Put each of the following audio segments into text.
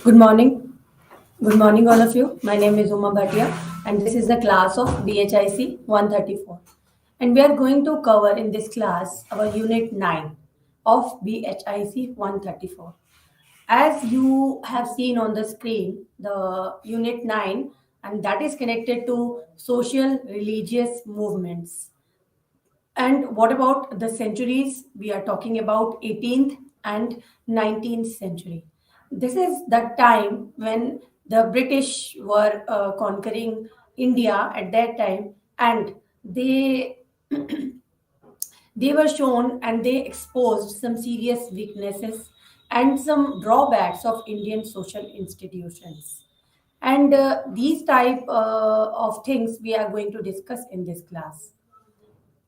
Good morning. Good morning, all of you. My name is Uma Bhatia, and this is the class of BHIC 134. And we are going to cover in this class our Unit 9 of BHIC 134. As you have seen on the screen, the Unit 9, and that is connected to social religious movements. And what about the centuries? We are talking about 18th and 19th century. This is the time when the British were conquering India at that time, and they they were shown and they exposed some serious weaknesses and some drawbacks of Indian social institutions. And these type of things we are going to discuss in this class.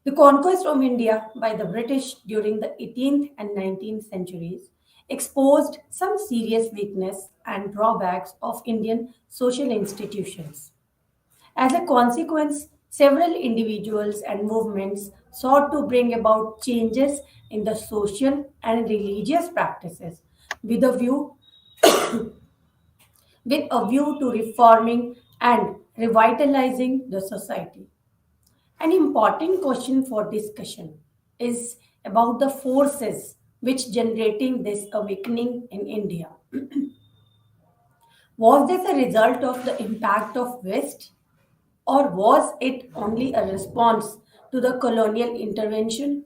The conquest of India by the British during the 18th and 19th centuries exposed some serious weakness and drawbacks of Indian social institutions. As a consequence, several individuals and movements sought to bring about changes in the social and religious practices with a view to reforming and revitalizing the society. An important question for discussion is about the forces which generating this awakening in India. Was this a result of the impact of West, or was it only a response to the colonial intervention?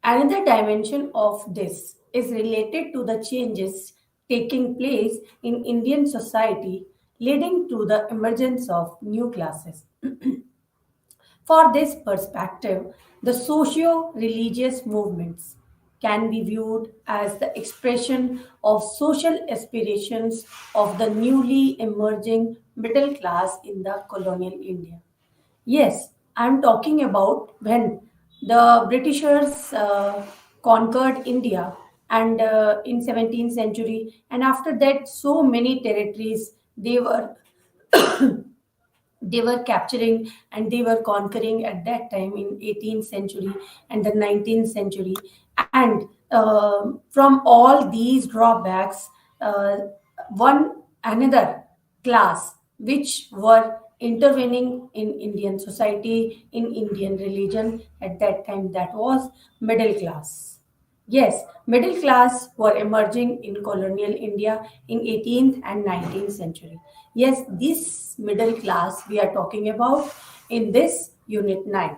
Another dimension of this is related to the changes taking place in Indian society, leading to the emergence of new classes. For this perspective, the socio religious movements can be viewed as the expression of social aspirations of the newly emerging middle class in the colonial India. Yes, I'm talking about when the Britishers conquered India and in 17th century, and after that so many territories they were capturing and they were conquering at that time in 18th century and the 19th century. And from all these drawbacks, uh, one another class which were intervening in Indian society, in Indian religion at that time, that was middle class. Yes, middle class were emerging in colonial India in 18th and 19th century. Yes, this middle class we are talking about in this unit 9.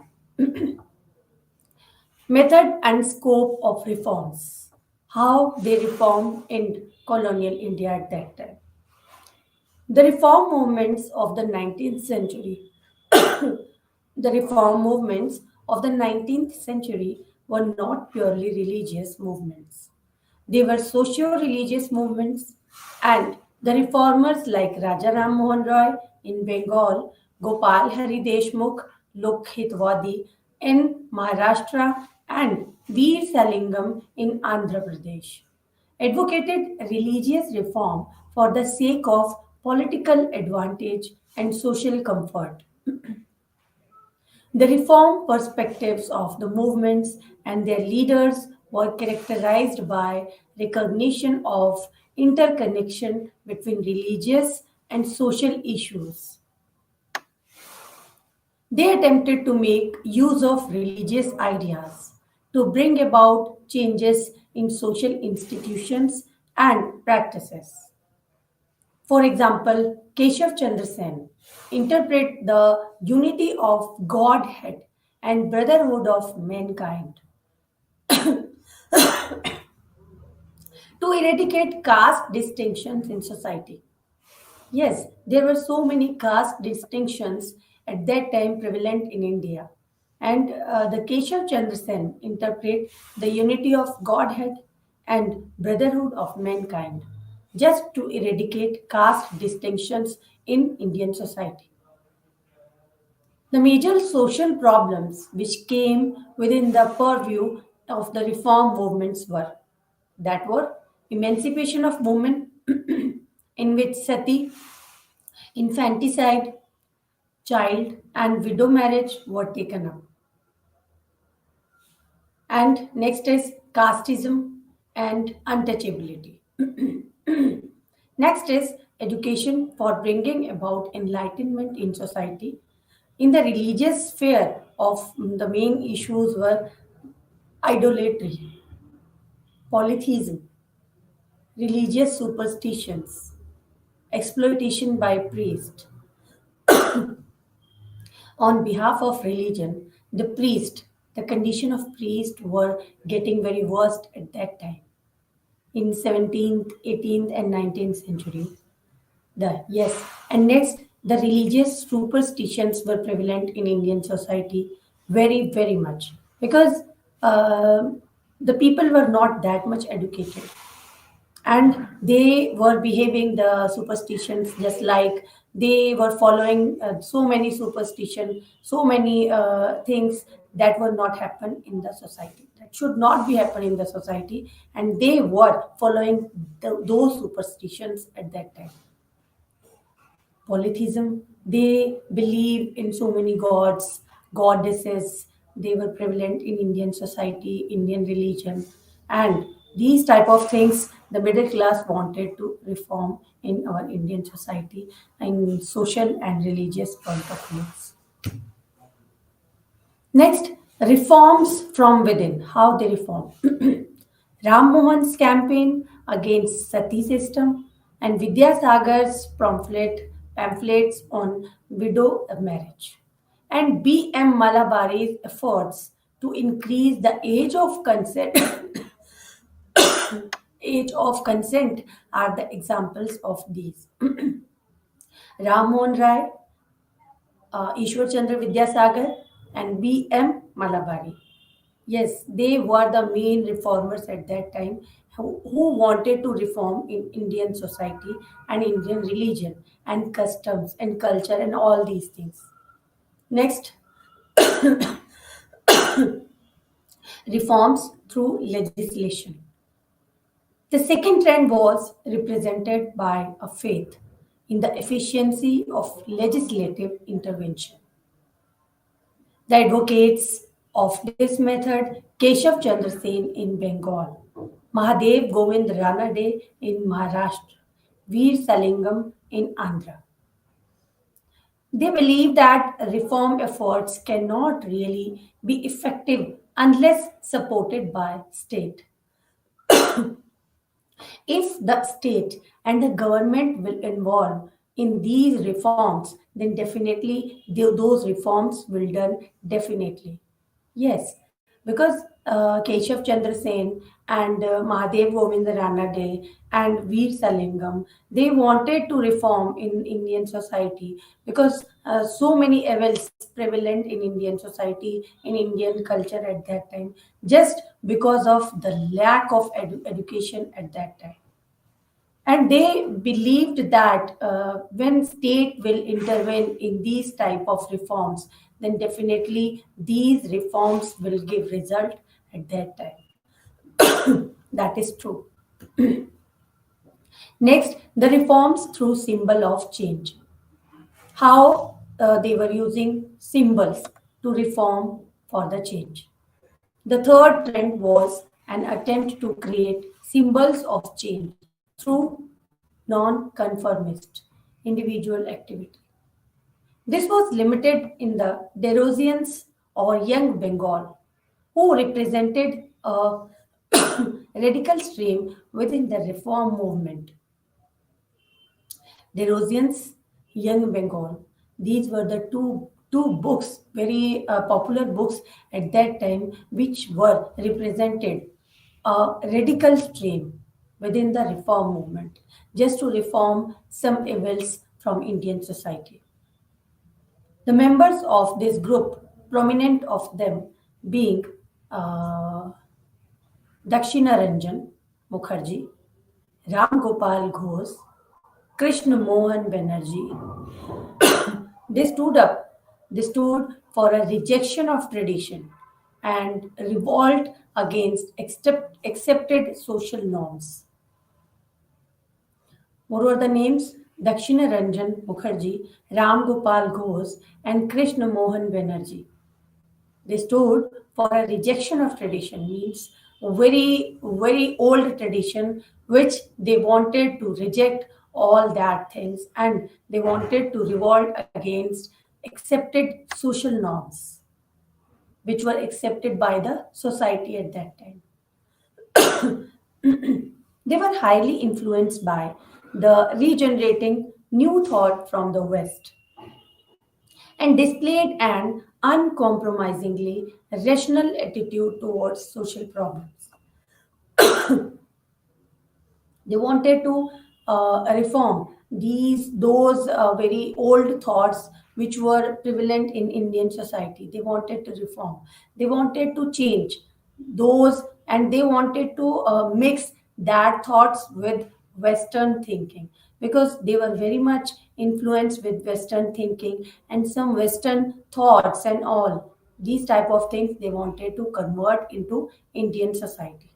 Method and scope of reforms. How they reformed in colonial India at that time. The reform movements of the 19th century The reform movements of the 19th century were not purely religious movements. They were socio-religious movements, and the reformers like Raja Ram Mohan Roy in Bengal, Gopal Hari Deshmukh, Lok Hitwadi in Maharashtra, and Veer Salingam in Andhra Pradesh advocated religious reform for the sake of political advantage and social comfort. The reform perspectives of the movements and their leaders were characterized by recognition of interconnection between religious and social issues. They attempted to make use of religious ideas to bring about changes in social institutions and practices. For example, Keshav Chandra Sen interpret the unity of Godhead and brotherhood of mankind to eradicate caste distinctions in society. Yes, there were so many caste distinctions at that time prevalent in India. And the Keshav Chandra Sen interpret the unity of Godhead and brotherhood of mankind just to eradicate caste distinctions in Indian society. The major social problems which came within the purview of the reform movements were that were emancipation of women in which sati, infanticide, child and widow marriage were taken up. And next is casteism and untouchability. Next is education for bringing about enlightenment in society. In the religious sphere of the main issues were idolatry, polytheism, religious superstitions, exploitation by priests. On behalf of religion, the condition of priest were getting very worst at that time in 17th, 18th, and 19th century. Yes, and next, the religious superstitions were prevalent in Indian society very, very much because uh, the people were not that much educated and they were behaving the superstitions just like they were following so many superstition, so many things that were not happen in the society, that should not be happen in the society, and they were following those superstitions at that time. Polytheism, they believe in so many gods, goddesses. They were prevalent in Indian society, Indian religion, and these type of things the middle class wanted to reform in our Indian society in social and religious point of views. Next, reforms from within. How they reform. Ram Mohan's campaign against Sati system and Vidyasagar's pamphlets on widow marriage. And B.M. Malabari's efforts to increase the age of consent age of consent are the examples of these. Ram Mohan Rai, Ishwar Chandra Vidyasagar, and B.M. Malabari. Yes, they were the main reformers at that time who wanted to reform in Indian society and Indian religion and customs and culture and all these things. Next, reforms through legislation. The second trend was represented by a faith in the efficiency of legislative intervention. The advocates of this method, Keshav Chandra Sen in Bengal, Mahadev Govind Ranade in Maharashtra, Veer Salingam in Andhra. They believe that reform efforts cannot really be effective unless supported by state. If the state and the government will involve in these reforms, then definitely those reforms will done definitely. Yes, because Keshav Chandra Sen and Mahadev Govinda Ranade and Veer Salingam, they wanted to reform in Indian society because so many evils prevalent in Indian society, in Indian culture at that time, just because of the lack of education at that time. And they believed that when state will intervene in these type of reforms, then definitely these reforms will give result at that time. That is true. Next, the reforms through symbol of change. How they were using symbols to reform for the change. The third trend was an attempt to create symbols of change through non-conformist individual activity. This was limited in the Derosians or Young Bengal, who represented a radical stream within the reform movement. Derosians, Young Bengal. These were the two books, very popular books at that time, which were represented a radical stream within the reform movement, just to reform some evils from Indian society. The members of this group, prominent of them being uh, Dakshinaranjan Mukherjee, Ram Gopal Ghosh, Krishna Mohan Banerjee, they stood up. They stood for a rejection of tradition and revolt against accepted social norms. What were the names? Dakshina Ranjan Mukherjee, Ram Gopal Ghosh, and Krishna Mohan Banerjee. They stood for a rejection of tradition, means very, very old tradition which they wanted to reject all that things, and they wanted to revolt against accepted social norms which were accepted by the society at that time. They were highly influenced by the regenerating new thought from the West and displayed an uncompromisingly rational attitude towards social problems. They wanted to reform those very old thoughts which were prevalent in Indian society. They wanted to reform. They wanted to change those, and they wanted to mix that thoughts with Western thinking, because they were very much influenced with Western thinking and some Western thoughts and all these type of things they wanted to convert into Indian society.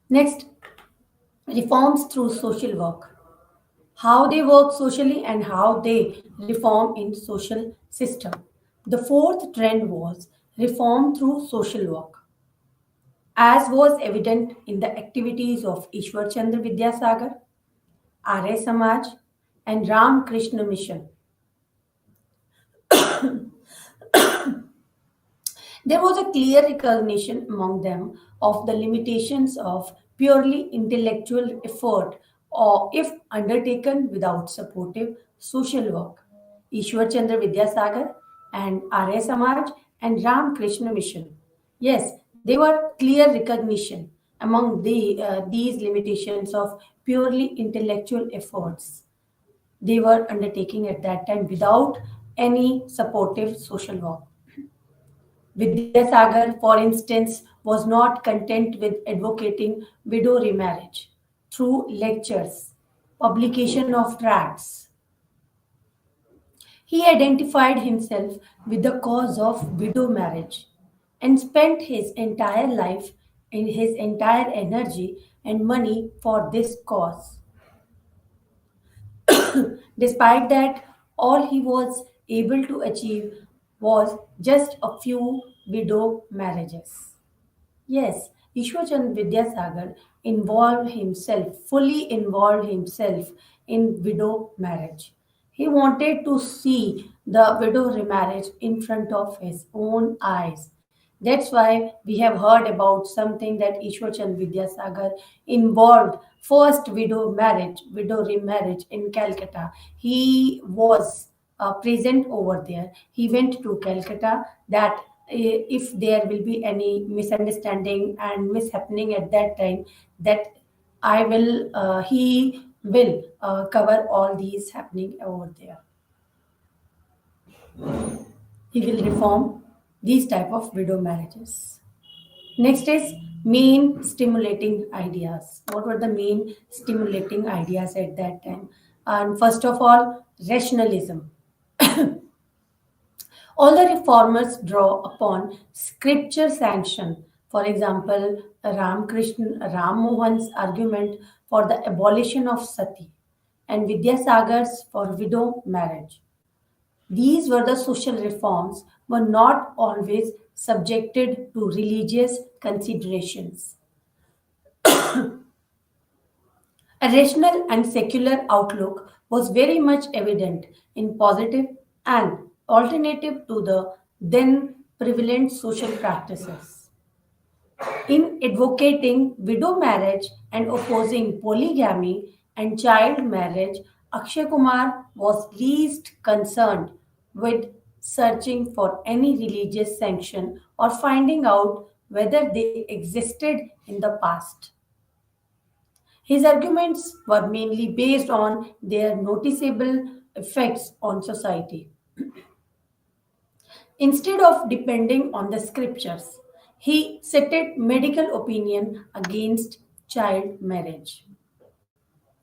Next, reforms through social work. How they work socially and how they reform in social system. The fourth trend was reform through social work, as was evident in the activities of Ishwar Chandra Vidyasagar, Arya Samaj, and Ram Krishna Mission. There was a clear recognition among them of the limitations of purely intellectual effort or if undertaken without supportive social work. Ishwar Chandra Vidyasagar and Arya Samaj and Ram Krishna Mission. Yes, they were clear recognition among these limitations of purely intellectual efforts they were undertaking at that time without any supportive social work. Vidyasagar, for instance, was not content with advocating widow remarriage through lectures, publication of tracts. He identified himself with the cause of widow marriage and spent his entire life and his entire energy and money for this cause. Despite that, all he was able to achieve was just a few widow marriages. Yes, Ishwachan Vidyasagar fully involved himself in widow marriage. He wanted to see the widow remarriage in front of his own eyes. That's why we have heard about something that Ishwachan Vidyasagar involved first widow remarriage in Calcutta. He was present over there. He went to Calcutta that if there will be any misunderstanding and mishappening at that time, that he will cover all these happening over there. He will reform these type of widow marriages. Next is main stimulating ideas. What were the main stimulating ideas at that time? And first of all, rationalism. All the reformers draw upon scripture sanction. For example, Ram Mohan's argument for the abolition of sati and Vidyasagar's for widow marriage. These were the social reforms were not always subjected to religious considerations. A rational and secular outlook was very much evident in positive and alternative to the then prevalent social practices. In advocating widow marriage and opposing polygamy and child marriage, Akshay Kumar was least concerned with searching for any religious sanction or finding out whether they existed in the past. His arguments were mainly based on their noticeable effects on society. Instead of depending on the scriptures, he cited medical opinion against child marriage.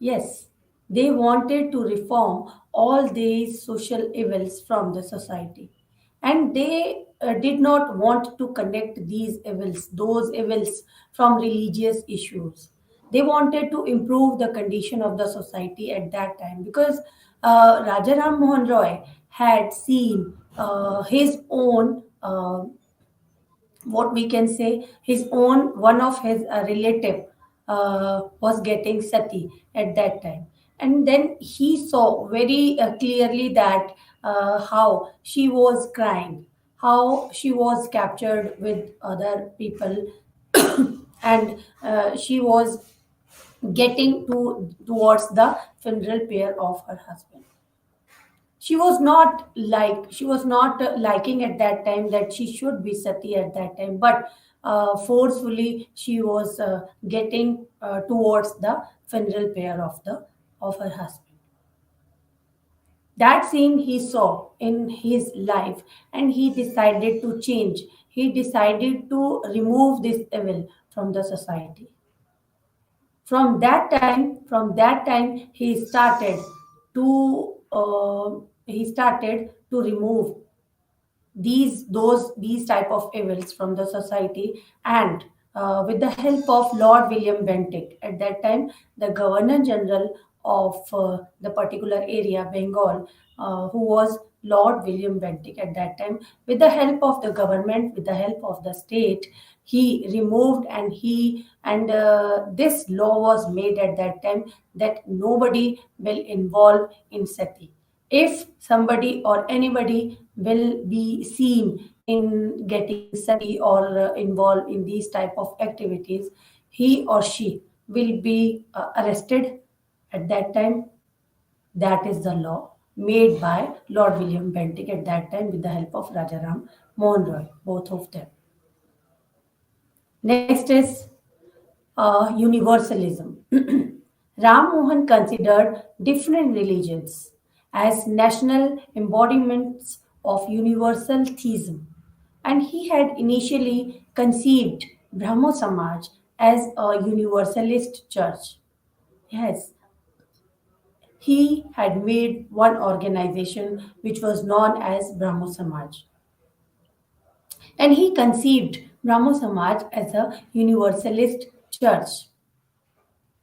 Yes, they wanted to reform all these social evils from the society. And they did not want to connect those evils from religious issues. They wanted to improve the condition of the society at that time because Raja Ram Mohan Roy had seen his own what we can say his own one of his relative. was getting sati at that time. And then he saw very clearly that how she was crying, how she was captured with other people, and she was getting towards the funeral pyre of her husband. She was not liking at that time that she should be sati at that time, but forcefully she was getting towards the funeral pyre of her husband. That scene he saw in his life, and he decided to change. He decided to remove this evil from the society. From that time to he started to remove these type of evils from the society. And with the help of Lord William Bentinck, at that time the Governor General of the particular area, Bengal, who was Lord William Bentinck at that time, with the help of the government, with the help of the state, he removed and this law was made at that time that nobody will involve in sati. If somebody or anybody will be seen in getting sati or involved in these type of activities, he or she will be arrested at that time. That is the law made by Lord William Bentinck at that time with the help of Rajaram Mohan Roy, both of them. Next is universalism. Ram Mohan considered different religions as national embodiments of universal theism, and he had initially conceived Brahmo Samaj as a universalist church. Yes, he had made one organization which was known as Brahmo Samaj, and he conceived Brahmo Samaj as a universalist church.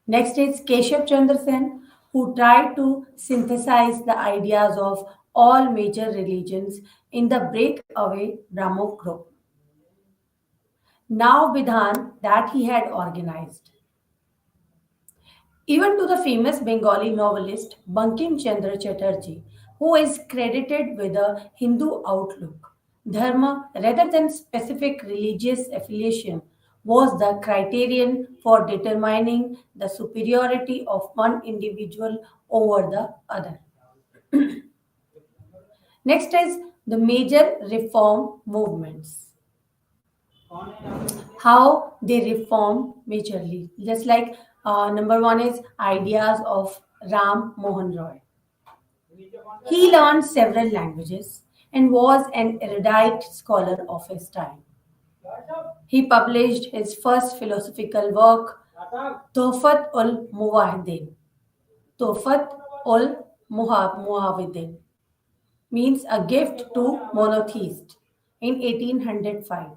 Next is Keshav Chandra Sen, who tried to synthesize the ideas of all major religions in the breakaway Brahmo group, now Bidhan, that he had organized. Even to the famous Bengali novelist Bankim Chandra Chatterjee, who is credited with a Hindu outlook. Dharma, rather than specific religious affiliation, was the criterion for determining the superiority of one individual over the other. Next is the major reform movements, how they reform majorly. Just like number one is ideas of Ram Mohan Roy. He learned several languages and was an erudite scholar of his time. He published his first philosophical work, Tuhfat ul Muwahidin. Tuhfat ul Muwahidin means a gift to monotheists in 1805,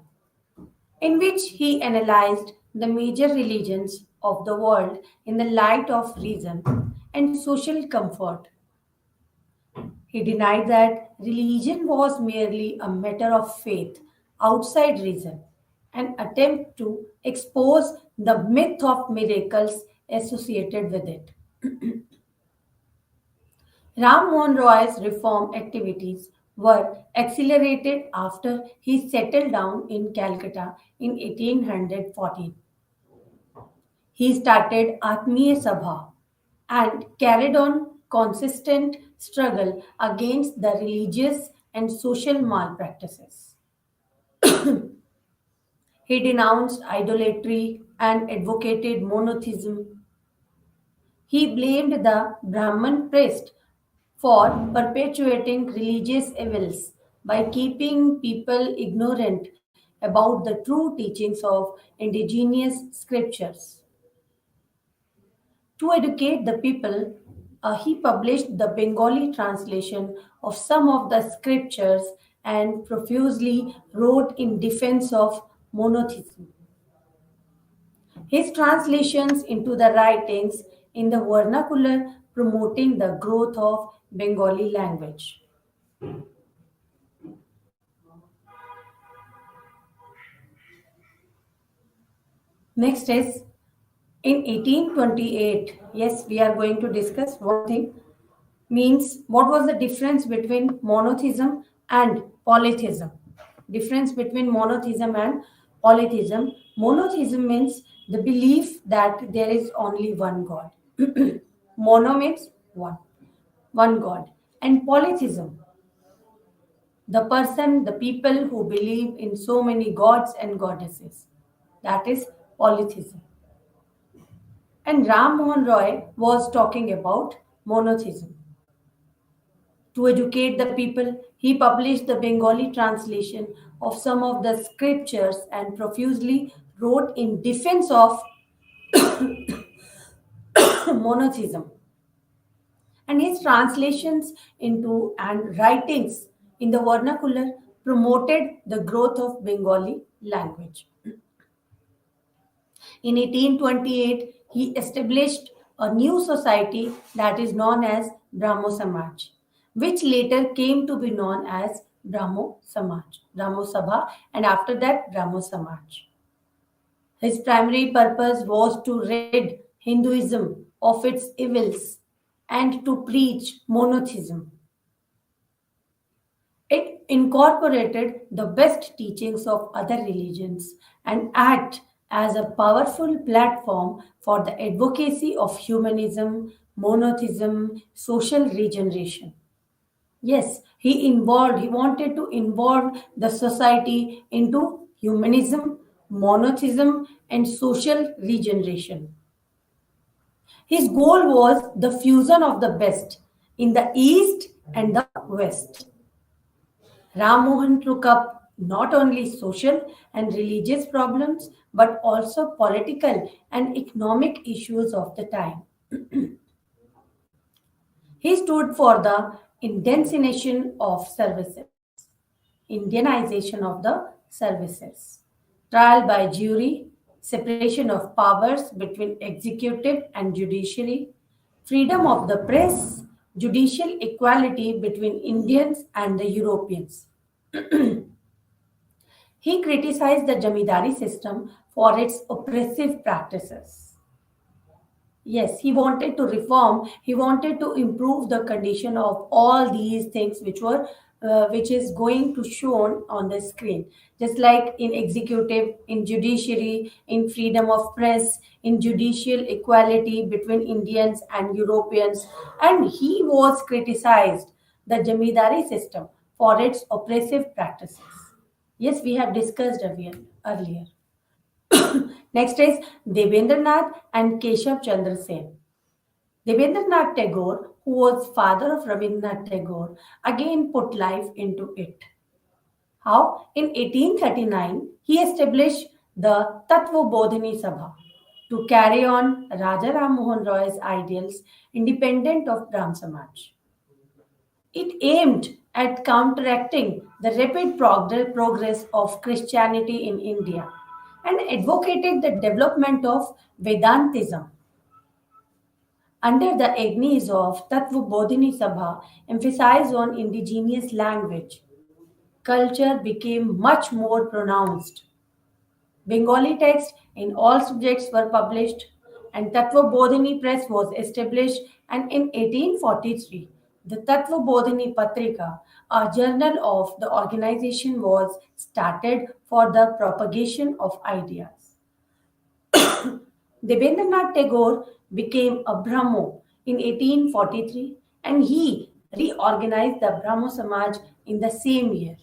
in which he analyzed the major religions of the world in the light of reason and social comfort. He denied that religion was merely a matter of faith outside reason, an attempt to expose the myth of miracles associated with it. Ram Mohan Roy's reform activities were accelerated after he settled down in Calcutta in 1814. He started Atmiya Sabha and carried on consistent struggle against the religious and social malpractices. He denounced idolatry and advocated monotheism. He blamed the Brahman priest for perpetuating religious evils by keeping people ignorant about the true teachings of indigenous scriptures. To educate the people, he published the Bengali translation of some of the scriptures and profusely wrote in defense of monotheism. His translations into the writings in the vernacular promoting the growth of Bengali language. Next is In 1828, yes, we are going to discuss one thing means what was the difference between monotheism and polytheism. Difference between monotheism and polytheism. Monotheism means the belief that there is only one God. Mono means one God. And polytheism, the person, the people who believe in so many gods and goddesses. That is polytheism. And Ram Mohan Roy was talking about monotheism. To educate the people, he published the Bengali translation of some of the scriptures and profusely wrote in defense of monotheism. And his translations into and writings in the vernacular promoted the growth of Bengali language. In 1828, he established a new society that is known as Brahmo Samaj, which later came to be known as Brahmo Samaj, Brahmo Sabha, and after that Brahmo Samaj. His primary purpose was to rid Hinduism of its evils and to preach monotheism. It incorporated the best teachings of other religions and act as a powerful platform for the advocacy of humanism, monotheism, social regeneration. Yes, he wanted to involve the society into humanism, monotheism, and social regeneration. His goal was the fusion of the best in the East and the West. Ram Mohan took up not only social and religious problems but also political and economic issues of the time. He stood for the Indianization of the services, trial by jury, separation of powers between executive and judiciary, freedom of the press, judicial equality between Indians and the Europeans. He criticized the Jamidari system for its oppressive practices. Yes, he wanted to reform. He wanted to improve the condition of all these things which is going to shown on the screen. Just like in executive, in judiciary, in freedom of press, in judicial equality between Indians and Europeans, and he was criticized the Jamidari system for its oppressive practices. Yes, we have discussed earlier. Next is Devendranath and Keshav Chandra Sen. Devendranath Tagore, who was father of Rabindranath Tagore, again put life into it. How? In 1839, he established the Tattva Bodhini Sabha to carry on Raja Ram Mohan Roy's ideals independent of Brahm Samaj. It aimed at counteracting the rapid progress of Christianity in India and advocated the development of Vedantism. Under the aegis of Tattva Bodhini Sabha, emphasized on indigenous language, culture became much more pronounced. Bengali texts in all subjects were published, and Tattva Bodhini Press was established. And in 1843, the Tattva Bodhini Patrika, a journal of the organization, was started for the propagation of ideas. Devendranath Tagore became a Brahmo in 1843 and he reorganized the Brahmo Samaj in the same year.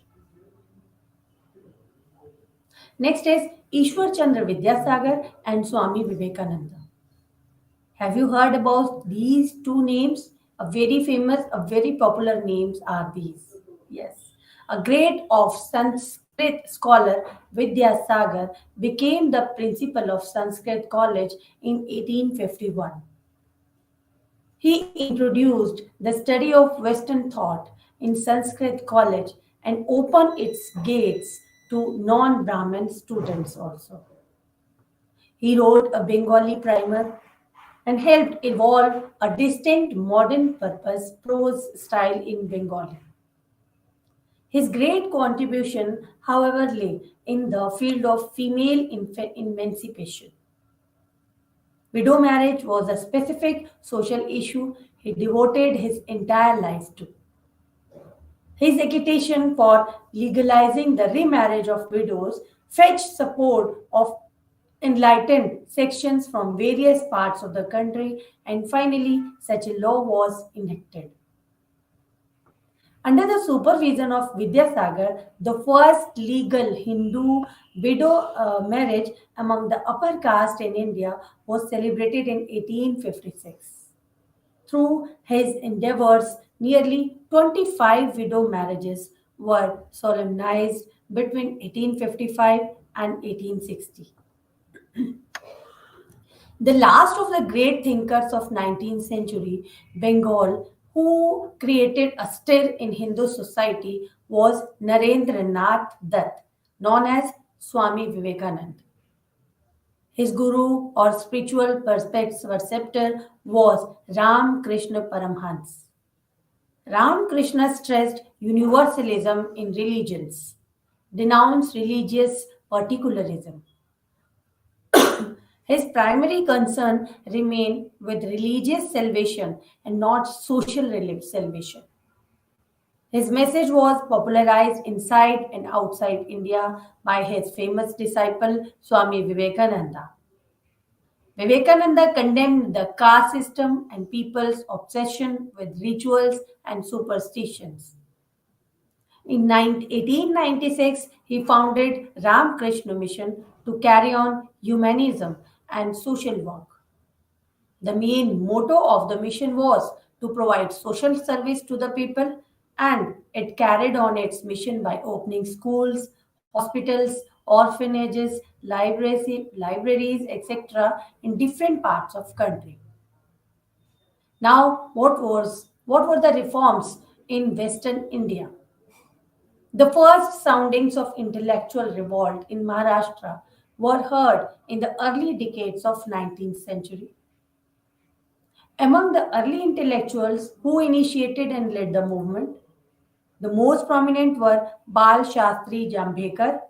Next is Ishwar Chandra Vidyasagar and Swami Vivekananda. Have you heard about these two names? A very famous, a very popular names are these. Yes. A great of Sanskrit scholar Vidyasagar became the principal of Sanskrit College in 1851. He introduced the study of Western thought in Sanskrit College and opened its gates to non Brahmin students also. He wrote a Bengali primer and helped evolve a distinct modern purpose prose style in Bengali. His great contribution, however, lay in the field of female emancipation. Widow marriage was a specific social issue he devoted his entire life to. His agitation for legalizing the remarriage of widows fetched support of enlightened sections from various parts of the country, and finally, such a law was enacted. Under the supervision of Vidyasagar, the first legal Hindu widow marriage among the upper caste in India was celebrated in 1856. Through his endeavors, nearly 25 widow marriages were solemnized between 1855 and 1860. The last of the great thinkers of 19th century Bengal who created a stir in Hindu society was Narendranath Dutt, known as Swami Vivekananda. His guru or spiritual preceptor was Ram Krishna Paramhans. Ram Krishna stressed universalism in religions, denounced religious particularism. His primary concern remained with religious salvation and not social salvation. His message was popularized inside and outside India by his famous disciple Swami Vivekananda. Vivekananda condemned the caste system and people's obsession with rituals and superstitions. In 1896, he founded Ramakrishna Mission to carry on humanism and social work. The main motto of the mission was to provide social service to the people, and it carried on its mission by opening schools, hospitals, orphanages, libraries, etc. in different parts of country. Now, what were the reforms in Western India? The first soundings of intellectual revolt in Maharashtra were heard in the early decades of 19th century. Among the early intellectuals who initiated and led the movement, the most prominent were Bal Shastri Jambhekar,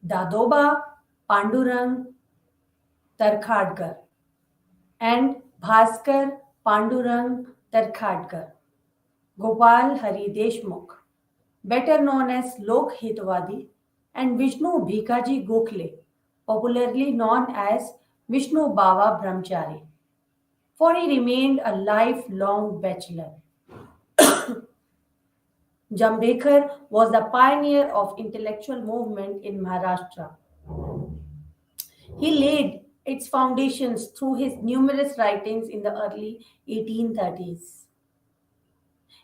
Dadoba Pandurang Tarkhadkar, and Bhaskar Pandurang Tarkhadkar, Gopal Hari Deshmukh, better known as Lok Hitwadi, and Vishnu Bhikaji Gokhale, popularly known as Vishnu Baba Brahmachari, for he remained a lifelong bachelor. Jambekar was the pioneer of intellectual movement in Maharashtra. He laid its foundations through his numerous writings in the early 1830s.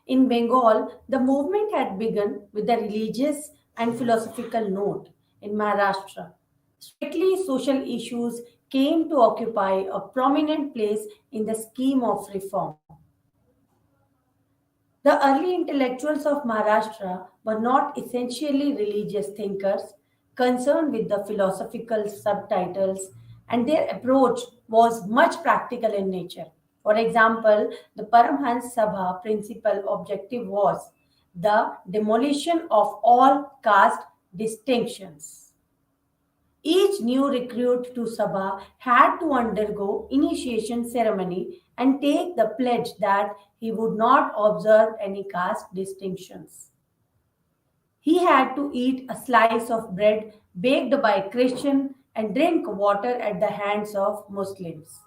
In Bengal, the movement had begun with a religious and philosophical note. In Maharashtra, strictly social issues came to occupy a prominent place in the scheme of reform. The early intellectuals of Maharashtra were not essentially religious thinkers concerned with the philosophical subtitles, and their approach was much practical in nature. For example, the Paramhans Sabha principal objective was the demolition of all caste distinctions. Each new recruit to Sabha had to undergo initiation ceremony and take the pledge that he would not observe any caste distinctions. He had to eat a slice of bread baked by a Christian and drink water at the hands of Muslims.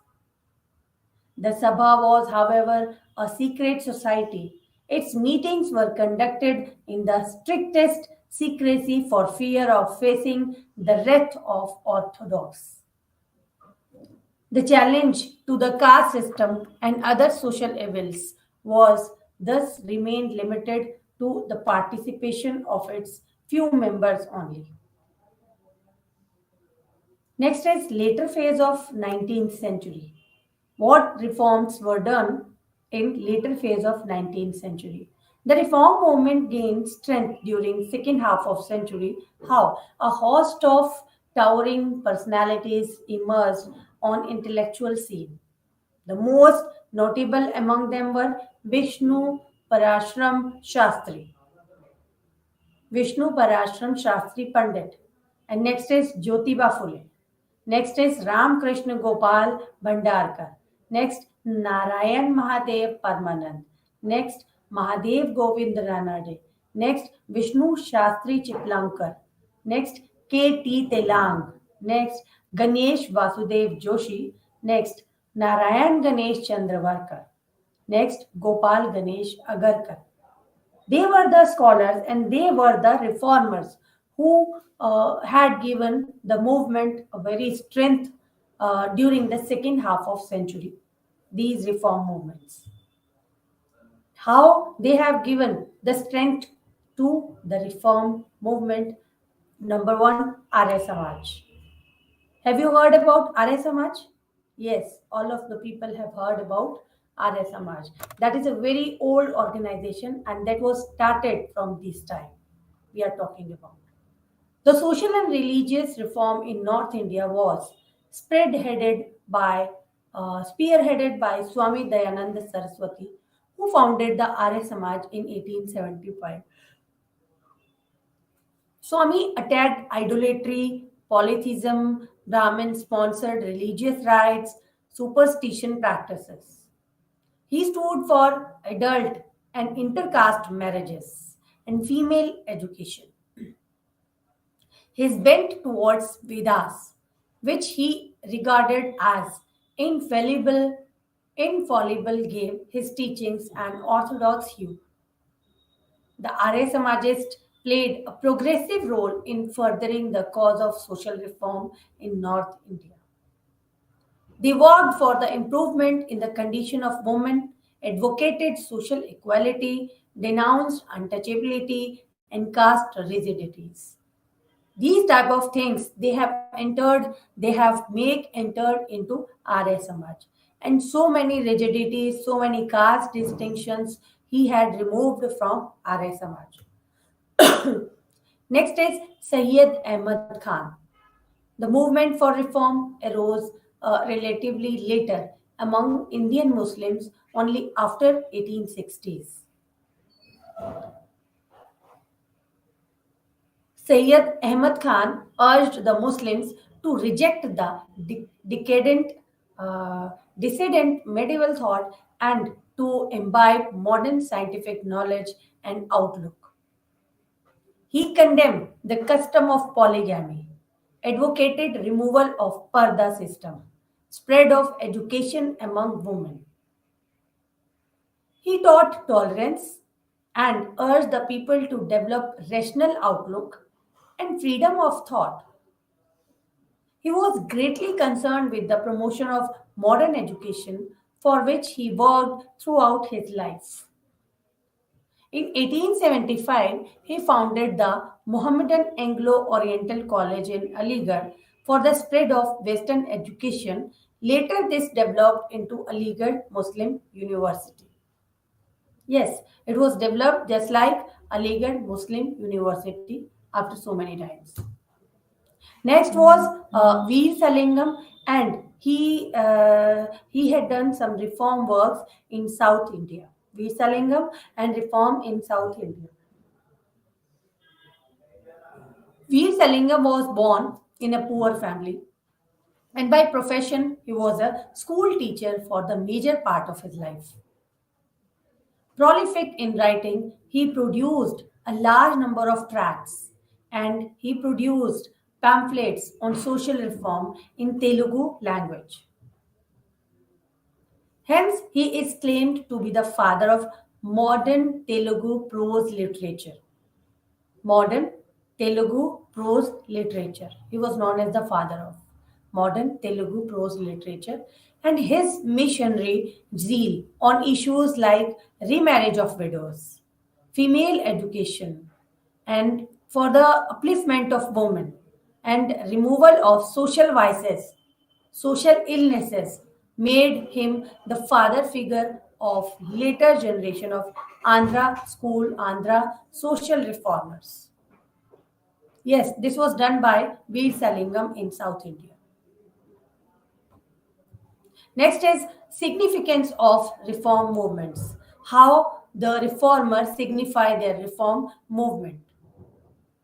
The Sabha was, however, a secret society. Its meetings were conducted in the strictest secrecy for fear of facing the wrath of orthodox. The challenge to the caste system and other social evils was thus remained limited to the participation of its few members only. Next is later phase of 19th century. What reforms were done in later phase of 19th century? The reform movement gained strength during second half of century. How? A host of towering personalities emerged on intellectual scene. The most notable among them were Shastri, Vishnu Parashram Shastri Pandit, and next is Jyotiba Phule. Next is Ram Krishna Gopal Bhandarkar. Next, Narayan Mahadev Parmanand. Next, Mahadev Govind Ranade. Next, Vishnu Shastri Chiplankar. Next, K.T. Telang. Next, Ganesh Vasudev Joshi. Next, Narayan Ganesh Chandravarkar. Next, Gopal Ganesh Agarkar. They were the scholars and they were the reformers who had given the movement a very strength during the second half of century. These reform movements, how they have given the strength to the reform movement. Number one, Arya Samaj. Have you heard about Arya Samaj? Yes, all of the people have heard about Arya Samaj. That is a very old organization and that was started from this time we are talking about. The social and religious reform in North India was spearheaded by Swami Dayananda Saraswati, who founded the Arya Samaj in 1875. Swami attacked idolatry, polytheism, Brahmin sponsored religious rites, superstition practices. He stood for adult and intercaste marriages and female education. His bent towards Vedas, which he regarded as infallible, infallible, gave his teachings an orthodox hue. The Arya Samajists played a progressive role in furthering the cause of social reform in North India. They worked for the improvement in the condition of women, advocated social equality, denounced untouchability, and caste rigidities. These type of things they have make entered into Arya Samaj. And so many rigidities, so many caste distinctions he had removed from Arya Samaj. Next is Sayyid Ahmad Khan. The movement for reform arose relatively later among Indian Muslims only after 1860s. Sayyid Ahmad Khan urged the Muslims to reject the decadent, dissident medieval thought and to imbibe modern scientific knowledge and outlook. He condemned the custom of polygamy, advocated removal of parda system, spread of education among women. He taught tolerance and urged the people to develop rational outlook and freedom of thought. He was greatly concerned with the promotion of modern education for which he worked throughout his life. In 1875, he founded the Mohammedan Anglo Oriental College in Aligarh for the spread of Western education. Later, this developed into Aligarh Muslim University. Yes, it was developed just like Aligarh Muslim University after so many times. Next was Veer Salingam, and he had done some reform works in South India. Veer Salingam and reform in South India. Veer Salingam was born in a poor family, and by profession he was a school teacher for the major part of his life. Prolific in writing, he produced a large number of tracts and he produced pamphlets on social reform in Telugu language. Hence, he is claimed to be the father of modern Telugu prose literature. Modern Telugu prose literature. He was known as the father of modern Telugu prose literature, and his missionary zeal on issues like remarriage of widows, female education, and for the upliftment of women and removal of social vices, social illnesses made him the father figure of later generation of Andhra social reformers. Yes, this was done by Veer Salingam in South India. Next is significance of reform movements. How the reformers signify their reform movement.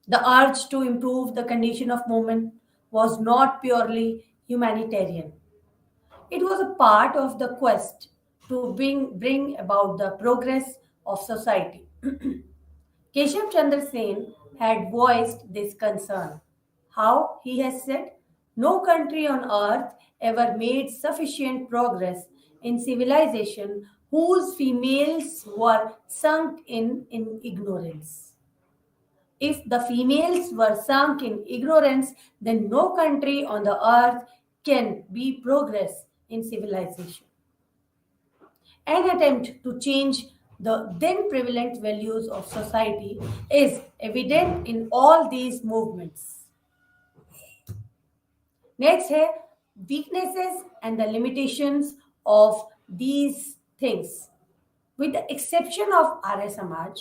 The urge to improve the condition of women, was not purely humanitarian. It was a part of the quest to bring about the progress of society. Keshav Chandra Sen had voiced this concern. How, he has said, no country on earth ever made sufficient progress in civilization whose females were sunk in ignorance. If the females were sunk in ignorance, then no country on the earth can be progress in civilization. An attempt to change the then prevalent values of society is evident in all these movements. Next है weaknesses and the limitations of these things. With the exception of Arya Samaj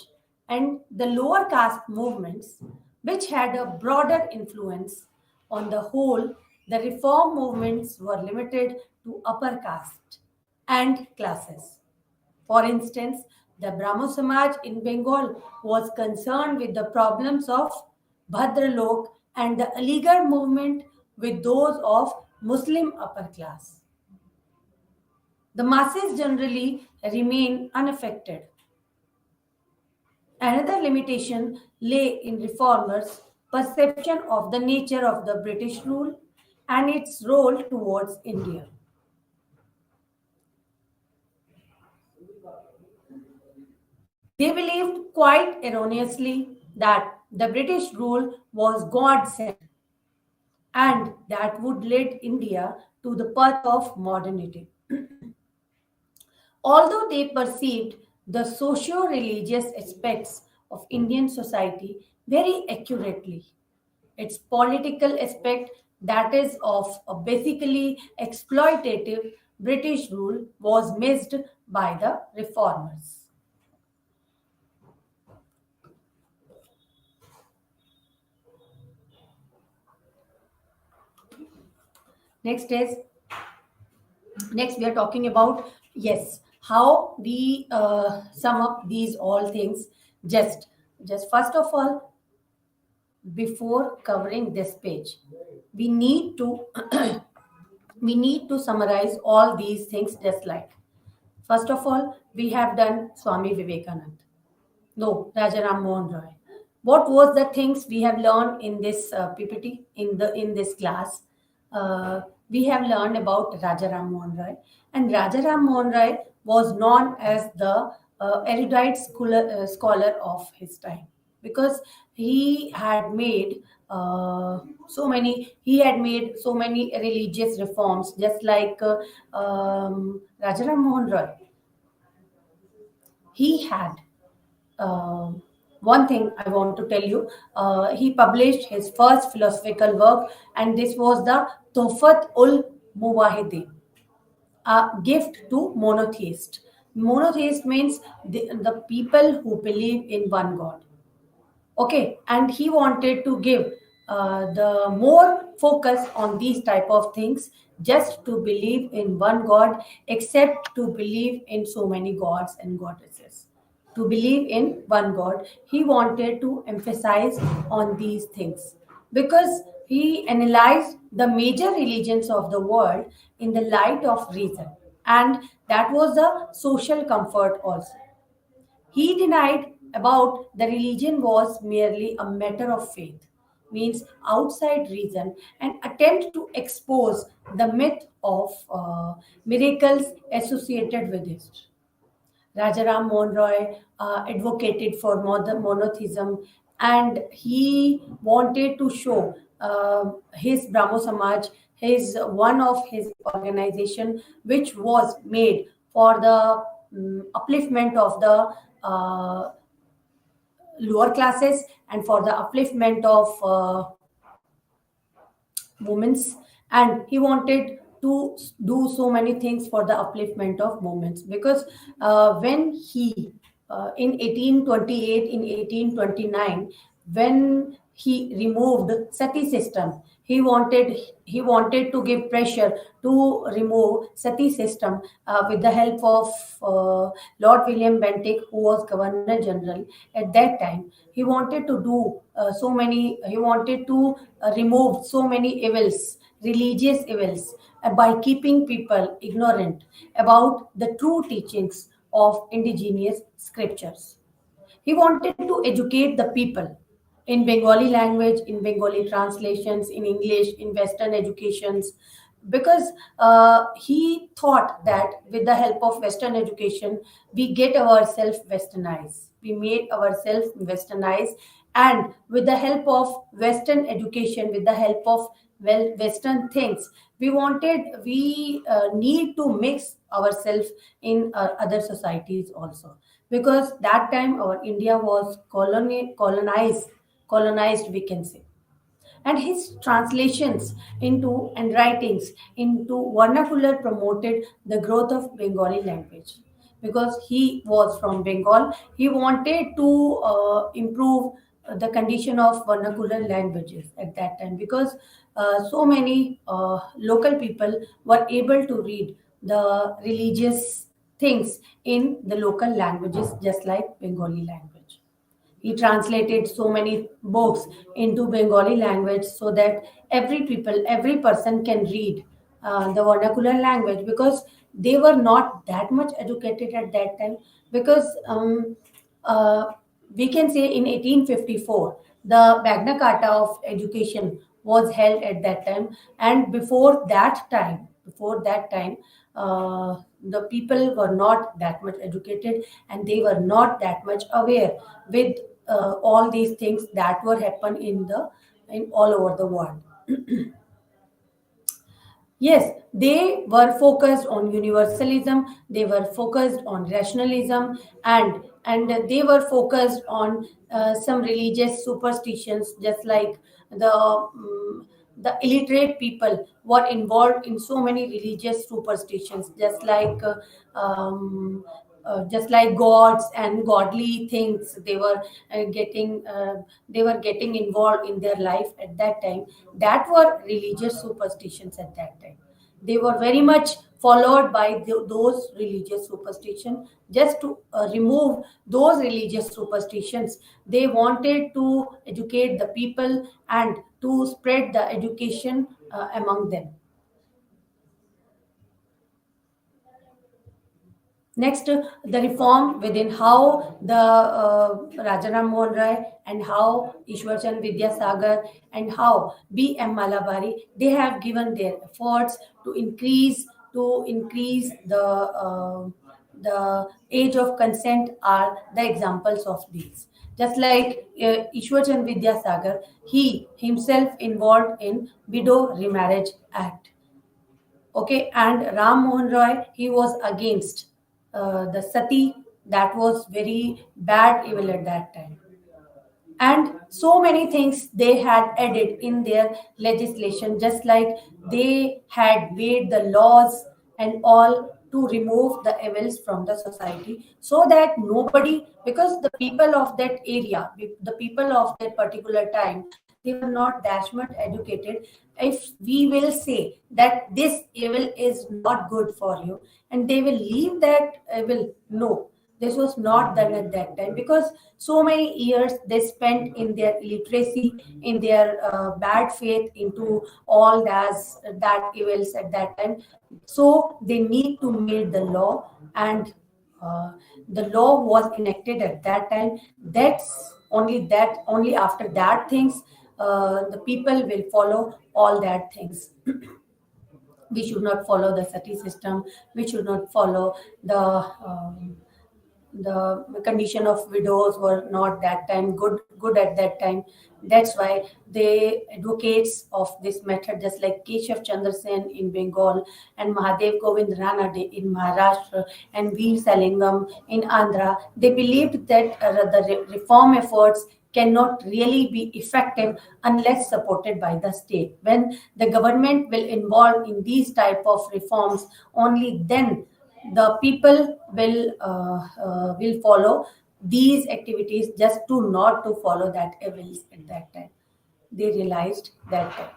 and the lower caste movements, which had a broader influence, on the whole, the reform movements were limited to upper caste and classes. For instance, the Brahmo Samaj in Bengal was concerned with the problems of Bhadralok and the Aligarh movement with those of Muslim upper class. The masses generally remain unaffected. Another limitation lay in reformers' perception of the nature of the British rule and its role towards India. They believed quite erroneously that the British rule was God sent and that would lead India to the path of modernity. Although they perceived the socio religious aspects of Indian society very accurately, its political aspect, that is, of a basically exploitative British rule, was missed by the reformers. Next is next we are talking about, yes, how we sum up these all things. Just first of all, before covering this page, we need to we need to summarize all these things. Just like, first of all, we have done Swami Vivekanand, no, Rajaram Mohan Roy. What was the things we have learned in this PPT, in this class? We have learned about Rajaram Mohan Roy, and Rajaram Mohan Roy was known as the erudite scholar of his time, because he had made so many religious reforms, just like Rajaram Mohan Roy. He had uh, one thing I want to tell you. He published his first philosophical work, and this was the Tofat ul Muwahidin, a gift to monotheist. Monotheist means the people who believe in one God. Okay, and he wanted to give the more focus on these type of things, just to believe in one God, except to believe in so many gods and goddesses. To believe in one God, he wanted to emphasize on these things, because he analyzed the major religions of the world in the light of reason, and that was a social comfort also. He denied about the religion was merely a matter of faith, means outside reason, and attempt to expose the myth of miracles associated with it. Rajaram Mohan Roy advocated for monotheism, and he wanted to show his Brahmo Samaj, his one of his organization, which was made for the upliftment of the lower classes and for the upliftment of women's, and he wanted to do so many things for the upliftment of movements, because when he in 1828, in 1829, when he removed sati system. He wanted to give pressure to remove sati system with the help of Lord William Bentinck, who was Governor General at that time. He wanted to do so many. He wanted to remove so many evils, religious evils, by keeping people ignorant about the true teachings of indigenous scriptures. He wanted to educate the people in Bengali language, in Bengali translations, in English, in Western educations, because he thought that with the help of Western education, we get ourselves westernized. We made ourselves westernized, and with the help of Western education, with the help of Western things, we need to mix ourselves in other societies also, because that time our India was colonized, we can say. And his translations into and writings into vernacular promoted the growth of Bengali language, because he was from Bengal. He wanted to improve the condition of vernacular languages at that time, because so many local people were able to read the religious things in the local languages, just like Bengali language. He translated so many books into Bengali language so that every person can read the vernacular language, because they were not that much educated at that time. Because uh, we can say in 1854, the Magna Carta of education was held at that time, and before that time, the people were not that much educated, and they were not that much aware with all these things that were happen in all over the world. Yes, they were focused on universalism, they were focused on rationalism, and they were focused on some religious superstitions, just like the illiterate people were involved in so many religious superstitions, just like gods and godly things. They were getting involved in their life at that time. That were religious superstitions at that time. They were very much followed by those religious superstitions. Just to remove those religious superstitions, they wanted to educate the people and to spread the education among them. Next, the reform within how the Rajaram Mohan Rai and how Ishwar Chand Vidyasagar and how B.M. Malabari, they have given their efforts to increase the age of consent are the examples of these. Just like Ishwar Chand Vidyasagar, he himself involved in Widow Remarriage Act. Okay, and Ram Mohan Roy, he was against the sati. That was very bad evil at that time, and so many things they had added in their legislation, just like they had made the laws and all to remove the evils from the society, so that nobody, because the people of that area, the people of that particular time, they were not that much educated. If we will say that this evil is not good for you, and they will leave that evil, no, this was not done at that time, because so many years they spent in their illiteracy, in their bad faith into all that evils at that time. So they need to make the law, and the law was enacted at that time. Only after that things, the people will follow all that things. We should not follow the sati system. We should not follow the condition of widows were not that time good at that time. That's why they advocates of this method, just like Keshav Chandra Sen in Bengal, and Mahadev Govind Ranade in Maharashtra, and Veer Salingam in Andhra. They believed that the reform efforts cannot really be effective unless supported by the state. When the government will involve in these type of reforms, only then the people will follow these activities, just to not to follow that evils at that time. they realized that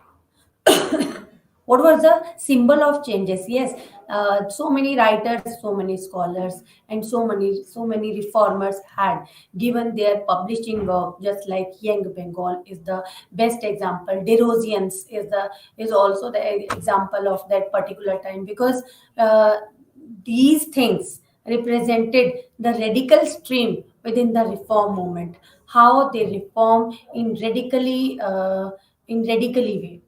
what was the symbol of changes. Yes, so many writers, so many scholars, and so many reformers had given their publishing work, just like Young Bengal is the best example. Derosians is also the example of that particular time, because uh, these things represented the radical stream within the reform movement, how they reform in radically way.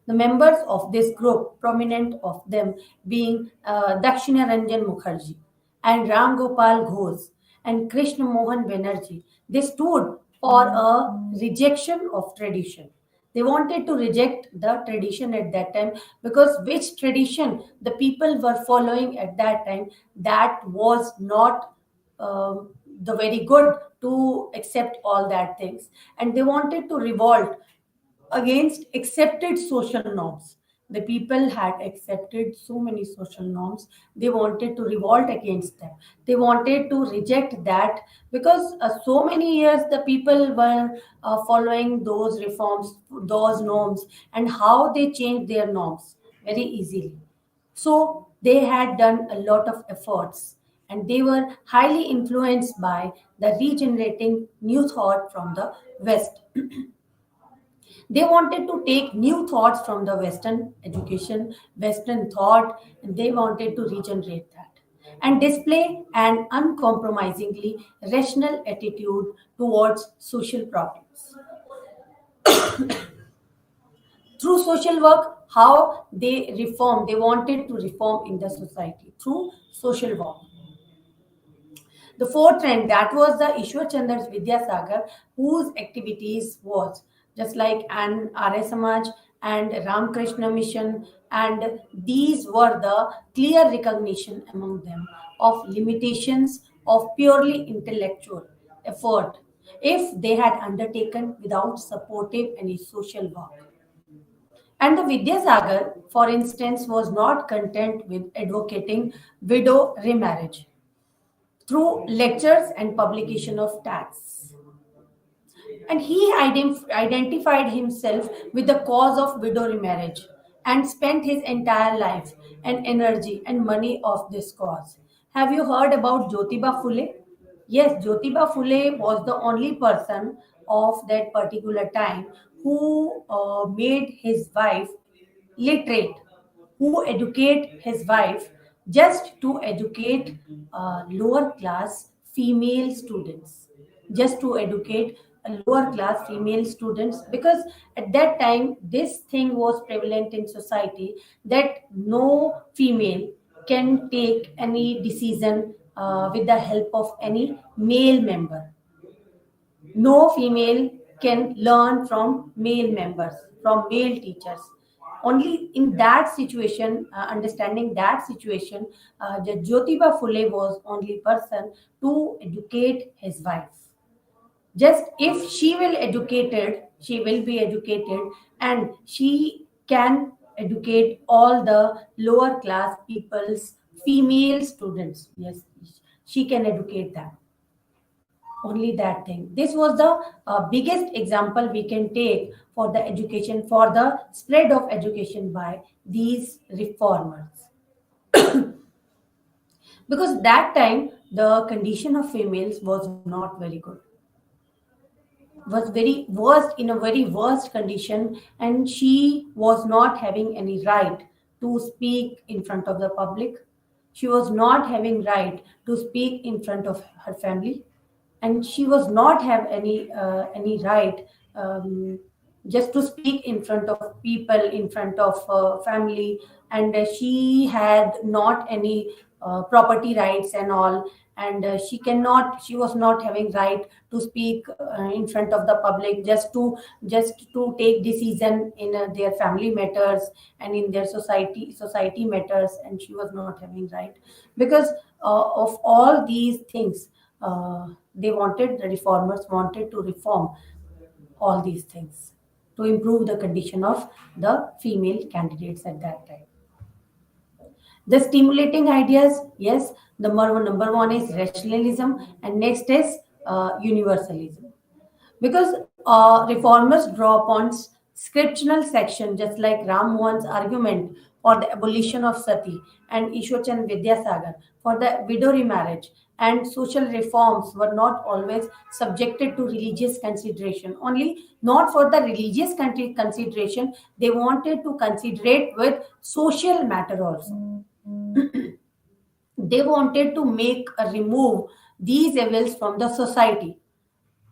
The members of this group, prominent of them being Dakshina Ranjan Mukherjee and Ram Gopal Ghosh and Krishna Mohan Banerjee, they stood for a rejection of tradition. They wanted to reject the tradition at that time, because which tradition the people were following at that time, that was not the very good to accept all that things, and they wanted to revolt against accepted social norms. The people had accepted so many social norms. They wanted to revolt against them. They wanted to reject that, because so many years the people were following those reforms, those norms, and how they changed their norms very easily. So they had done a lot of efforts, and they were highly influenced by the regenerating new thought from the West. They wanted to take new thoughts from the Western education, Western thought, and they wanted to regenerate that and display an uncompromisingly rational attitude towards social problems. Through social work, how they reform, they wanted to reform in the society through social work. The fourth trend, that was the Ishwar Chandra's Vidyasagar, whose activities was just like an Arya Samaj and Ramakrishna Mission, and these were the clear recognition among them of limitations of purely intellectual effort if they had undertaken without supportive any social work. And the Vidyasagar, for instance, was not content with advocating widow remarriage through lectures and publication of texts. And he identified himself with the cause of widow remarriage and spent his entire life and energy and money of this cause. Have you heard about Jyotiba Phule? Yes, Jyotiba Phule was the only person of that particular time who made his wife literate, who educate his wife just to educate lower class female students, just to educate lower class female students, because at that time this thing was prevalent in society that no female can take any decision with the help of any male member. No female can learn from male members, from male teachers. Only in that situation, understanding that situation, the Jyotiba Phule was only person to educate his wife. Just if she will educated, she will be educated, and she can educate all the lower class people's female students. Yes, she can educate them, only that thing. This was the biggest example we can take for the education, for the spread of education by these reformers, because that time the condition of females was not very good, was very worst, in a very worst condition, and she was not having any right to speak in front of the public. She was not having right to speak in front of her family, and she was not have any right, just to speak in front of people, in front of family. And she had not any property rights and all, and she was not having right to speak in front of the public, just to take decision in their family matters and in their society matters, and she was not having right, because of all these things. The reformers wanted to reform all these things to improve the condition of the female candidates at that time. The stimulating ideas, yes, number one is rationalism, and next is universalism. Because Reformers draw upon scriptural section, just like Ram Mohan's argument for the abolition of sati and Ishwachan Vidyasagar for the widow remarriage. And social reforms were not always subjected to religious consideration. Only not for the religious consideration, they wanted to consider it with social matter also. They wanted to make remove these evils from the society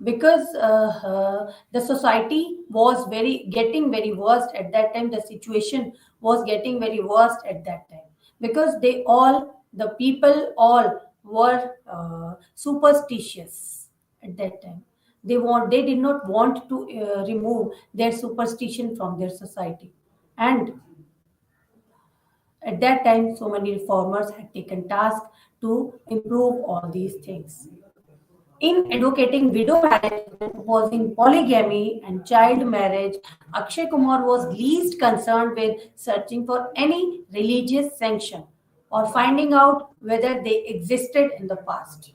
because the society was very getting very worst at that time. The situation was getting very worst at that time because they all the people all were superstitious at that time. They did not want to remove their superstition from their society. And at that time so many reformers had taken task to improve all these things. In advocating widow marriage and opposing polygamy and child marriage, Akshay Kumar was least concerned with searching for any religious sanction or finding out whether they existed in the past.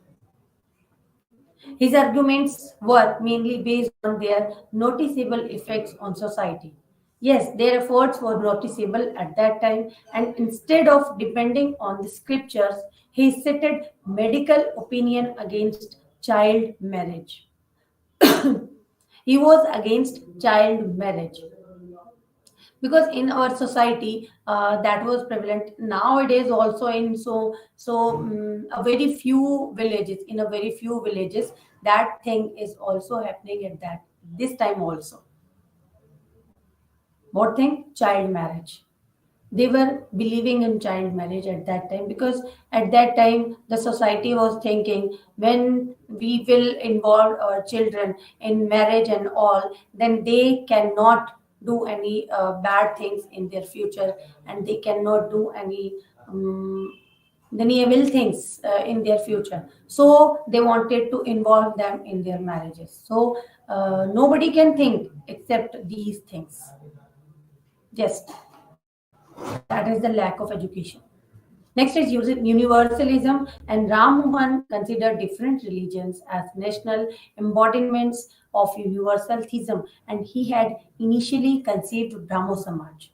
His arguments were mainly based on their noticeable effects on society. Yes, their efforts were noticeable at that time, and instead of depending on the scriptures, he cited medical opinion against child marriage. He was against child marriage because in our society that was prevalent nowadays also in a very few villages, in a very few villages that thing is also happening at that this time also. What thing? Child marriage. They were believing in child marriage at that time because at that time the society was thinking when we will involve our children in marriage and all, then they cannot do any bad things in their future, and they cannot do um, any evil things in their future. So they wanted to involve them in their marriages. So nobody can think except these things. Just that is the lack of education. Next is universalism, and Ram Mohan considered different religions as national embodiments of universal theism, and he had initially conceived Brahmo Samaj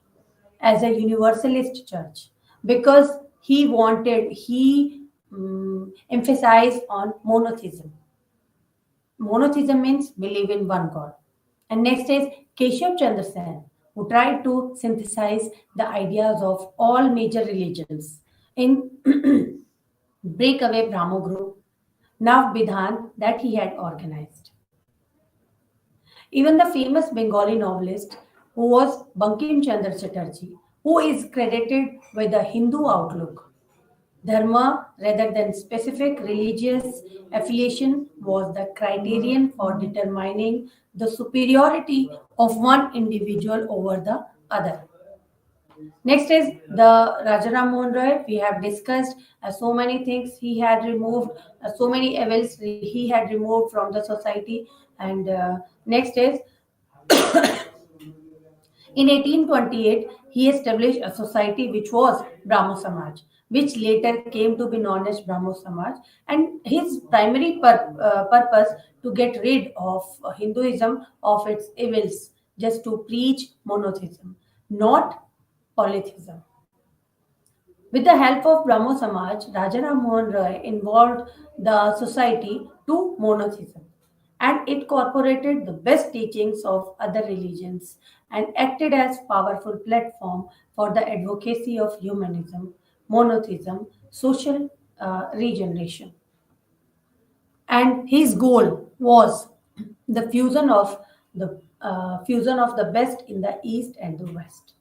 as a universalist church because he emphasized on monotheism. Monotheism means believe in one God. And next is Keshav Chandra Sen, who tried to synthesize the ideas of all major religions in breakaway Brahmo group, Nav Bidhan, that he had organized. Even the famous Bengali novelist who was Bankim Chandra Chatterjee, who is credited with the Hindu outlook, Dharma, rather than specific religious affiliation, was the criterion for determining the superiority of one individual over the other. Next is the Rajaram Mohan Roy. We have discussed so many things. He had removed so many evils he had removed from the society. And next is in 1828, he established a society which was Brahmo Samaj, which later came to be known as Brahmo Samaj. And his primary purpose to get rid of Hinduism of its evils, just to preach monotheism, not polytheism. With the help of Brahmo Samaj, Rajaram Mohan Roy involved the society to monotheism, and it incorporated the best teachings of other religions and acted as powerful platform for the advocacy of humanism, monotheism, social regeneration. And his goal was the fusion of the best in the east and the west.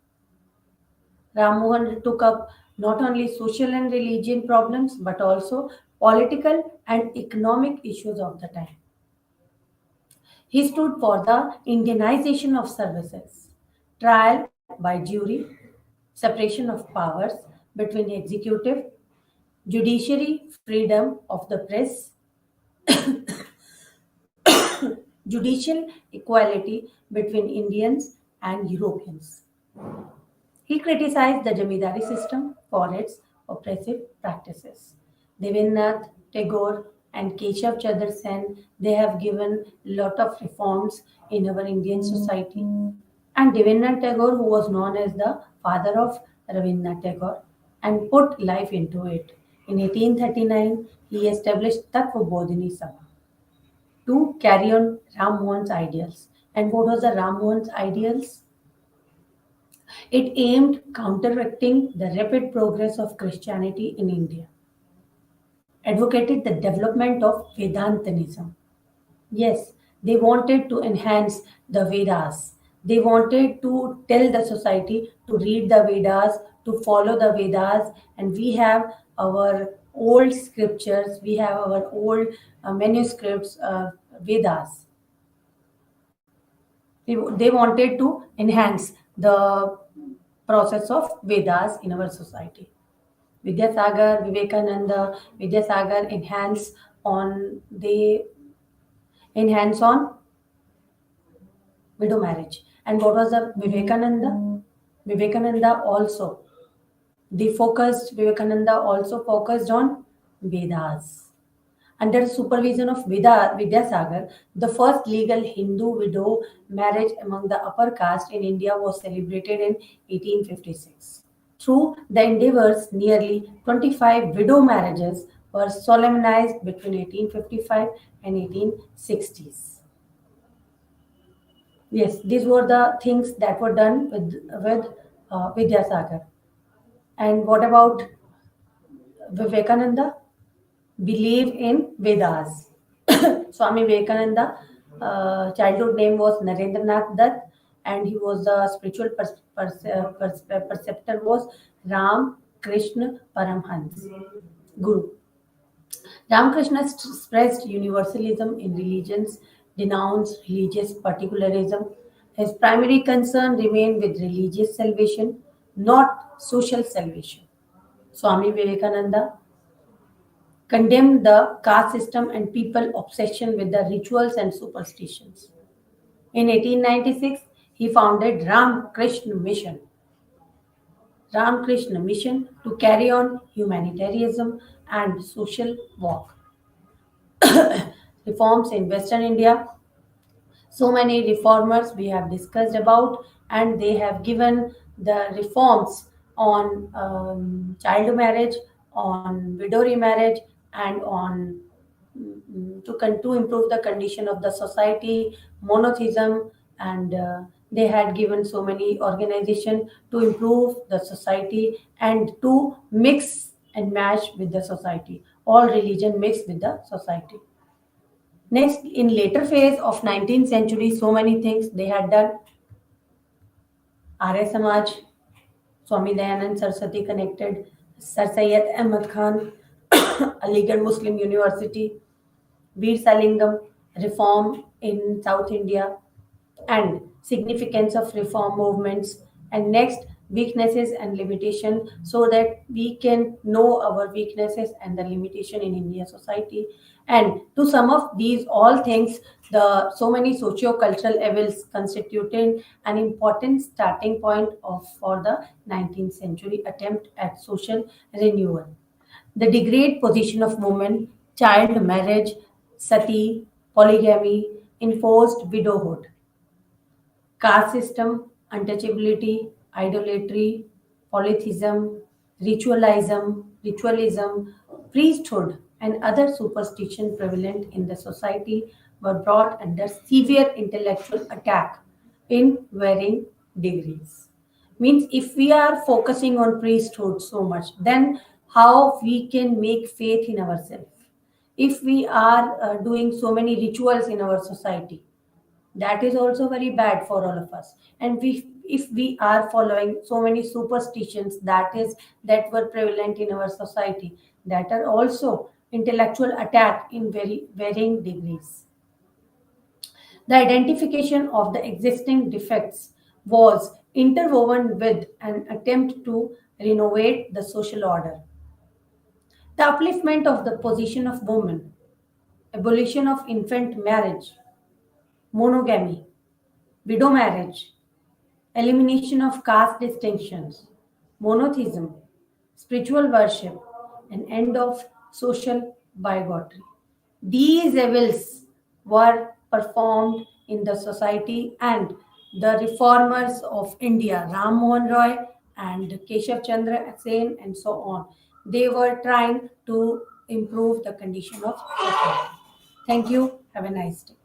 Ram Mohan took up not only social and religion problems but also political and economic issues of the time. He stood for the Indianization of services, trial by jury, separation of powers between executive, judiciary, freedom of the press, judicial equality between Indians and Europeans. He criticized the Jamidari system for its oppressive practices. Devendranath Tagore and Keshav Chandra Sen, they have given lot of reforms in our Indian society. And Devendranath Tagore, who was known as the father of Rabindranath Tagore, and put life into it. In 1839, he established Tattva Bodhini Sabha to carry on Ram Mohan's ideals. And what was the Ram Mohan's ideals? It aimed counteracting the rapid progress of Christianity in India, advocated the development of Vedantanism. Yes, they wanted to enhance the Vedas. They wanted to tell the society to read the Vedas, to follow the Vedas, and we have our old scriptures, we have our old manuscripts, Vedas. They wanted to enhance the process of Vedas in our society. Vidyasagar, Vivekananda, Vidyasagar enhance on widow marriage. And what was the Vivekananda? Vivekananda also focused on Vedas. Under supervision of Vidyasagar, the first legal Hindu widow marriage among the upper caste in India was celebrated in 1856. Through the endeavors, nearly 25 widow marriages were solemnized between 1855 and 1860s. Yes, these were the things that were done with Vidyasagar. And what about Vivekananda? Believe in Vedas. Swami Vivekananda, childhood name was Narendranath Dutt, and he was the spiritual preceptor was Ram Krishna Paramhans, Guru. Ramakrishna expressed universalism in religions, denounced religious particularism. His primary concern remained with religious salvation, not social salvation. Swami Vivekananda condemned the caste system and people obsession with the rituals and superstitions. In 1896, he founded Ram Krishna Mission to carry on humanitarianism and social work. Reforms in Western India, so many reformers we have discussed about, and they have given the reforms on child marriage, on widow remarriage, and on to improve the condition of the society, monotheism, and they had given so many organization to improve the society and to mix and match with the society. All religion mixed with the society. Next, in later phase of 19th century, so many things they had done. Arya Samaj, Swami Dayanand Saraswati connected, Sir Syed Ahmad Khan, Aligarh Muslim University, Veer Salingam, reform in South India, and significance of reform movements. And next, weaknesses and limitation, so that we can know our weaknesses and the limitation in Indian society. And to sum up these all things, the so many socio-cultural evils constituted an important starting point for the 19th century attempt at social renewal. The degraded position of women, child marriage, sati, polygamy, enforced widowhood, caste system, untouchability, idolatry, polytheism, ritualism, priesthood, and other superstition prevalent in the society were brought under severe intellectual attack in varying degrees. Means if we are focusing on priesthood so much, then how we can make faith in ourselves? If we are doing so many rituals in our society, that is also very bad for all of us. And if we are following so many superstitions that were prevalent in our society, that are also intellectual attack in very varying degrees. The identification of the existing defects was interwoven with an attempt to renovate the social order. The upliftment of the position of women, abolition of infant marriage, monogamy, widow marriage, elimination of caste distinctions, monotheism, spiritual worship, and end of social bigotry. these evils were performed in the society, and the reformers of India, Ram Mohan Roy and Keshav Chandra Sen, and so on, they were trying to improve the condition of society. Thank you. Have a nice day.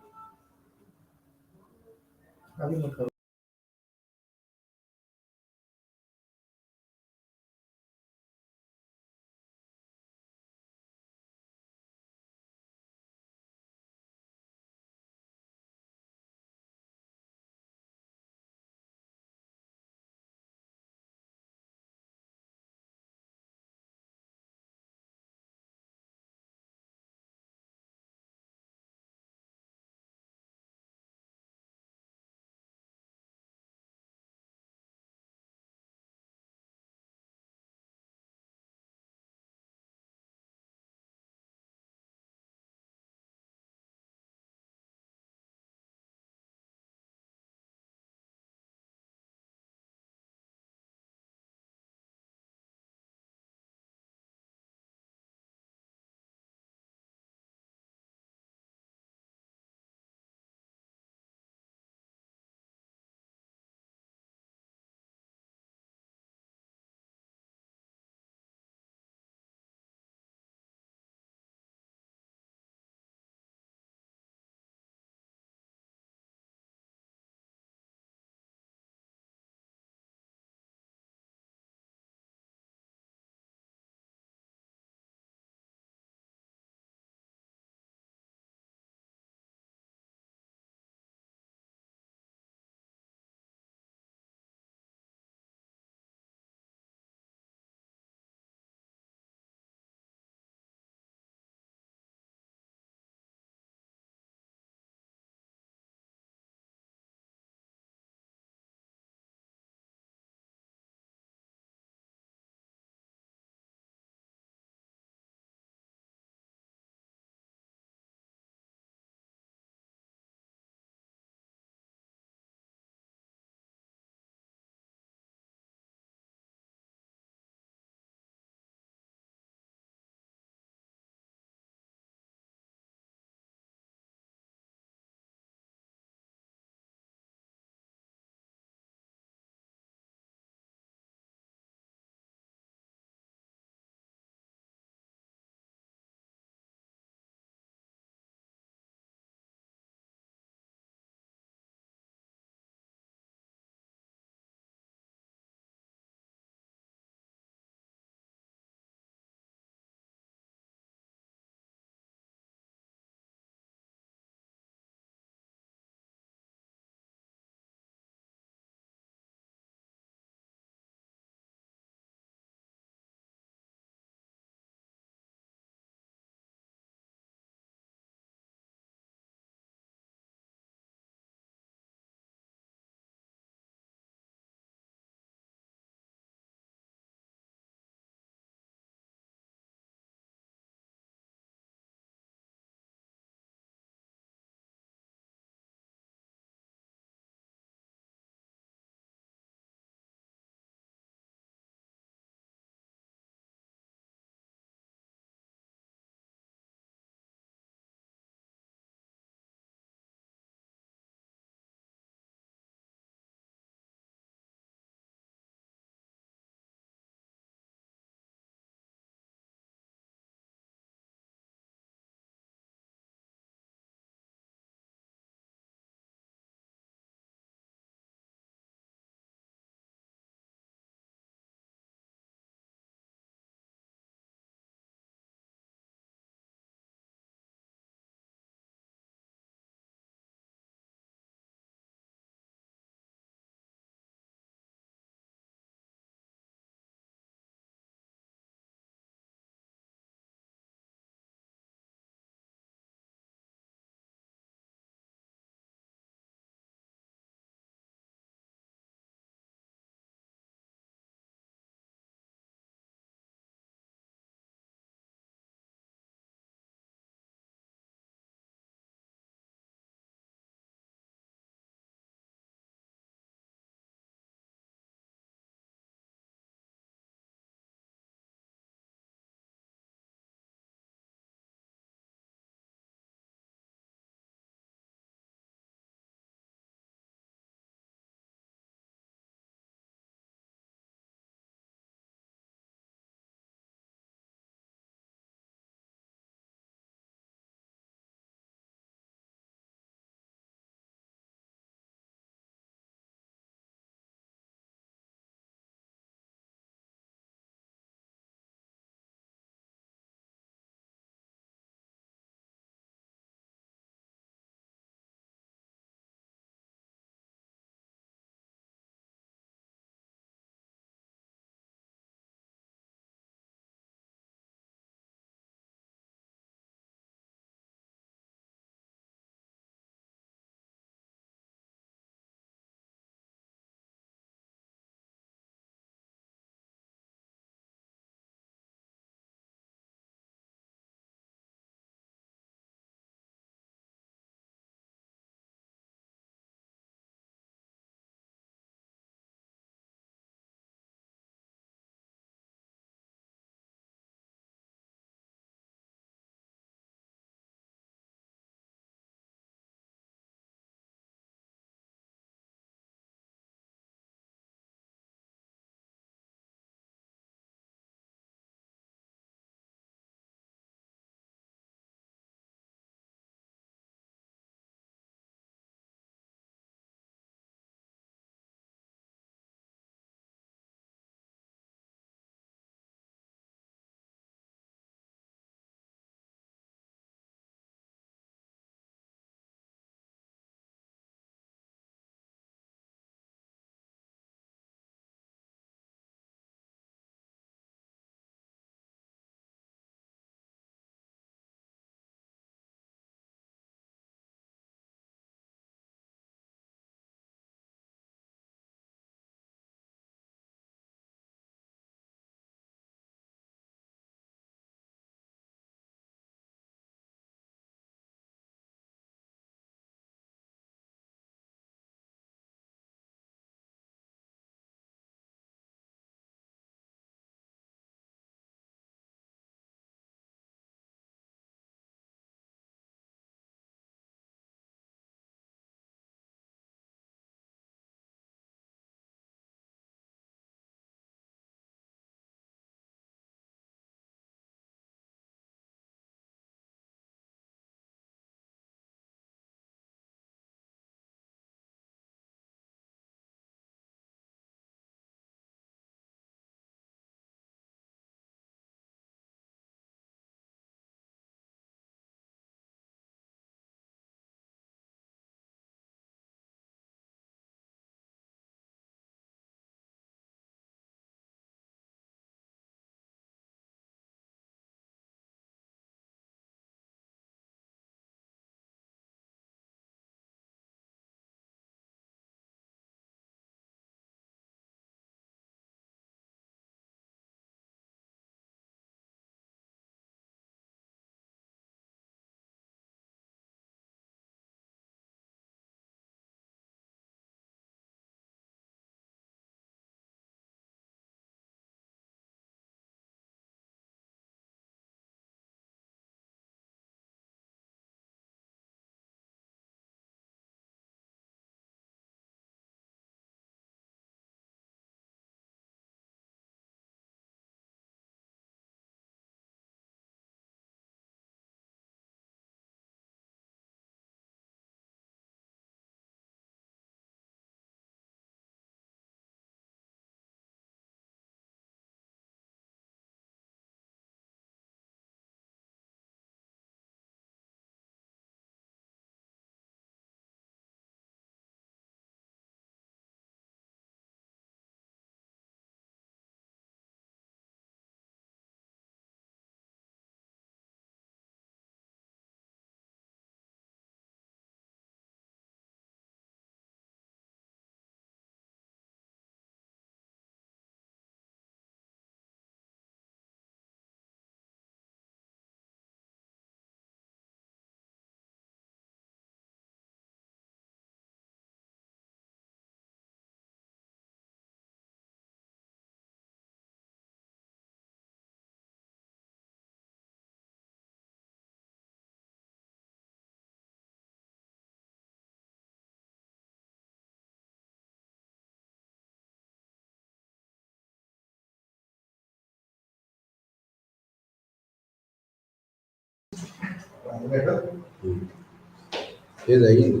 ఏదైంది?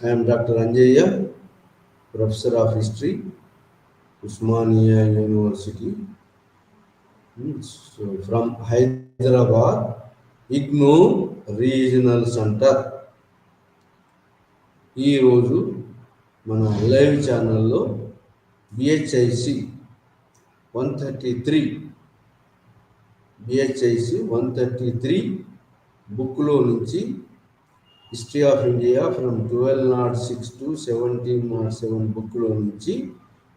I am Dr. Anjaya, Professor of History, Usmania University. So from Hyderabad, IGNOU Regional Center. ఈరోజు మన live ఛానల్లో బిహెచ్ఐసి 133 బుక్లో నుంచి history of India from 1206 to 1707 బుక్లో నుంచి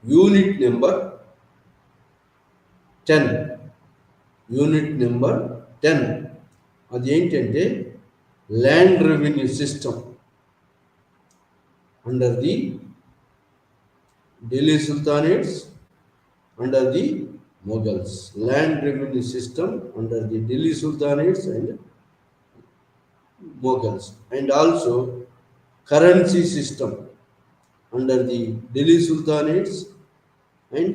unit number 10 అది ఏంటంటే land revenue system under the Delhi sultanates, under the Mughals. Land revenue system under the Delhi sultanates and Mughals, and also currency system under the Delhi sultanates and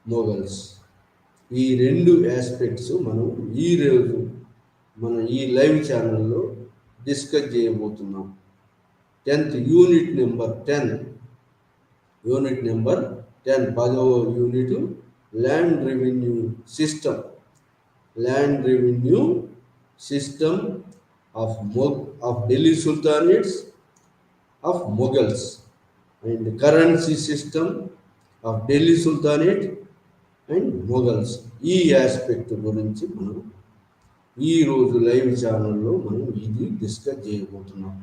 Mughals. ఈ రెండు aspects మనం ఈరోజు మన ఈ లైవ్ ఛానల్లో డిస్కస్ చేయబోతున్నాం. 10th యూనిట్ నెంబర్ 10 10వ unit land revenue system of Delhi sultanates of Mughals and currency system of Delhi sultanate and Mughals. ఈ ఆస్పెక్ట్ గురించి మనం ఈరోజు లైవ్ ఛానల్లో మనం ఇది డిస్కస్ చేయబోతున్నాం.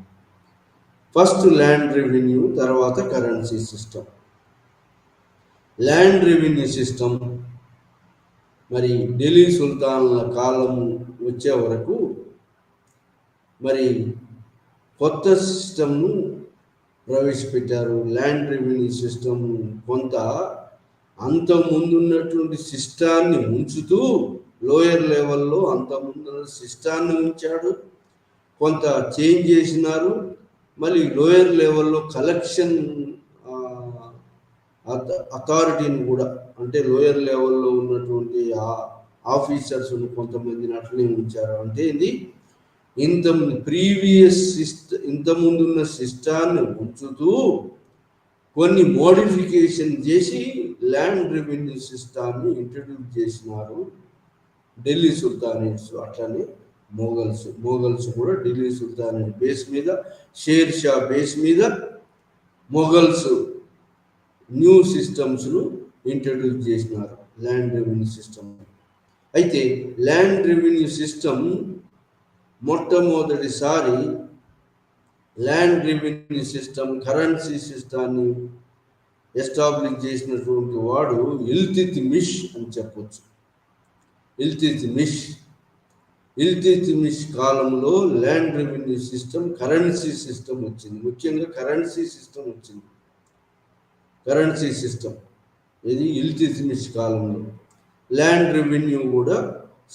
ఫస్ట్ ల్యాండ్ రెవెన్యూ, తర్వాత currency system. Land revenue system మరి ఢిల్లీ సుల్తాన్ల కాలం వచ్చే వరకు మరి కొత్త సిస్టమ్ను ప్రవేశపెట్టారు. ల్యాండ్ రెవెన్యూ సిస్టమ్ కొంత అంత ముందున్నటువంటి సిస్టాన్ని ఉంచుతూ లోయర్ లెవెల్లో అంత ముందున్న సిస్టాన్ని ఉంచాడు, కొంత చేంజ్ చేసినారు. మళ్ళీ లోయర్ లెవెల్లో కలెక్షన్ అథారిటీని కూడా, అంటే లోయర్ లెవెల్లో ఉన్నటువంటి ఆఫీసర్స్ను కొంతమందిని అట్లనే ఉంచారు. అంటే ఇది ఇంత ముందున్న సిస్టాన్ని ఉంచుతూ కొన్ని మోడిఫికేషన్ చేసి ల్యాండ్ రెవెన్యూ సిస్టాన్ని ఇంట్రడ్యూస్ చేసినారు ఢిల్లీ సుల్తానేట్స్. అట్లనే మొఘల్స్ కూడా ఢిల్లీ సుల్తానేట్ బేస్ మీద, షేర్ షా బేస్ మీద మొఘల్స్ న్యూ సిస్టమ్స్ను ఇంట్రడ్యూస్ చేసినారు ల్యాండ్ రెవెన్యూ సిస్టమ్. అయితే ల్యాండ్ రెవెన్యూ సిస్టమ్ మొట్టమొదటిసారి ల్యాండ్ రెవెన్యూ సిస్టమ్ కరెన్సీ సిస్టాన్ని ఎస్టాబ్లిష్ చేసినటువంటి వాడు ఇల్తుత్మిష్ అని చెప్పొచ్చు. ఇల్తుత్మిష్ కాలంలో land revenue system currency system వచ్చింది. ముఖ్యంగా కరెన్సీ సిస్టమ్ ఇది ఇల్తుత్మిష్ కాలంలో. ల్యాండ్ రెవెన్యూ కూడా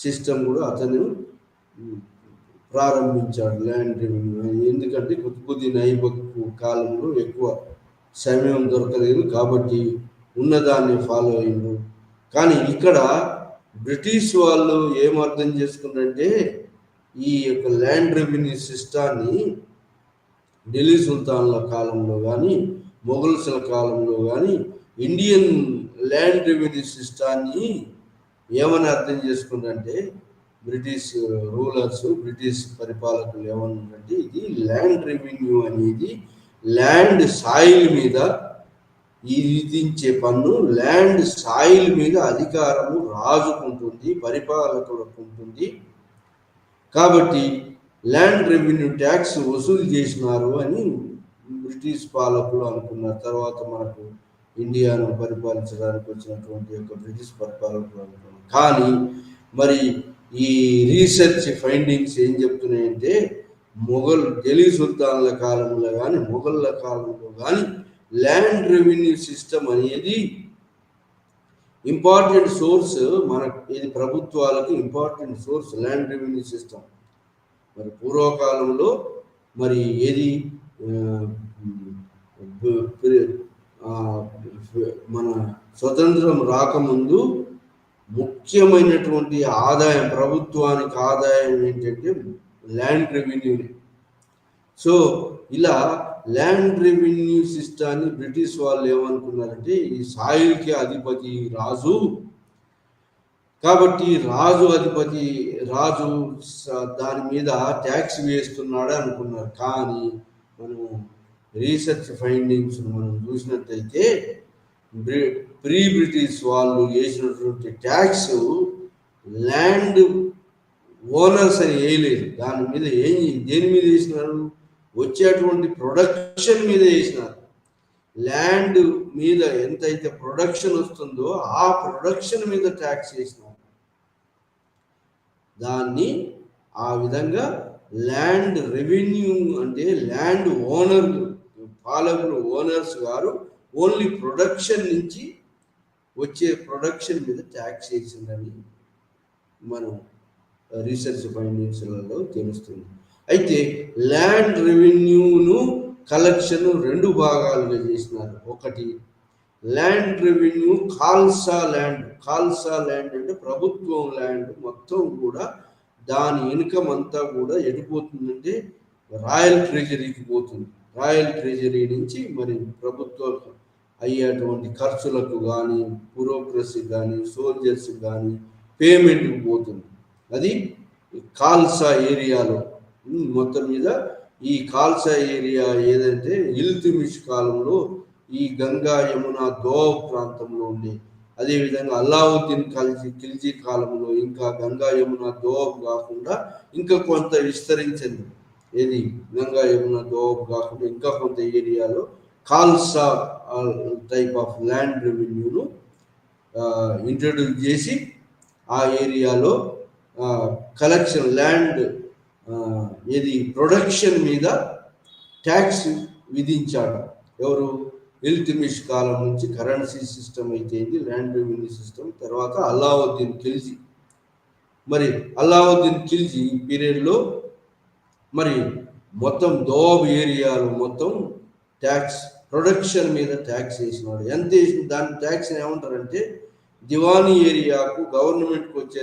సిస్టమ్ కూడా అతను ప్రారంభించాడు. ల్యాండ్ రెవెన్యూ ఎందుకంటే కుతుబుద్దీన్ ఐబక్ కాలంలో ఎక్కువ సమయం దొరకలేదు కాబట్టి ఉన్నదాన్ని ఫాలో అయ్యిండు. కానీ ఇక్కడ బ్రిటిష్ వాళ్ళు ఏమర్థం చేసుకున్నారంటే ఈ యొక్క ల్యాండ్ రెవెన్యూ సిస్టాన్ని ఢిల్లీ సుల్తాన్ల కాలంలో కానీ మొఘల్స్ల కాలంలో కానీ ఇండియన్ ల్యాండ్ రెవెన్యూ సిస్టాన్ని ఏమని అర్థం చేసుకున్నారంటే బ్రిటిష్ రూలర్స్, బ్రిటిష్ పరిపాలకులు ఏమన్నారంటే ఇది ల్యాండ్ రెవెన్యూ అనేది ల్యాండ్ సాయిల్ మీద విధించే పన్ను, ల్యాండ్ సాయిల్ మీద అధికారము రాజుకుంటుంది, పరిపాలకులకు ఉంటుంది. కాబట్టి ల్యాండ్ రెవెన్యూ ట్యాక్స్ వసూలు చేసినారు అని బ్రిటిష్ పాలకులు అనుకున్నారు. తర్వాత మనకు ఇండియాను పరిపాలించడానికి వచ్చినటువంటి యొక్క బ్రిటిష్ పరిపాలకులు అనుకున్నారు. కానీ మరి ఈ రీసెర్చ్ ఫైండింగ్స్ ఏం చెప్తున్నాయంటే ఢిల్లీ సుల్తాన్ల కాలంలో కానీ మొఘళ్ళ కాలంలో కానీ ల్యాండ్ రెవెన్యూ సిస్టమ్ అనేది ఇంపార్టెంట్ సోర్స్. ఇది ప్రభుత్వాలకు important source land revenue system. మరి పూర్వకాలంలో మరి ఏది మన స్వతంత్రం రాకముందు ముఖ్యమైనటువంటి ఆదాయం, ప్రభుత్వానికి ఆదాయం ఏంటంటే ల్యాండ్ రెవెన్యూ. సో ఇలా ల్యాండ్ రెవెన్యూ సిస్టాన్ని బ్రిటిష్ వాళ్ళు ఏమనుకున్నారంటే, ఈ సాయిల్కి అధిపతి రాజు కాబట్టి రాజు దాని మీద ట్యాక్స్ వేస్తున్నాడు అనుకున్నారు. కానీ మనం రీసెర్చ్ ఫైండింగ్స్ మనం చూసినట్టయితే ప్రీ బ్రిటిష్ వాళ్ళు వేసినటువంటి ట్యాక్స్ ల్యాండ్ ఓనర్స్ అని వేయలేదు. దాని మీద దేని మీద వేసినారు? వచ్చేటువంటి ప్రొడక్షన్ మీద వేసినారు. ల్యాండ్ మీద ఎంతైతే ప్రొడక్షన్ వస్తుందో ఆ ప్రొడక్షన్ మీద ట్యాక్స్ వేసినారు. దాన్ని ఆ విధంగా ల్యాండ్ రెవెన్యూ అంటే ల్యాండ్ పాలకులు ఓనర్స్ గారు ఓన్లీ ప్రొడక్షన్ నుంచి వచ్చే ప్రొడక్షన్ మీద ట్యాక్స్ వేసిందని మనం రీసెర్చ్ ఫైండింగ్స్లలో తెలుస్తుంది. అయితే ల్యాండ్ రెవెన్యూను కలెక్షన్ 2 భాగాలుగా చేసినారు. ఒకటి ల్యాండ్ రెవెన్యూ ఖాల్సా ల్యాండ్ అంటే ప్రభుత్వం ల్యాండ్ మొత్తం కూడా దాని ఇన్కమ్ అంతా కూడా ఎడిపోతుందంటే రాయల్ ట్రెజరీకి పోతుంది. రాయల్ ట్రెజరీ నుంచి మరి ప్రభుత్వం అయ్యేటువంటి ఖర్చులకు కానీ, బ్యూరోక్రసీ కానీ, సోల్జర్స్ కానీ పేమెంట్కి పోతుంది. అది ఖాల్సా ఏరియాలో మొత్తం మీద ఈ ఖాల్సా ఏరియా ఏదంటే ఇల్తుమిష్ కాలంలో ఈ గంగా యమున దోబ్ ప్రాంతంలో ఉండే, అదేవిధంగా అల్లావుద్దీన్ ఖిల్జీ కాలంలో ఇంకా గంగా యమున దోబ్ కాకుండా ఇంకా కొంత విస్తరించింది. ఏది గంగా యమున దోబ్ కాకుండా ఇంకా కొంత ఏరియాలో ఖాల్సా టైప్ ఆఫ్ ల్యాండ్ రెవెన్యూను ఇంట్రడ్యూస్ చేసి ఆ ఏరియాలో కలెక్షన్ ల్యాండ్ ఏది ప్రొడక్షన్ మీద ట్యాక్స్ విధించాడు. ఎవరు? ఇల్తుమిష్ కాలం నుంచి కరెన్సీ సిస్టమ్ అయితే ల్యాండ్ రెవెన్యూ సిస్టమ్. తర్వాత అల్లావుద్దీన్ ఖిల్జీ. మరి అల్లావుద్దీన్ ఖిల్జీ పీరియడ్లో మరి మొత్తం దోబ్ ఏరియాలో మొత్తం ట్యాక్స్ ప్రొడక్షన్ మీద ట్యాక్స్ వేసినాడు. ఎంత వేసిన దాని ట్యాక్స్ ఏమంటారంటే దివానీ ఏరియాకు గవర్నమెంట్కి వచ్చే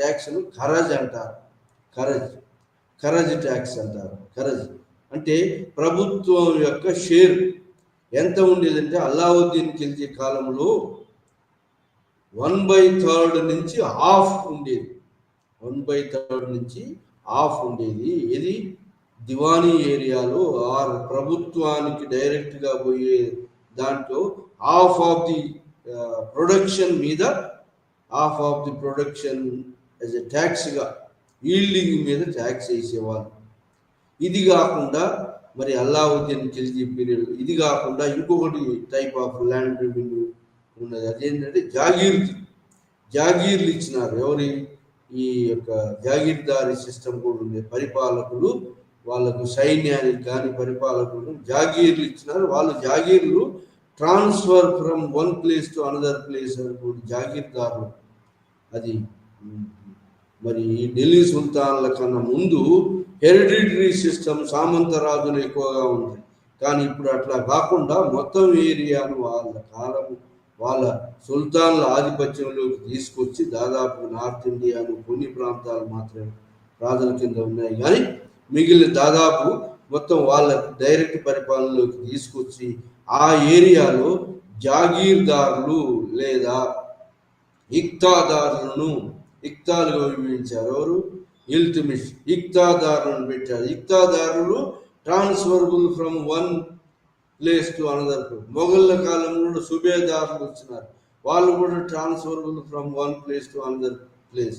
ట్యాక్స్ను ఖరజ్ అంటారు. ఖరజ్ ట్యాక్స్ అంటారు. ఖరజ్ అంటే ప్రభుత్వం యొక్క షేర్ ఎంత ఉండేదంటే అల్లావుద్దీన్ ఖిల్జీ కాలంలో 1/3 నుంచి హాఫ్ ఉండేది. 1/3 నుంచి హాఫ్ ఉండేది. ఇది దివానీ ఏరియాలో ప్రభుత్వానికి డైరెక్ట్గా పోయే దాంట్లో హాఫ్ ఆఫ్ ది ప్రొడక్షన్ మీద half of the production as a ట్యాక్స్గా ఈల్డింగ్ మీద ట్యాక్స్ వేసేవాళ్ళు. ఇది కాకుండా మరి అల్లావుద్దీన్ ఖిల్జీ పీరియడ్ ఇది కాకుండా ఇంకొకటి టైప్ ఆఫ్ ల్యాండ్ రెవెన్యూ ఉన్నది. అదేంటంటే జాగీర్లు ఇచ్చినారు. ఎవరి? ఈ యొక్క జాగీర్దారీ సిస్టమ్ కూడా ఉంది. పరిపాలకులు వాళ్ళకు సైన్యానికి కానీ పరిపాలకులు జాగీర్లు ఇచ్చినారు. వాళ్ళు జాగీర్లు transfer from one place to another place అనుకోండి జాగీర్దారులు. అది మరి ఢిల్లీ సుల్తాన్ల కన్నా ముందు హెరిడిటరీ సిస్టమ్ సామంతరాజులు ఎక్కువగా ఉంది. కానీ ఇప్పుడు అట్లా కాకుండా మొత్తం ఏరియాను వాళ్ళ సుల్తాన్ల ఆధిపత్యంలోకి తీసుకొచ్చి దాదాపు నార్త్ ఇండియాను కొన్ని ప్రాంతాలు మాత్రమే రాజుల కింద ఉన్నాయి. కానీ మిగిలిన దాదాపు మొత్తం వాళ్ళ డైరెక్ట్ పరిపాలనలోకి తీసుకొచ్చి ఆ ఏరియాలో జాగీర్దారులు లేదా ఇక్తాదారులను ఇక్తాలుగా విభజించారు. ఎవరు? ఇల్తుమిష్ ఇక్తాదారులను పెట్టారు. ఇక్తాదారులు transferable from one place to another place. మొఘళ్ళ కాలంలో సుబేదారులు వచ్చినారు. వాళ్ళు కూడా transferable from one place to another place.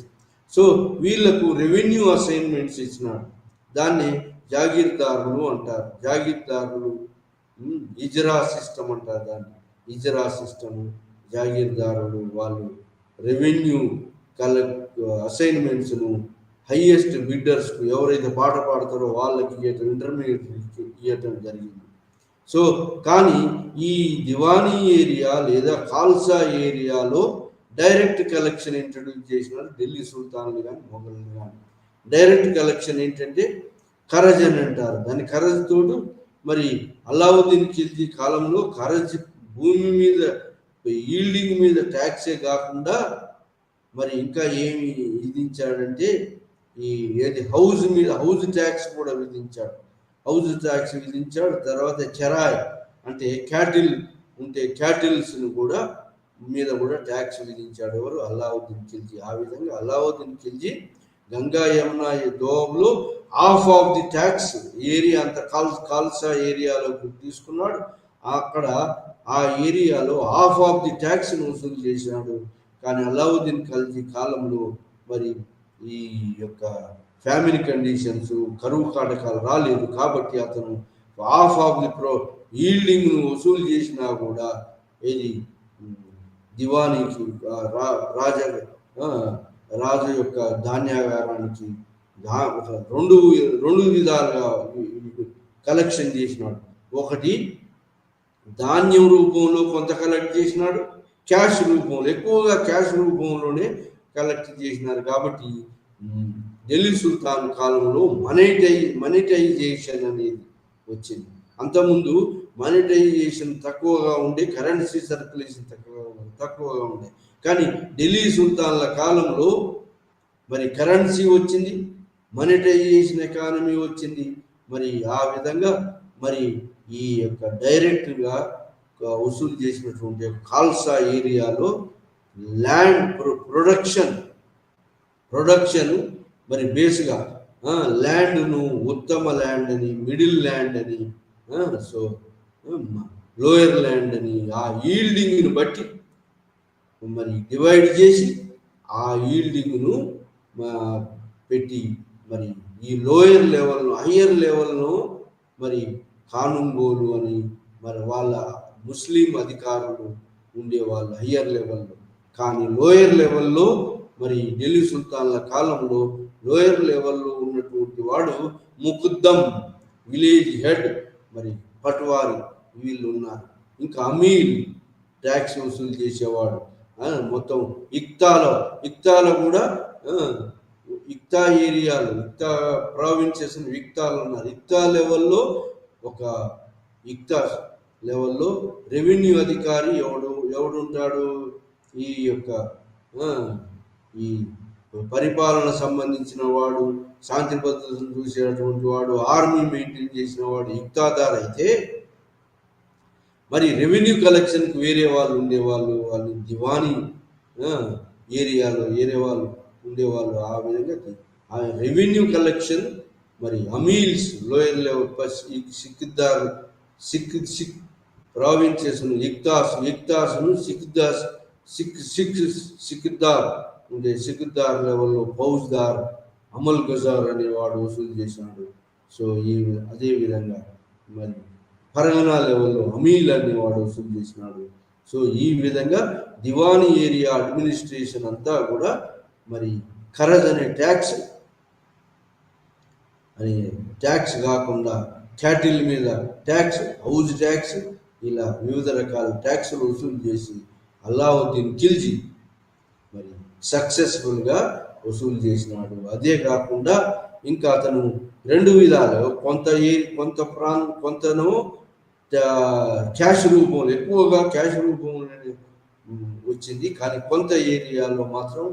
So వీళ్లకు రెవెన్యూ అసైన్మెంట్స్ ఇచ్చినాడు. దాన్ని జాగీర్దారులు అంటారు. జాగీర్దారులు ఇజరా సిస్టమ్ అంటారు. దాన్ని ఇజరా సిస్టము. జాగీర్దారులు వాళ్ళు రెవెన్యూ అసైన్మెంట్స్ను హైయెస్ట్ బిడ్డర్స్కు ఎవరైతే పాట పాడతారో వాళ్ళకి ఇంటర్మీడియట్కి ఇవ్వటం జరిగింది. సో కానీ ఈ దివానీ ఏరియా లేదా ఖాల్సా ఏరియాలో డైరెక్ట్ కలెక్షన్ ఇంట్రడ్యూస్ చేసినారు ఢిల్లీ సుల్తాన్లు కానీ మొఘలు కానీ. డైరెక్ట్ కలెక్షన్ ఏంటంటే ఖరజ్ అని అంటారు. దాని ఖరజ్ తోడు మరి అల్లావుద్దీన్ ఖిల్జీ కాలంలో ఖరజ్ భూమి మీద ఈల్డింగ్ మీద ట్యాక్సే కాకుండా మరి ఇంకా ఏమి విధించాడంటే ఈ ఏది హౌస్ మీద హౌస్ ట్యాక్స్ కూడా విధించాడు. House tax విధించాడు. తర్వాత చెరాయ్ అంటే క్యాటిల్ ఉంటే క్యాటిల్స్ను కూడా మీద కూడా ట్యాక్స్ విధించాడు. ఎవరు? అల్లావుద్దీన్ ఖిల్జీ. ఆ విధంగా అల్లావుద్దీన్ ఖిల్జీ గంగా యమునా దోవలో half of the tax area అంతా ఖాల్సా ఏరియాలో తీసుకున్నాడు. అక్కడ ఆ ఏరియాలో హాఫ్ ఆఫ్ ది ట్యాక్స్ వసూలు చేసినాడు. కానీ అల్లావుద్దీన్ ఖిల్జీ కాలంలో మరి ఈ యొక్క ఫ్యామిలీ కండిషన్స్, కరువు కాటకాలు రాలేదు కాబట్టి అతను హాఫ్ ఆఫ్ ది ఈల్డింగ్ను వసూలు చేసినా కూడా ఏది దివానీకి రాజు యొక్క ధాన్యాగారానికి రెండు విధాలుగా కలెక్షన్ చేసినాడు. ఒకటి ధాన్యం రూపంలో కొంత కలెక్ట్ చేసినాడు, క్యాష్ రూపంలో ఎక్కువగా క్యాష్ రూపంలోనే కలెక్ట్ చేసినారు. కాబట్టి ఢిల్లీ సుల్తాన్ కాలంలో మానిటైజేషన్ అనేది వచ్చింది. అంతకుముందు మానిటైజేషన్ తక్కువగా ఉండే, కరెన్సీ సర్క్యులేషన్ తక్కువగా ఉండే. కానీ ఢిల్లీ సుల్తాన్ల కాలంలో మరి కరెన్సీ వచ్చింది, మానిటైజేషన్ ఎకానమీ వచ్చింది. మరి ఆ విధంగా మరి ఈ యొక్క డైరెక్ట్గా వసూలు చేసినటువంటి ఖాల్సా ఏరియాలో ల్యాండ్ ప్రొడక్షన్ మరి బేస్గా ల్యాండ్ను ఉత్తమ ల్యాండ్ అని, మిడిల్ ల్యాండ్ అని, సో లోయర్ ల్యాండ్ అని ఆ ఈల్డింగ్ను బట్టి మరి డివైడ్ చేసి ఆ ఈల్డింగ్ను పెట్టి మరి ఈ లోయర్ లెవెల్ను హయ్యర్ లెవెల్ను మరి కానుంగోలు అని మరి వాళ్ళ ముస్లిం అధికారులు ఉండేవాళ్ళు హయ్యర్ లెవెల్లో. కానీ లోయర్ లెవెల్లో మరి ఢిల్లీ సుల్తాన్ల కాలంలో లోయర్ లెవెల్లో ఉన్నటువంటి వాడు ముకుద్దం, విలేజ్ హెడ్, మరి పట్వారి వీళ్ళు ఉన్నారు. ఇంకా అమీల్ ట్యాక్స్ వసూలు చేసేవాడు. మొత్తం ఇక్తాలో కూడా ఇక్తా ఏరియాలు, ఇక్తా ప్రావిన్సెస్ ఇక్తాలు ఉన్నారు. ఇక్తా లెవెల్లో రెవెన్యూ అధికారి ఎవడుంటాడు? ఈ యొక్క ఈ పరిపాలన సంబంధించిన వాడు, శాంతి భద్రతను చూసేటువంటి వాడు, ఆర్మీ మెయింటైన్ చేసిన వాడు ఇక్తాదార్ అయితే, మరి రెవెన్యూ కలెక్షన్కి వేరే వాళ్ళు ఉండేవాళ్ళు, వాళ్ళు దివానీ ఏరియాలో వేరే వాళ్ళు ఉండేవాళ్ళు. ఆ విధంగా ఆ రెవెన్యూ కలెక్షన్ మరి అమీల్స్ లోయర్ లెవెల్ సిక్ ప్రావిన్సెస్ను ఇక్తాస్ను సిక్దార్ ఉండే సిక్దార్ లెవెల్లో ఫౌజ్దార్, అమల్ గజార్ అనేవాడు వసూలు చేసినాడు. సో అదే విధంగా మరి పరగనా లెవెల్లో అమీల్ అనేవాడు వసూలు చేసినాడు. సో ఈ విధంగా దివానీ ఏరియా అడ్మినిస్ట్రేషన్ అంతా కూడా మరి ఖరజ్ అనే ట్యాక్స్ కాకుండా క్యాటిల్ మీద ట్యాక్స్, హౌస్ ట్యాక్స్, ఇలా వివిధ రకాల ట్యాక్స్లు వసూలు చేసి అల్లావుద్దీన్ ఖిల్జీ మరి సక్సెస్ఫుల్గా వసూలు చేసినాడు. అదే కాకుండా ఇంకా అతను రెండు విధాలు, కొంతను క్యాష్ రూపంలో, ఎక్కువగా క్యాష్ రూపంలో వచ్చింది. కానీ కొంత ఏరియాలో మాత్రం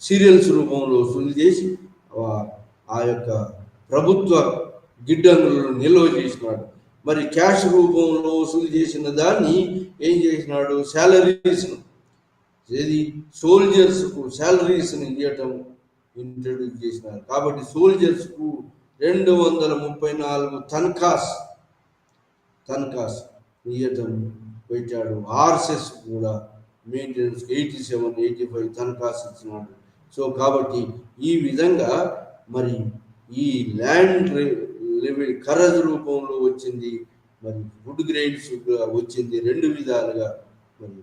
సీరియల్స్ రూపంలో వసూలు చేసి ఆ యొక్క ప్రభుత్వ గిడ్డంగులను నిల్వ చేసినాడు. మరి క్యాష్ రూపంలో వసూలు చేసిన దాన్ని ఏం చేసినాడు? శాలరీస్ను, ఏది సోల్జర్స్కు శాలరీస్ని ఇవ్వటం ఇంట్రడ్యూస్ చేసినారు. కాబట్టి సోల్జర్స్కు 234 తన్ఖాస్ ఇవ్వటం పెట్టాడు. ఆర్సెస్ కూడా మెయింటెనెన్స్ 87-85 తన్ఖాస్ ఇచ్చినాడు. సో కాబట్టి ఈ విధంగా మరి ఈ ల్యాండ్ లెవెల్ ఖరజ్ రూపంలో వచ్చింది, మరి ఫుడ్ గ్రెయిన్స్ వచ్చింది. రెండు విధాలుగా మరి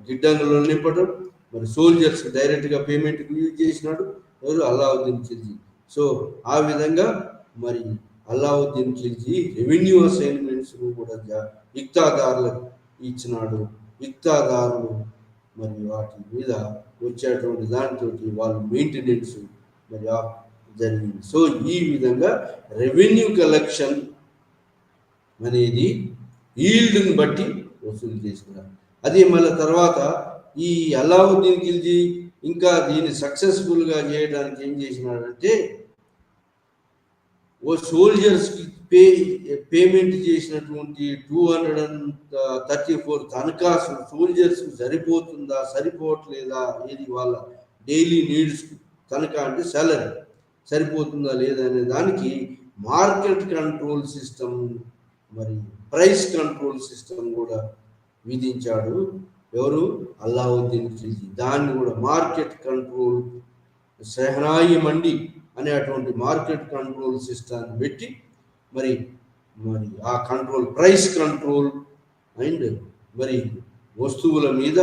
గిడ్డంగులో నింపడం, మరి సోల్జర్స్ డైరెక్ట్గా పేమెంట్కి యూజ్ చేసినాడు ఎవరు? అల్లావుద్దీన్ ఖిల్జీ. సో ఆ విధంగా మరి అల్లావుద్దీన్ ఖిల్జీ రెవెన్యూ అసైన్మెంట్స్ కూడా ఇక్తాదారులకు ఇచ్చినాడు. ఇక్తాదారులు మరి వాటి మీద వచ్చేటువంటి దానితో వాళ్ళు మెయింటెనెన్స్ మరి జరిగింది. సో ఈ విధంగా రెవెన్యూ కలెక్షన్ అనేది ఈల్డ్ని బట్టి వసూలు చేసినారు. అది మళ్ళీ తర్వాత ఈ అల్లావుద్దీన్ ఖిల్జీ ఇంకా దీన్ని సక్సెస్ఫుల్గా చేయడానికి ఏం చేసినాడంటే ఓ సోల్జర్స్కి పేమెంట్ చేసినటువంటి 234 తనఖాసు సోల్జర్స్కి సరిపోతుందా సరిపోవట్లేదా, ఇది వాళ్ళ డైలీ నీడ్స్ తనఖా అంటే సాలరీ సరిపోతుందా లేదా అనే దానికి మార్కెట్ కంట్రోల్ సిస్టమ్, మరి ప్రైస్ కంట్రోల్ సిస్టమ్ కూడా విధించాడు. ఎవరు? అల్లావుద్దీన్ ఖిల్జీ. దాన్ని కూడా మార్కెట్ కంట్రోల్ సెహనాయి మండి అనేటువంటి మార్కెట్ కంట్రోల్ సిస్టాన్ని పెట్టి మరి మరి ఆ కంట్రోల్ ప్రైస్ కంట్రోల్ అండ్ మరి వస్తువుల మీద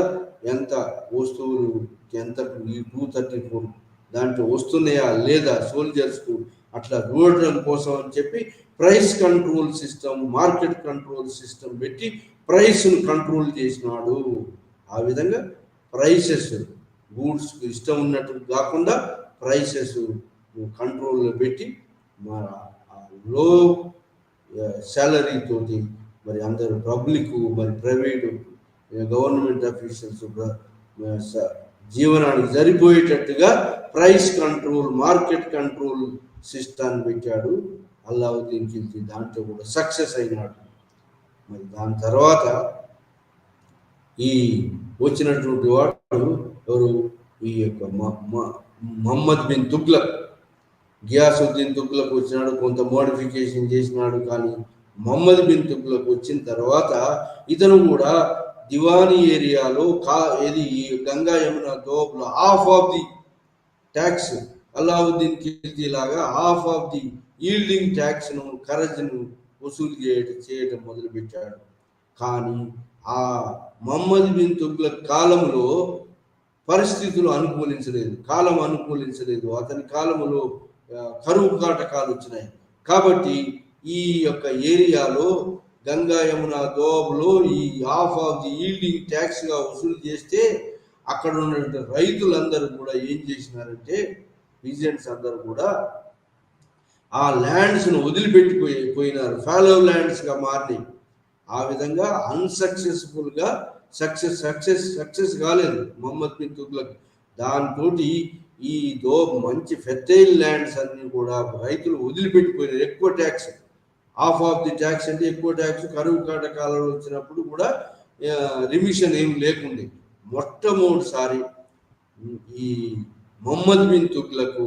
ఎంత వస్తువులు ఎంత ఈ 234 దాంట్లో వస్తున్నాయా లేదా సోల్జర్స్కు అట్లా చూడడం కోసం అని చెప్పి price control system market control system పెట్టి ప్రైస్ను కంట్రోల్ చేసినాడు. ఆ విధంగా ప్రైసెస్ గూడ్స్ ఇష్టం ఉన్నట్టు కాకుండా ప్రైసెస్ కంట్రోల్లో పెట్టి లో శాలరీ తోటి మరి అందరూ పబ్లిక్ మరి ప్రైవేటు గవర్నమెంట్ అఫీషియల్స్ జీవనానికి సరిపోయేటట్టుగా ప్రైస్ కంట్రోల్ మార్కెట్ కంట్రోల్ సిస్టాన్ని పెట్టాడు అల్లావుద్దీన్ ఖిల్జీ. దాంట్లో కూడా సక్సెస్ అయినాడు. మరి దాని తర్వాత ఈ వచ్చినటువంటి వాడు ఎవరు? ఈ యొక్క మహమ్మద్ బిన్ తుగ్లక్. గియాసుద్దీన్ తుగ్లక్ వచ్చినాడు, కొంత మోడిఫికేషన్ చేసినాడు. కానీ మహమ్మద్ బిన్ తుగ్లక్ వచ్చిన తర్వాత ఇతను కూడా దివానీ ఏరియాలో ఏది గంగా యమున దోబ్లో half of the tax Alauddin Khilji లాగా హాఫ్ ఆఫ్ ది ఈల్డింగ్ ట్యాక్స్ను ఖరజ్ను వసూలు చేయటం మొదలుపెట్టాడు. కానీ ఆ మహమ్మద్ బిన్ తుగ్లక్ కాలంలో పరిస్థితులు అనుకూలించలేదు, కాలం అనుకూలించలేదు. అతని కాలంలో కరువు కాటకాలు వచ్చినాయి. కాబట్టి ఈ యొక్క ఏరియాలో గంగా యమున దోబ్లో ఈ హాఫ్ ఆఫ్ ది ఈల్డింగ్ ట్యాక్స్గా వసూలు చేస్తే అక్కడ ఉన్న రైతులందరూ కూడా ఏం చేసినారంటే పీజెంట్స్ అందరూ కూడా ఆ ల్యాండ్స్ను వదిలిపెట్టిపోయినారు, ఫాలో ల్యాండ్స్గా మారినాయి. ఆ విధంగా అన్సక్సెస్ఫుల్గా సక్సెస్ కాలేదు మహమ్మద్ బిన్ తుగ్లక్. దాంతో ఈ మంచి ఫెర్టైల్ ల్యాండ్స్ అన్ని కూడా రైతులు వదిలిపెట్టిపోయినారు. ఎక్కువ tax half of the tax అంటే ఎక్కువ ట్యాక్స్. కరువు కాటకాలు వచ్చినప్పుడు కూడా రిమిషన్ ఏం లేకుండే. మొట్టమొదటిసారి ఈ మహమ్మద్ బిన్ తుగ్లక్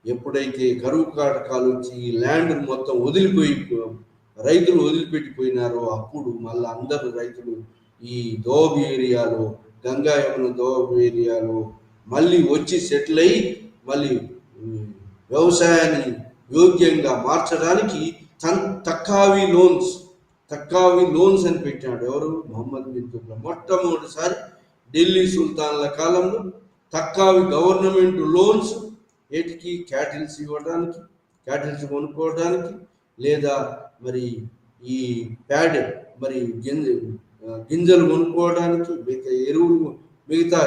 ఎప్పుడైతే కరువు కాటకాలు వచ్చి ఈ ల్యాండ్ మొత్తం రైతులు వదిలిపెట్టిపోయినారో అప్పుడు మళ్ళీ అందరు రైతులు ఈ దోబ్ ఏరియాలో గంగా యమున దోబ్ ఏరియాలో మళ్ళీ వచ్చి సెటిల్ అయ్యి మళ్ళీ వ్యవసాయాన్ని యోగ్యంగా మార్చడానికి తక్కావి లోన్స్ అని పెట్టాడు. ఎవరు? మహమ్మద్ బిన్ తుగ్లక్. మొట్టమొదటిసారి ఢిల్లీ సుల్తాన్ల కాలంలో తక్కావి గవర్నమెంట్ లోన్స్ ఏటికి క్యాటిల్స్ ఇవ్వడానికి, క్యాటిల్స్ కొనుక్కోవడానికి, లేదా మరి ఈ ప్యాడ్ మరి గింజలు కొనుక్కోవడానికి, మిగతా ఎరువులు మిగతా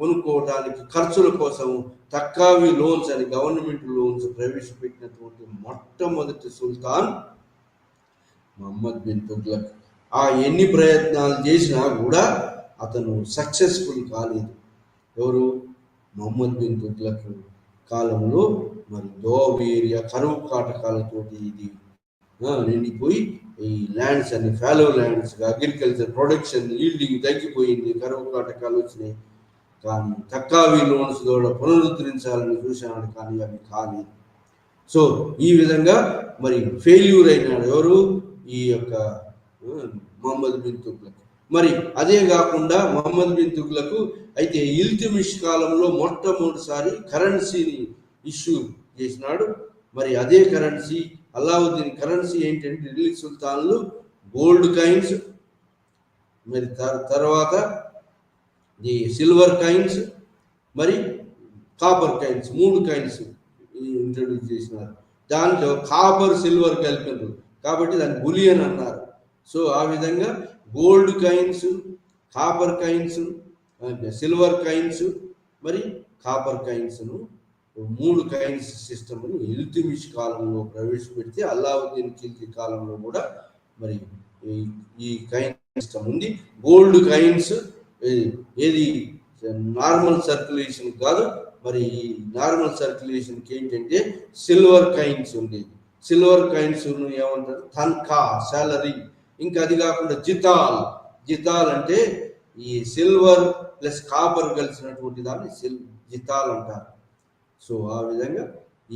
కొనుక్కోవడానికి ఖర్చుల కోసం తక్కావి లోన్స్ అని గవర్నమెంట్ లోన్స్ ప్రవేశపెట్టినటువంటి మొట్టమొదటి సుల్తాన్ మహమ్మద్ బిన్ తుగ్లక్. ఎన్ని ప్రయత్నాలు చేసినా కూడా అతను సక్సెస్ఫుల్ కాలేదు. ఎవరు? మహమ్మద్ బిన్ తుగ్లక్ కాలంలో మరి దోబ్ ఏరియా కరువు కాటకాలతోటి ఇది నిండిపోయి ఈ ల్యాండ్స్ అన్ని ఫాలో ల్యాండ్స్గా అగ్రికల్చర్ ప్రొడక్షన్ ఈల్డింగ్ తగ్గిపోయింది, కరువు కాటకాలు వచ్చినాయి. కానీ తక్కావి లోన్స్ కూడా పునరుద్ధరించాలని చూశాడు, కానీ అవి కాలేదు. సో ఈ విధంగా మరి ఫెయిల్యూర్ అయినాడు ఎవరు? ఈ యొక్క మహమ్మద్ బిన్ తుగ్లక్. మరి అదే కాకుండా మహమ్మద్ బిన్ తుగ్లక్ అయితే ఇల్తుమిష్ కాలంలో మొట్టమొదటిసారి కరెన్సీని ఇష్యూ చేసినాడు. మరి అదే కరెన్సీ అల్లావుద్దీన్ కరెన్సీ ఏంటంటే ఢిల్లీ సుల్తాన్లు గోల్డ్ కాయిన్స్, మరి తర్వాత ఈ సిల్వర్ కాయిన్స్, మరి కాపర్ కాయిన్స్, 3 కాయిన్స్ ఇంట్రడ్యూస్ చేసినారు. దాంట్లో కాపర్ సిల్వర్ కలిపినారు కాబట్టి దాన్ని బులియన్ అన్నారు. సో ఆ విధంగా gold coins, copper coins, silver coins, మరి కాపర్ కాయిన్స్ను 3 కాయిన్స్ సిస్టమ్ని ఇల్తుమిష్ కాలంలో ప్రవేశపెడితే అల్లావుద్దీన్ ఖిల్జీ కాలంలో కూడా మరి ఈ కాయిన్ సిస్టమ్ ఉంది. గోల్డ్ కాయిన్స్ ఏది నార్మల్ సర్క్యులేషన్ కాదు. మరి ఈ నార్మల్ సర్క్యులేషన్కి ఏంటంటే సిల్వర్ కాయిన్స్ ఉండేది. సిల్వర్ కాయిన్స్ ఏమంటారు, తన్ఖా, సాలరీ. ఇంకా అది కాకుండా జితాల్. జితాల్ అంటే ఈ సిల్వర్ ప్లస్ కాపర్ కలిసినటువంటి దాన్ని జితాల్ అంటారు. సో ఆ విధంగా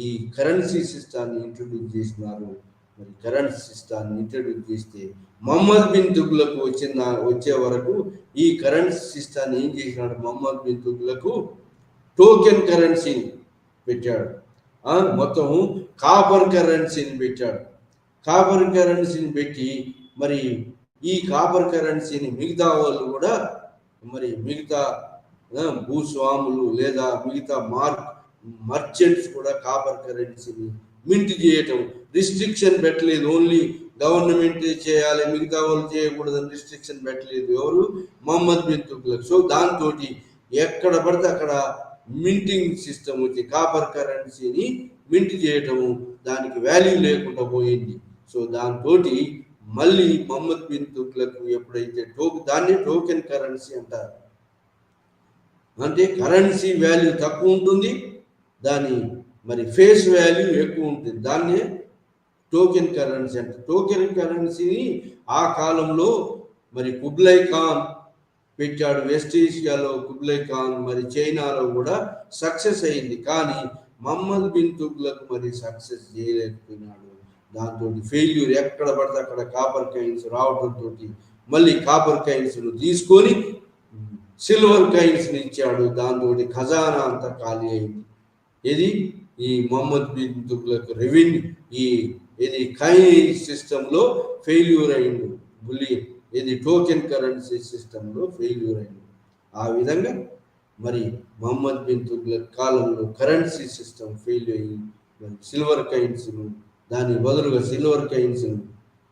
ఈ కరెన్సీ సిస్టాన్ని ఇంట్రడ్యూస్ చేసినారు. మరి కరెన్సీ సిస్టాన్ని ఇంట్రడ్యూస్ చేస్తే మహమ్మద్ బిన్ తుగ్లక్ వచ్చే వరకు ఈ కరెన్సీ సిస్టాన్ని ఏం చేసినాడు, మహమ్మద్ బిన్ తుగ్లక్ టోకెన్ కరెన్సీని పెట్టాడు. మొత్తం కాపర్ కరెన్సీని పెట్టాడు. కాపర్ కరెన్సీని పెట్టి మరి ఈ కాపర్ కరెన్సీని మిగతా వాళ్ళు కూడా, మరి మిగతా భూస్వాములు లేదా మిగతా మర్చెంట్స్ కూడా కాపర్ కరెన్సీని మింట్ చేయటం. రిస్ట్రిక్షన్ పెట్టలేదు, ఓన్లీ గవర్నమెంట్ చేయాలి, మిగతా వాళ్ళు చేయకూడదని రిస్ట్రిక్షన్ పెట్టలేదు ఎవరు, మహమ్మద్ బిన్ తుగ్లక్. సో దాంతో ఎక్కడ పడితే అక్కడ మింటింగ్ సిస్టమ్ వచ్చి కాపర్ కరెన్సీని మింట్ చేయటము, దానికి వాల్యూ లేకుండా పోయింది. సో దాంతో మళ్ళీ మహమ్మద్ బిన్ తుగ్లక్ ఎప్పుడైతే దాన్ని టోకెన్ కరెన్సీ అంటారు. అంటే కరెన్సీ వాల్యూ తక్కువ ఉంటుంది, దాని మరి ఫేస్ వాల్యూ ఎక్కువ ఉంటుంది, దాన్నే టోకెన్ కరెన్సీ అంటే. టోకెన్ కరెన్సీని ఆ కాలంలో మరి కుబ్లై ఖాన్ పెట్టాడు. వెస్ట్ ఏషియాలో కుబ్లై ఖాన్, మరి చైనాలో కూడా సక్సెస్ అయింది. కానీ మహమ్మద్ బిన్ తుగ్లక్ మరి సక్సెస్ చేయలేకపోయినాడు. దాంతో ఫెయిల్యూర్, ఎక్కడ పడితే అక్కడ కాపర్ కాయిన్స్ రావడంతో మళ్ళీ కాపర్ కాయిన్స్ను తీసుకొని సిల్వర్ కాయిన్స్ని ఇచ్చాడు. దాంతో ఖజానా అంతా ఖాళీ అయింది. ఇది ఈ మహమ్మద్ బిన్ తుగ్లక్ రెవెన్యూ ఇది కాయిన్ సిస్టంలో ఫెయిల్యూర్ అయిండు. ఇది టోకెన్ కరెన్సీ సిస్టంలో ఫెయిల్యూర్ అయింది. ఆ విధంగా మరి మహమ్మద్ బిన్ తుగ్లక్ కాలంలో కరెన్సీ సిస్టమ్ ఫెయిల్ అయ్యి మరి సిల్వర్ కాయిన్స్ను దాని బదులుగా సిల్వర్ కాయిన్స్ను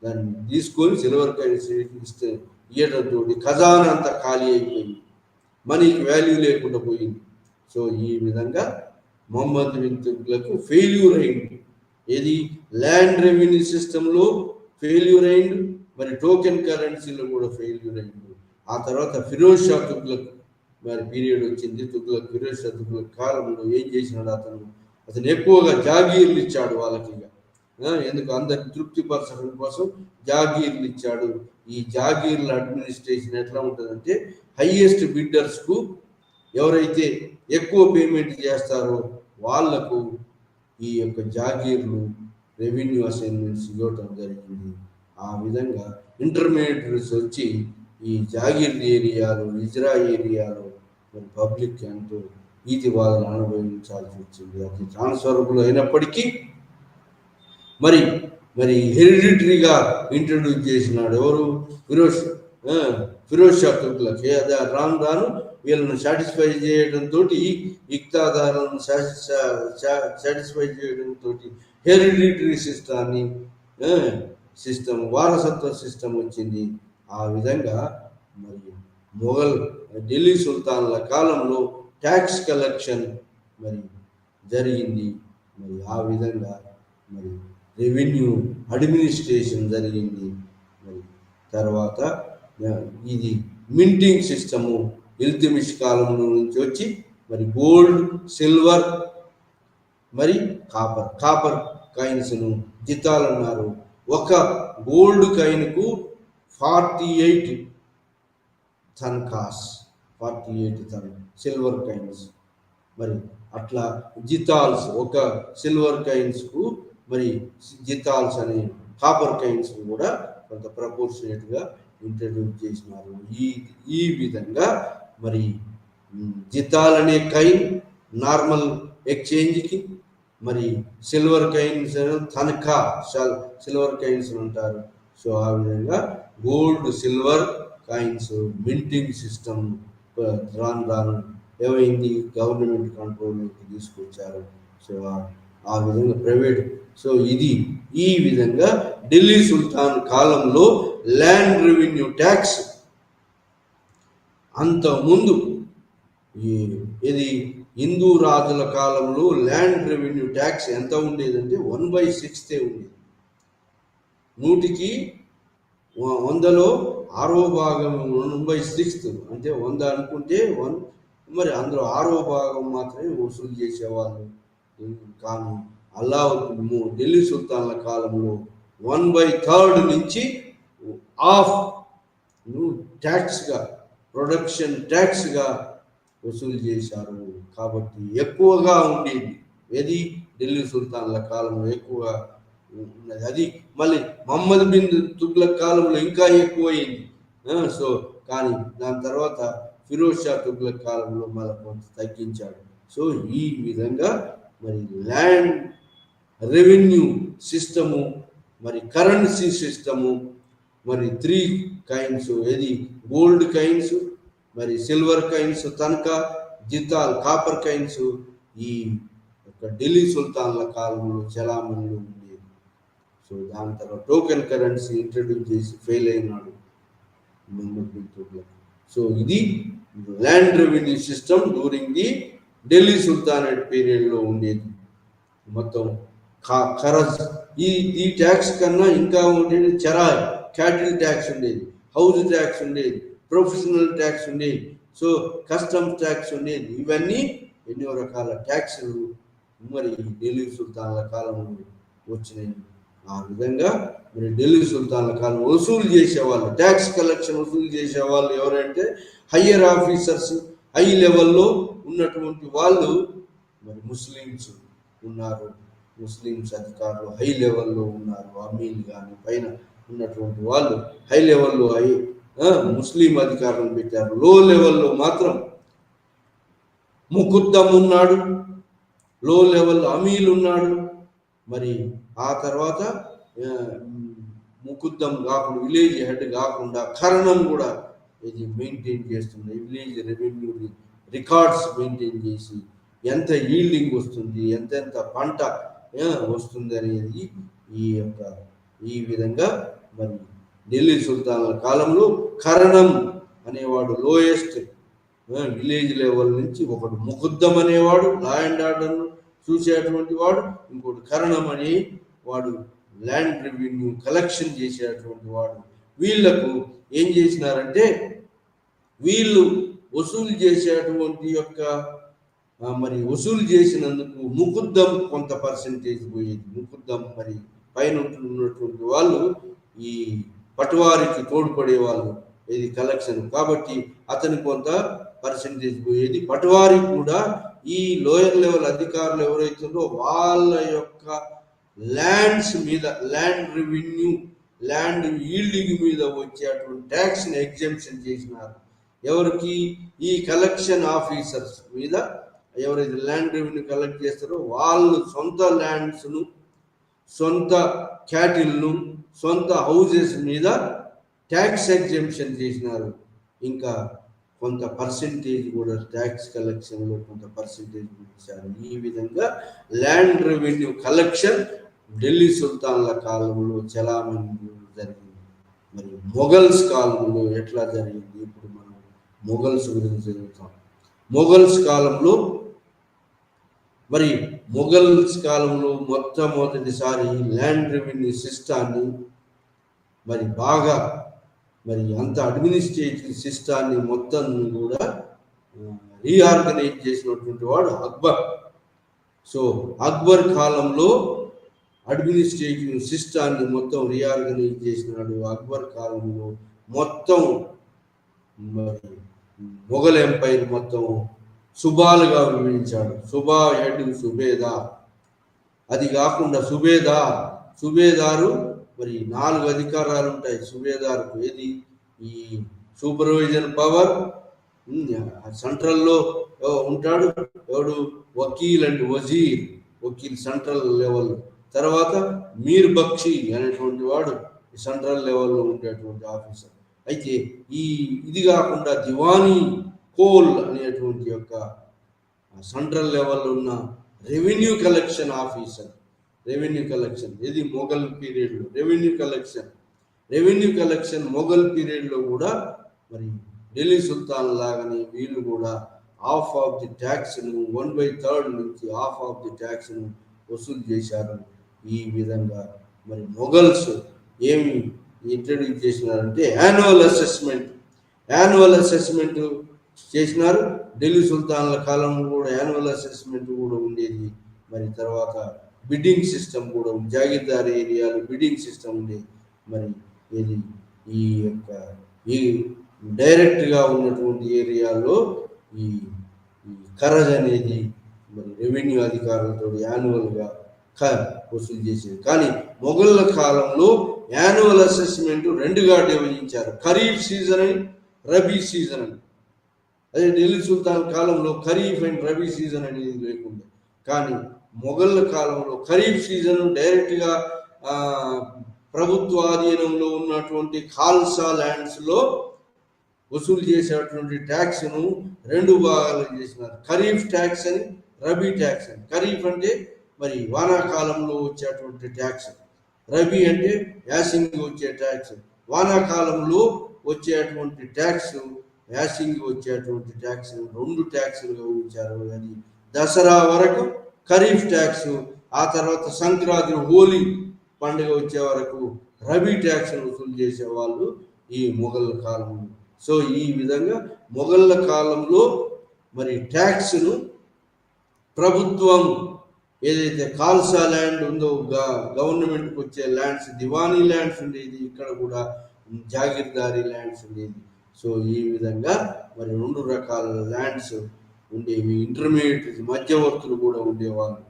దాన్ని తీసుకొని సిల్వర్ కాయిన్స్ ఇస్తే ఇయ్యడంతో ఖజానా అంతా ఖాళీ అయిపోయింది, మనీకి వాల్యూ లేకుండా పోయింది. సో ఈ విధంగా మహమ్మద్ బిన్ తుగ్లక్ ఫెయిల్యూర్ అయింది. ఏది ల్యాండ్ రెవెన్యూ సిస్టంలో ఫెయిల్యూర్ అయింది, మరి టోకెన్ కరెన్సీలో కూడా ఫెయిల్యూర్ అయింది. ఆ తర్వాత ఫిరోజ్ షా తుగ్లక్ మరి పీరియడ్ వచ్చింది. ఫిరోజ్ షా తుగ్లక్ కాలంలో ఏం చేసినాడు, అతను ఎక్కువగా జాగీర్లు ఇచ్చాడు వాళ్ళకి. ఎందుకు, అందరికి తృప్తిపరచడం కోసం జాగీర్లు ఇచ్చాడు. ఈ జాగీర్ల అడ్మినిస్ట్రేషన్ ఎట్లా ఉంటుందంటే హైయెస్ట్ బిడ్డర్స్కు ఎవరైతే ఎక్కువ పేమెంట్ చేస్తారో వాళ్లకు ఈ యొక్క జాగీర్లు రెవెన్యూ అసైన్మెంట్స్ ఇవ్వటం జరిగింది. ఆ విధంగా ఇంటర్మీడియట్స్ వచ్చి ఈ జాగీర్ ఏరియాలో, ఇజ్రా ఏరియాలో మరి పబ్లిక్ ఎంతో ఈతి బాధలు అనుభవించాల్సి వచ్చింది. అది ట్రాన్స్ఫరబుల్ అయినప్పటికీ మరి హెరిడిటరీగా ఇంట్రడ్యూస్ చేసినాడు ఎవరు, ఫిరోజ్ షా తుగ్లక్. రాను రాను వీళ్ళను సాటిస్ఫై చేయడంతో, ఇక్తాదారులను సాటిస్ఫై చేయడంతో హెరిడిటరీ సిస్టమ్ వారసత్వ సిస్టమ్ వచ్చింది. ఆ విధంగా మరి మొఘల్ ఢిల్లీ సుల్తాన్ల కాలంలో ట్యాక్స్ కలెక్షన్ మరి జరిగింది. మరి ఆ విధంగా మరి రెవెన్యూ అడ్మినిస్ట్రేషన్ జరిగింది. మరి తర్వాత ఇది మింటింగ్ సిస్టము ఇల్తుమిష్ కాలంలో నుంచి వచ్చి మరి గోల్డ్, సిల్వర్, మరి కాపర్ కాయిన్స్ను జితాల్ అన్నారు. ఒక గోల్డ్ కాయిన్కు 48 తన్ఖాస్, 48 సిల్వర్ కాయిన్స్. మరి అట్లా జితాల్స్, ఒక సిల్వర్ కాయిన్స్కు మరి జితాల్స్ అనే కాపర్ కాయిన్స్ కూడా కొంత ప్రపోర్షనేట్గా ఇంట్రడ్యూస్ చేసినారు. ఈ విధంగా మరి జితాల్ అనే కాయిన్ నార్మల్ ఎక్స్చేంజ్కి, మరి సిల్వర్ కాయిన్స్ తనఖా సిల్వర్ కాయిన్స్ అంటారు. సో ఆ విధంగా gold, silver coins minting system రాను ఏమైంది, గవర్నమెంట్ కంట్రోల్లోకి తీసుకొచ్చారు. సో ఆ విధంగా ప్రైవేట్. సో ఈ విధంగా ఢిల్లీ సుల్తాన్ కాలంలో ల్యాండ్ రెవెన్యూ ట్యాక్స్ అంతకుముందు ఇది హిందూ రాజుల కాలంలో ల్యాండ్ రెవెన్యూ ట్యాక్స్ ఎంత ఉండేదంటే 1/6 ఉండేది. 100కి 100లో 6వ భాగం 1/6, అంటే 100 అనుకుంటే మరి అందులో 6వ భాగం మాత్రమే వసూలు చేసేవాళ్ళు. కానీ అల్లావుద్దీన్ ఢిల్లీ సుల్తాన్ల కాలంలో 1/3 నుంచి ఆఫ్ ట్యాక్స్గా, ప్రొడక్షన్ ట్యాక్స్గా వసూలు చేశారు. కాబట్టి ఎక్కువగా ఉండేది ఏది ఢిల్లీ సుల్తాన్ల కాలంలో ఎక్కువగా ఉన్నది. అది మళ్ళీ మహమ్మద్ బిన్ తుగ్లక్ కాలంలో ఇంకా ఎక్కువైంది. సో కానీ దాని తర్వాత ఫిరోజ్ షా తుగ్లక్ కాలంలో మళ్ళీ కొంత తగ్గించాడు. సో ఈ విధంగా మరి ల్యాండ్ రెవెన్యూ సిస్టము, మరి కరెన్సీ సిస్టము, మరి 3 కైన్స్ ఏది గోల్డ్ కైన్స్, మరి సిల్వర్ కైన్స్, తనఖా, జితాల్, కాపర్ కైన్స్ ఈ యొక్క ఢిల్లీ సుల్తాన్ల కాలంలో చలామణిలో ఉండేది. సో దాని తర్వాత టోకెన్ కరెన్సీ ఇంట్రడ్యూస్ చేసి ఫెయిల్ అయినాడు మహమ్మద్ బిన్ తుగ్లక్. సో ఇది land revenue system during the Delhi sultanate పీరియడ్లో ఉండేది. మొత్తం ఖరజ్ ఈ ట్యాక్స్ కన్నా ఇంకా ఉండేది చెరాయ్, క్యాటిల్ ట్యాక్స్ ఉండేది, హౌస్ ట్యాక్స్ ఉండేది, ప్రొఫెషనల్ ట్యాక్స్ ఉండేది, సో కస్టమ్స్ ట్యాక్స్ ఉండేది. ఇవన్నీ ఎన్నో రకాల ట్యాక్సులు మరి ఢిల్లీ సుల్తాన్ల కాలంలో వచ్చినాయి. ఆ విధంగా మరి ఢిల్లీ సుల్తాన్ల కాలం వసూలు చేసేవాళ్ళు, ట్యాక్స్ కలెక్షన్ వసూలు చేసేవాళ్ళు ఎవరంటే హయ్యర్ ఆఫీసర్స్, హై లెవెల్లో ఉన్నటువంటి వాళ్ళు మరి ముస్లిమ్స్ ఉన్నారు. ముస్లిమ్స్ అధికారులు హై లెవెల్లో ఉన్నారు. అమీన్ కానీ పైన ఉన్నటువంటి వాళ్ళు హై లెవెల్లో ముస్లిం అధికారులను పెట్టారు. లో లెవెల్లో మాత్రం ముకుద్దం ఉన్నాడు, లో లెవెల్ అమీల్ ఉన్నాడు. మరి ఆ తర్వాత ముకుద్దం కాకుండా విలేజ్ హెడ్ కాకుండా కరణం కూడా ఇది మెయింటైన్ చేస్తుంది. విలేజ్ రెవెన్యూ రికార్డ్స్ మెయింటైన్ చేసి ఎంత ఈల్డింగ్ వస్తుంది, ఎంతెంత పంట వస్తుంది అనేది ఈ విధంగా మరి ఢిల్లీ సుల్తాన్ల కాలంలో కరణం అనేవాడు లోయెస్ట్ విలేజ్ లెవెల్ నుంచి, ఒకడు ముకుద్దం అనేవాడు లా అండ్ ఆర్డర్ను చూసేటువంటి వాడు, ఇంకోటి కరణం అనే వాడు ల్యాండ్ రెవెన్యూ కలెక్షన్ చేసేటువంటి వాడు. వీళ్లకు ఏం చేసినారంటే వీళ్ళు వసూలు చేసేటువంటి యొక్క మరి వసూలు చేసినందుకు ముకుద్దం కొంత పర్సెంటేజ్ పోయేది. ముకుద్దం మరి పైన ఉన్నటువంటి వాళ్ళు ఈ పటువారికి తోడ్పడే వాళ్ళు ఇది కలెక్షన్, కాబట్టి అతని కొంత పర్సెంటేజ్ పోయేది. పటువారి కూడా ఈ లోయర్ లెవెల్ అధికారులు ఎవరైతుందో వాళ్ళ యొక్క ల్యాండ్స్ మీద, ల్యాండ్ రెవెన్యూ, ల్యాండ్ ఈల్డింగ్ మీద వచ్చేటువంటి ట్యాక్స్ని ఎగ్జెంప్షన్ చేసినారు. ఎవరికి? ఈ కలెక్షన్ ఆఫీసర్స్ మీద. ఎవరైతే ల్యాండ్ రెవెన్యూ కలెక్ట్ చేస్తారో వాళ్ళు సొంత ల్యాండ్స్ను, సొంత క్యాటిల్ను, సొంత హౌజెస్ మీద ట్యాక్స్ ఎగ్జెంప్షన్ చేసినారు. ఇంకా కొంత పర్సెంటేజ్ కూడా ట్యాక్స్ కలెక్షన్లో కొంత పర్సెంటేజ్ ఇచ్చారు. ఈ విధంగా ల్యాండ్ రెవెన్యూ కలెక్షన్ ఢిల్లీ సుల్తాన్ల కాలంలో చలామణి జరిగింది. మరి మొఘల్స్ కాలంలో ఎట్లా జరిగింది? ఇప్పుడు మనం మొఘల్స్ గురించి చదువుతాం. మొఘల్స్ కాలంలో మొట్టమొదటిసారి ల్యాండ్ రెవెన్యూ సిస్టాన్ని మరి బాగా అంత అడ్మినిస్ట్రేటివ్ సిస్టాన్ని మొత్తం కూడా రీఆర్గనైజ్ చేసినటువంటి వాడు అక్బర్. సో అక్బర్ కాలంలో అడ్మినిస్ట్రేటివ్ సిస్టాన్ని మొత్తం రీఆర్గనైజ్ చేసినాడు. అక్బర్ కాలంలో మొత్తం మొఘల్ ఎంపైర్ మొత్తం సుబాలుగా విభజించాడు. సుబా హెడ్ సుబేదార్, అది కాకుండా సుబేదారు మరి 4 అధికారాలు ఉంటాయి సుబేదార్కు. ఏది? ఈ సూపర్వైజర్ పవర్ సెంట్రల్లో ఉంటాడు. ఎవడు? Vakeel and Wazir, Vakeel central level. తర్వాత మీర్ బక్షి అనేటువంటి వాడు సెంట్రల్ లెవెల్లో ఉండేటువంటి ఆఫీసర్. అయితే ఇది కాకుండా దివానీ కోల్ అనేటువంటి యొక్క సెంట్రల్ లెవెల్లో ఉన్న revenue collection officer. Revenue collection ఇది మొఘల్ పీరియడ్లో రెవెన్యూ కలెక్షన్ మొఘల్ పీరియడ్లో కూడా మరి ఢిల్లీ సుల్తాన్ లాగానే వీళ్ళు కూడా హాఫ్ ఆఫ్ ది ట్యాక్స్ను 1/3 నుంచి హాఫ్ ఆఫ్ ది ట్యాక్స్ను వసూలు చేశారు. ఈ విధంగా మరి మొఘల్స్ ఏమి ఇంట్రడ్యూస్ చేసినారంటే యాన్యువల్ అసెస్మెంట్ చేసినారు. ఢిల్లీ సుల్తాన్ల కాలంలో కూడా యాన్యువల్ అసెస్మెంట్ కూడా ఉండేది. మరి తర్వాత బిడ్డింగ్ సిస్టమ్ కూడా ఉంది. జాగీర్దారి ఏరియాలో బిడ్డింగ్ సిస్టమ్ ఉండేది. మరి ఇది ఈ యొక్క ఈ డైరెక్ట్గా ఉన్నటువంటి ఏరియాలో ఈ ఈ ఖరజ్ అనేది మరి రెవెన్యూ అధికారులతో యాన్యువల్గా వసూలు చేసేది. కానీ మొఘళ్ళ కాలంలో యాన్యువల్ అసెస్మెంట్ రెండుగా విభజించారు, ఖరీఫ్ సీజన్ అని, రబీ సీజన్ అని. అదే ఢిల్లీ సుల్తాన్ కాలంలో ఖరీఫ్ అండ్ రబీ సీజన్ అనేది లేకుండా, కానీ మొఘళ్ళ కాలంలో ఖరీఫ్ సీజన్ డైరెక్ట్గా ప్రభుత్వ ఆధీనంలో ఉన్నటువంటి ఖాల్సా ల్యాండ్స్లో వసూలు చేసేటువంటి ట్యాక్స్ను రెండు భాగాలు చేసినారు, ఖరీఫ్ ట్యాక్స్ అని, రబీ ట్యాక్స్ అని. ఖరీఫ్ అంటే మరి వానాకాలంలో వచ్చేటువంటి ట్యాక్స్, రబీ అంటే యాసింగి వచ్చే ట్యాక్స్. వానాకాలంలో వచ్చేటువంటి ట్యాక్స్, యాసింగి వచ్చేటువంటి ట్యాక్స్ రెండు ట్యాక్స్లుగా ఉంచారు. అది దసరా వరకు ఖరీఫ్ ట్యాక్స్, ఆ తర్వాత సంక్రాంతి హోలీ పండుగ వచ్చే వరకు రబీ ట్యాక్స్ వసూలు చేసేవాళ్ళు ఈ మొఘళ్ళ కాలంలో. సో ఈ విధంగా మొఘళ్ళ కాలంలో మరి ట్యాక్స్ను ప్రభుత్వం ఏదైతే ఖాల్సా ల్యాండ్ ఉందో గవర్నమెంట్కి వచ్చే ల్యాండ్స్, దివానీ ల్యాండ్స్ ఉండేది, ఇక్కడ కూడా జాగీర్దారీ ల్యాండ్స్ ఉండేది. సో ఈ విధంగా మరి రెండు రకాల ల్యాండ్స్ ఉండేవి. ఇంటర్మీడియట్ మధ్యవర్తులు కూడా ఉండేవాళ్ళు.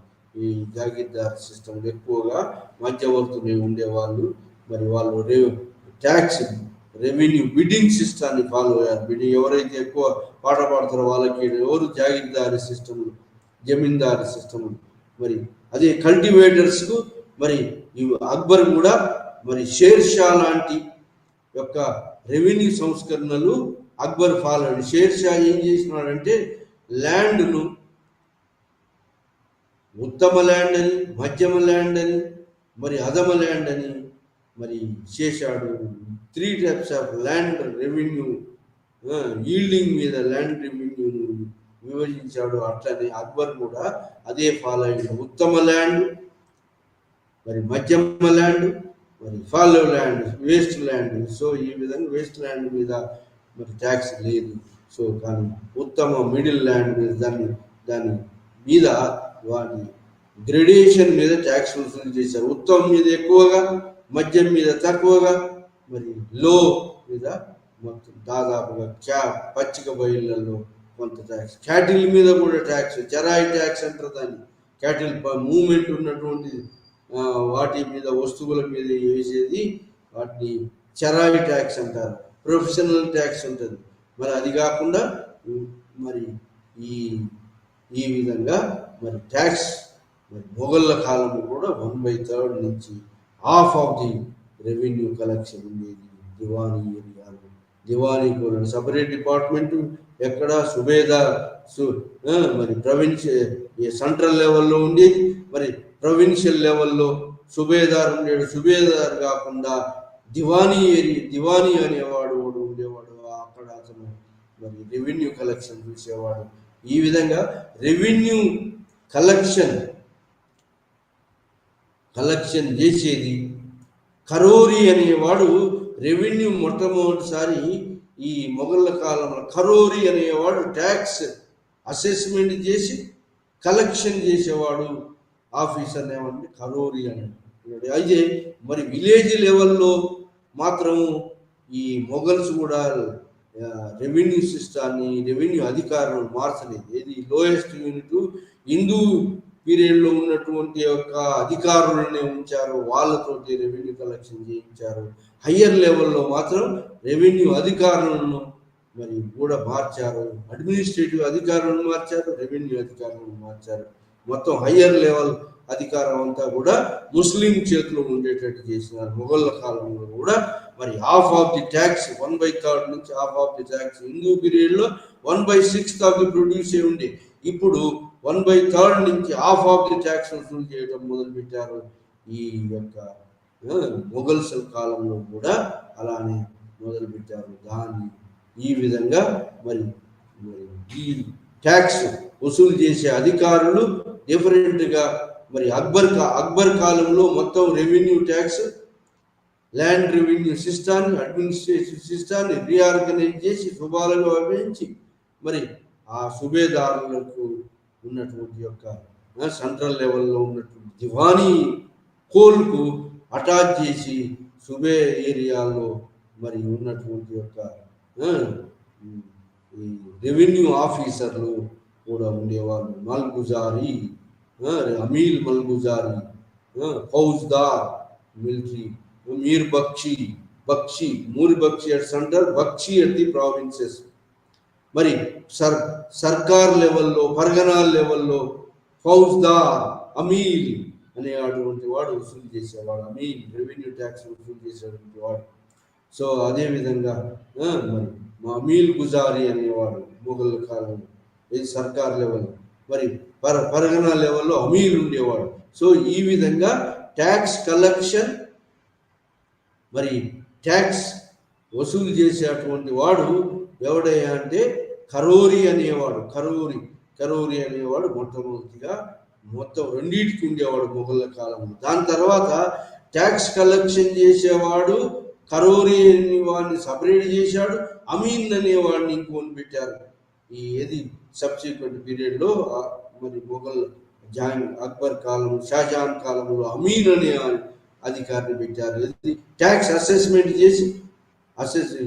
ఈ జాగీర్దార్ సిస్టమ్ ఎక్కువగా మధ్యవర్తులు ఉండేవాళ్ళు. మరి వాళ్ళు ట్యాక్స్ రెవెన్యూ బిడ్డింగ్ సిస్టాన్ని ఫాలో అయ్యారు. బిడ్డింగ్ ఎవరైతే ఎక్కువ పాట పాడతారో వాళ్ళకి ఎవరు జాగీర్దారీ సిస్టమ్, జమీందారీ సిస్టమ్. మరి అదే కల్టివేటర్స్కు మరి అక్బర్ కూడా మరి షేర్షా లాంటి యొక్క రెవెన్యూ సంస్కరణలు అక్బర్ ఫాలో అయ్యాడు. షేర్షా ఏం చేసినాడంటే ల్యాండ్ను ఉత్తమ ల్యాండ్ అని, మధ్యమ ల్యాండ్ అని, మరి అధమ ల్యాండ్ అని మరి చేశాడు. 3 types of land revenue, yielding మీద ల్యాండ్ రెవెన్యూను విభజించాడు. అట్లనే అక్బర్ కూడా అదే ఫాలో అయ్యాడు. ఉత్తమ ల్యాండ్, మరి మధ్యమ ల్యాండ్, మరి follow land, waste land. So ఈ విధంగా వేస్ట్ ల్యాండ్ మీద మరి ట్యాక్స్ లేదు. సో కానీ ఉత్తమ మిడిల్ ల్యాండ్ మీద దాని మీద వాటి గ్రెడేషన్ మీద ట్యాక్స్ వసూలు చేశారు. ఉత్తమం మీద ఎక్కువగా, మద్యం మీద తక్కువగా, మరి లో మీద మొత్తం దాదాపుగా పచ్చిక బయళ్ళల్లో కొంత ట్యాక్స్. క్యాటిల్ మీద కూడా ట్యాక్స్, చెరాయి ట్యాక్స్ అంటారు దాన్ని. క్యాటిల్ మూమెంట్ ఉన్నటువంటి వాటి మీద, వస్తువుల మీద వేసేది వాటిని చెరాయి ట్యాక్స్ అంటారు. ప్రొఫెషనల్ ట్యాక్స్ ఉంటుంది. మరి అది కాకుండా మరి ఈ విధంగా మరి ట్యాక్స్ మరి మొఘళ్ళ కాలంలో కూడా 1/3 నుంచి half of the revenue collection ఉండేది దివానీ ఏరియాలో. దివానీ కూడా సపరేట్ డిపార్ట్మెంట్ ఎక్కడ సుబేదార్ మరి సెంట్రల్ లెవెల్లో ఉండేది. మరి ప్రొవిన్షియల్ లెవెల్లో సుబేదార్ ఉండేడు. సుబేదార్ కాకుండా దివానీ అనేవాడు ఉండేవాడు. అక్కడ అతను మరి రెవెన్యూ కలెక్షన్ చూసేవాడు. ఈ విధంగా రెవెన్యూ కలెక్షన్ చేసేది కరోరి అనేవాడు. రెవెన్యూ మొట్టమొదటిసారి ఈ మొఘళ్ళ కాలంలో కరోరి అనేవాడు ట్యాక్స్ అసెస్మెంట్ చేసి కలెక్షన్ చేసేవాడు ఆఫీసర్ ఏమంటే కరోరి అని. అయితే మరి విలేజ్ లెవెల్లో మాత్రం ఈ మొఘల్స్ కూడా రెవెన్యూ సిస్టాన్ని, రెవెన్యూ అధికారులను మార్చలేదు. ఏది లోయెస్ట్ యూనిట్ హిందూ పీరియడ్లో ఉన్నటువంటి యొక్క అధికారులనే ఉంచారు, వాళ్ళతోటి రెవెన్యూ కలెక్షన్ చేయించారు. హయ్యర్ లెవెల్లో మాత్రం రెవెన్యూ అధికారులను మరి కూడా మార్చారు. అడ్మినిస్ట్రేటివ్ అధికారులను మార్చారు, రెవెన్యూ అధికారులను మార్చారు. మొత్తం హయ్యర్ లెవెల్ అధికారం అంతా కూడా ముస్లిం చేతిలో ఉండేటట్టు చేసినారు. మొఘళ్ళ కాలంలో కూడా మరి హాఫ్ ఆఫ్ ది ట్యాక్స్, 1/3 నుంచి half of the tax Hindu పీరియడ్లో 1/6 ఆఫ్ ది ప్రొడ్యూసే ఉండే. ఇప్పుడు 1/3 నుంచి హాఫ్ ఆఫ్ ది ట్యాక్స్ వసూలు చేయడం మొదలుపెట్టారు. ఈ యొక్క మొఘల్స్ కాలంలో కూడా అలానే మొదలుపెట్టారు దాన్ని. ఈ విధంగా మరి ఈ ట్యాక్స్ వసూలు చేసే అధికారులు డిఫరెంట్గా మరి అక్బర్ కాలంలో మొత్తం రెవెన్యూ ట్యాక్స్, ల్యాండ్ రెవెన్యూ సిస్టాన్ని, అడ్మినిస్ట్రేటివ్ సిస్టాన్ని రీఆర్గనైజ్ చేసి శుభాలుగా విభజించి మరి ఆ సుబేదారులకు ఉన్నటువంటి యొక్క సెంట్రల్ లెవెల్లో ఉన్నటువంటి దివానీ కోల్కు అటాచ్ చేసి సుబే ఏరియాలో మరి ఉన్నటువంటి యొక్క ఈ రెవెన్యూ ఆఫీసర్లు కూడా ఉండేవాళ్ళు. మల్గుజారీ, అమీల్ మల్గుజారీ, ఫౌజ్దార్ మిలిటరీ, మీర్ బక్షి మూరి Bakshi at center, Bakshi at the provinces. మరి సర్కార్ లెవెల్లో, పరగనా లెవెల్లో ఫౌజ్దార్, అమీల్ అనేటువంటి వాడు వసూలు చేసేవాడు. అమీల్ రెవెన్యూ ట్యాక్స్ వసూలు చేసేటువంటి వాడు. సో అదేవిధంగా మరి అమీల్ గుజారీ అనేవాడు మొఘల్ కాలంలో, ఇది సర్కార్ లెవెల్. మరి పరగనా లెవెల్లో అమీల్ ఉండేవాడు. సో ఈ విధంగా ట్యాక్స్ కలెక్షన్, మరి ట్యాక్స్ వసూలు చేసేటువంటి వాడు ఎవడయ్యా అంటే కరోరి అనేవాడు. కరోరి అనేవాడు మొట్టమొదటిగా మొత్తం రెండింటికి ఉండేవాడు మొఘళ్ళ కాలంలో. దాని తర్వాత ట్యాక్స్ కలెక్షన్ చేసేవాడు కరోరి అనే వాడిని సపరేట్ చేశాడు. అమీన్ అనేవాడిని ఇంకొని పెట్టారు. ఈ ఏది సబ్సిక్వెంట్ పీరియడ్లో మరి మొఘల్ అక్బర్ కాలం, షాజహాన్ కాలంలో అమీన్ అనే అధికారిని పెట్టారు. ట్యాక్స్ అసెస్మెంట్ చేసి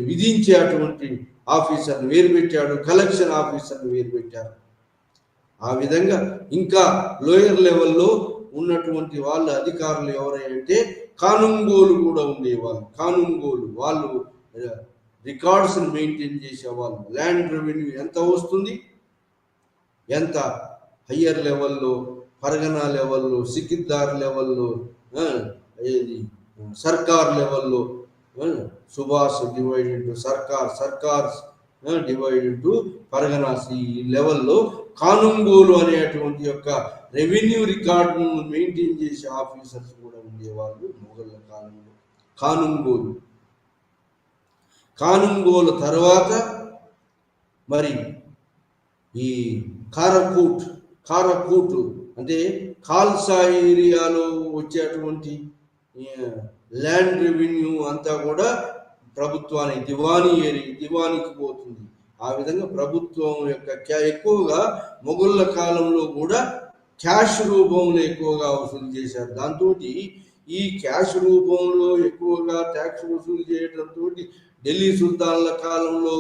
విధించే అటువంటి ఆఫీసర్ని వేరు పెట్టాడు, కలెక్షన్ ఆఫీసర్ని వేరు పెట్టారు. ఆ విధంగా ఇంకా లోయర్ లెవెల్లో ఉన్నటువంటి వాళ్ళ అధికారులు ఎవరంటే కానుంగోలు కూడా ఉండేవాళ్ళు. కానుంగోలు వాళ్ళు రికార్డ్స్ని మెయింటైన్ చేసేవాళ్ళు. ల్యాండ్ రెవెన్యూ ఎంత వస్తుంది, ఎంత హయ్యర్ లెవెల్లో, పరగనా లెవెల్లో, సికిద్దార్ లెవెల్లో, సర్కార్ లెవెల్లో, సుభాష్ డివైడెడ్ టు సర్కార్ డివైడెడ్ టు పరగనాస్, ఈ లెవెల్లో కానుంగోలు అనేటువంటి యొక్క రెవెన్యూ రికార్డును మెయింటైన్ చేసే ఆఫీసర్స్ కూడా ఉండేవాళ్ళు మొఘళ్ళ కాలంలో. కానుంగోలు తర్వాత మరి ఈ కారకూట్ అంటే ఖాల్సా ఏరియాలో వచ్చేటువంటి ల్యాండ్ రెవెన్యూ అంతా కూడా ప్రభుత్వానికి దివానికి పోతుంది. ఆ విధంగా ప్రభుత్వం యొక్క ఎక్కువగా మొఘళ్ళ కాలంలో కూడా క్యాష్ రూపంలో ఎక్కువగా వసూలు చేశారు. దాంతో ఈ క్యాష్ రూపంలో ఎక్కువగా ట్యాక్స్ వసూలు చేయడంతో ఢిల్లీ సుల్తాన్ల కాలంలో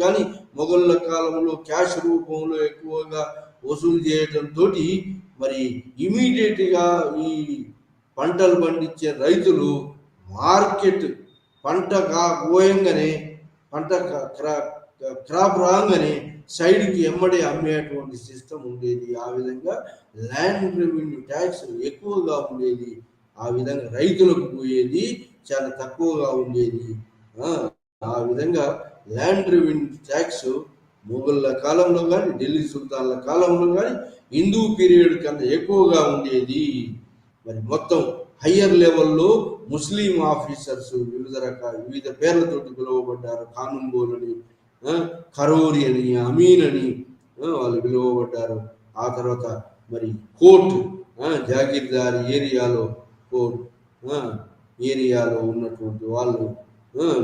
కానీ మొఘళ్ళ కాలంలో క్యాష్ రూపంలో ఎక్కువగా వసూలు చేయడంతో మరి ఇమీడియట్గా ఈ పంటలు పండించే రైతులు మార్కెట్ పంట పోయంగానే, పంట క్రాప్ రాగానే సైడ్కి ఎమ్మడే అమ్మేటువంటి సిస్టమ్ ఉండేది. ఆ విధంగా ల్యాండ్ రెవెన్యూ ట్యాక్స్ ఎక్కువగా ఉండేది. ఆ విధంగా రైతులకు పోయేది చాలా తక్కువగా ఉండేది. ఆ విధంగా ల్యాండ్ రెవెన్యూ ట్యాక్స్ మొఘళ్ళ కాలంలో కానీ, ఢిల్లీ సుల్తాన్ల కాలంలో కానీ హిందూ పీరియడ్ కన్నా ఎక్కువగా ఉండేది. మరి మొత్తం హయ్యర్ లెవెల్లో ముస్లిం ఆఫీసర్స్ వివిధ పేర్లతోటి పిలువబడ్డారు. కానుంగోలు అని, కరోరి అని, అమీన్ అని వాళ్ళు పిలువబడ్డారు. ఆ తర్వాత మరి కోర్టు, జాగీర్దారి ఏరియాలో ఉన్నటువంటి వాళ్ళు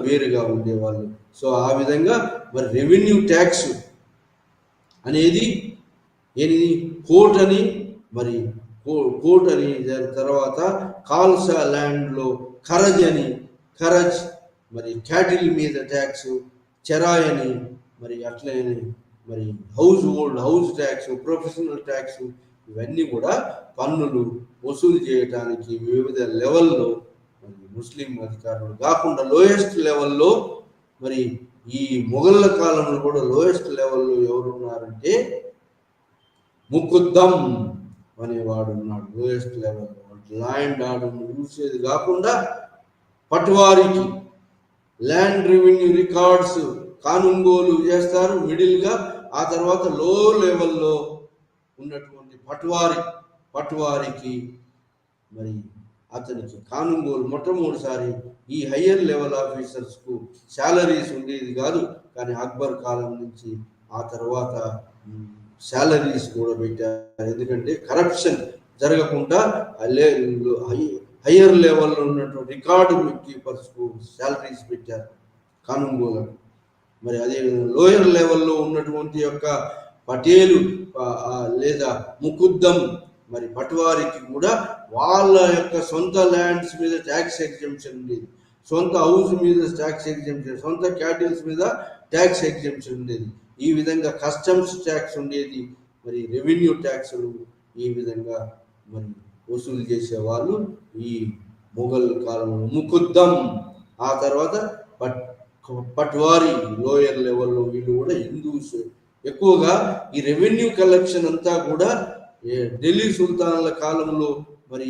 వేరుగా ఉండేవాళ్ళు. సో ఆ విధంగా మరి రెవెన్యూ ట్యాక్స్ అనేది కోర్ట్ అని, మరి కోర్ట్ అని, తర్వాత ఖాల్సా ల్యాండ్లో ఖరజ్ మరి క్యాటిల్ మీద ట్యాక్స్, చెరాయ్ అని, మరి అట్లనే మరి హౌస్ ట్యాక్స్, ప్రొఫెషనల్ ట్యాక్స్, ఇవన్నీ కూడా పన్నులు వసూలు చేయడానికి వివిధ లెవెల్లో మరి ముస్లిం అధికారులు కాకుండా లోయెస్ట్ లెవెల్లో, మరి ఈ మొఘళ్ళ కాలంలో కూడా లోయెస్ట్ లెవెల్లో ఎవరున్నారంటే ముకుద్దం అనేవాడు ఉన్నాడు. లోయెస్ట్ లెవెల్ ల్యాండ్ ఆర్డర్ను చూసేది కాకుండా పట్వారికి ల్యాండ్ రెవెన్యూ రికార్డ్స్ కానుంగోలు చేస్తారు మిడిల్గా. ఆ తర్వాత లో లెవెల్లో ఉన్నటువంటి పట్వారికి మరి అతనికి కానుంగోలు మొట్టమొదటిసారి ఈ హయ్యర్ లెవెల్ ఆఫీసర్స్కు శాలరీస్ ఉండేది కాదు. కానీ అక్బర్ కాలం నుంచి ఆ తర్వాత శాలరీస్ కూడా పెట్టారు. ఎందుకంటే కరప్షన్ జరగకుండా హయ్యర్ లెవెల్లో ఉన్నటువంటి రికార్డు కీపర్స్కు శాలరీస్ పెట్టారు కానుంగోలకు. మరి అదే లోయర్ లెవెల్లో ఉన్నటువంటి యొక్క పటేలు లేదా ముకుద్దం మరి పటువారికి కూడా వాళ్ళ యొక్క సొంత ల్యాండ్స్ మీద ట్యాక్స్ ఎగ్జంప్షన్ ఉండేది, సొంత హౌస్ మీద ట్యాక్స్ ఎగ్జంప్షన్, సొంత క్యాటిల్స్ మీద ట్యాక్స్ ఎగ్జంప్షన్ ఉండేది. ఈ విధంగా కస్టమ్స్ ట్యాక్స్ ఉండేది, మరి రెవెన్యూ ట్యాక్సులు ఈ విధంగా మరి వసూలు చేసేవాళ్ళు ఈ మొఘల్ కాలంలో. ముకుద్దం, ఆ తర్వాత పట్వారీ లోయర్ లెవెల్లో, వీళ్ళు కూడా హిందూస్. ఎక్కువగా ఈ రెవెన్యూ కలెక్షన్ అంతా కూడా ఢిల్లీ సుల్తాన్ల కాలంలో మరి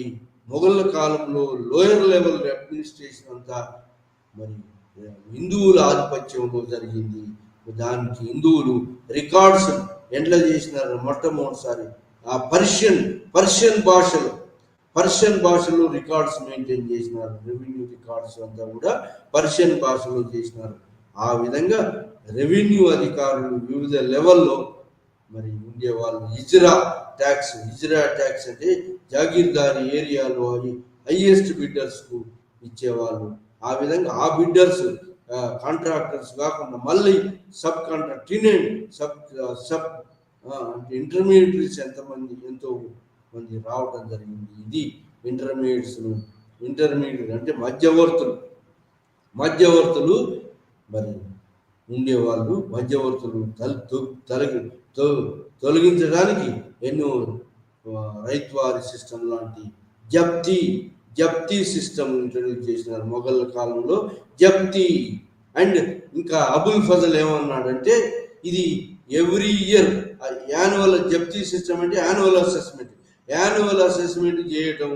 మొఘళ్ళ కాలంలో లోయర్ లెవెల్ అడ్మినిస్ట్రేషన్ అంతా మరి హిందువుల ఆధిపత్యంలో జరిగింది. దానికి హిందువులు రికార్డ్స్ ఎట్లా చేసినారు, మొట్టమొదటిసారి ఆ పర్షియన్ భాషలో రికార్డ్స్ మెయింటైన్ చేసినారు. రెవెన్యూ రికార్డ్స్ అంతా కూడా పర్షియన్ భాషలో చేసినారు. ఆ విధంగా రెవెన్యూ అధికారులు వివిధ లెవెల్లో మరి ఉండేవాళ్ళు. హిజ్రా ట్యాక్స్ అంటే జాగీర్దారీ ఏరియాలో అది హైయెస్ట్ బిడ్డర్స్కు ఇచ్చేవాళ్ళు. ఆ విధంగా ఆ బిడ్డర్స్ కాంట్రాక్టర్స్ కాకుండా మళ్ళీ సబ్ కాంట్రాక్ట్ సబ్ అంటే ఇంటర్మీడియట్స్ ఎంతో మంది రావడం జరిగింది. ఇది ఇంటర్మీడియట్ అంటే మధ్యవర్తులు మరి ఉండేవాళ్ళు. మధ్యవర్తులు తొలగించడానికి ఎన్నో రైత్వారీ సిస్టమ్ లాంటి జప్తీ సిస్టమ్ ఇంట్రడ్యూస్ చేసినారు మొఘల్ కాలంలో. జప్తీ అండ్ ఇంకా అబుల్ ఫజల్ ఏమన్నాడంటే ఇది ఎవ్రీ ఇయర్ యాన్యువల్ జప్తీ సిస్టమ్ అంటే యాన్యువల్ అసెస్మెంట్ చేయటం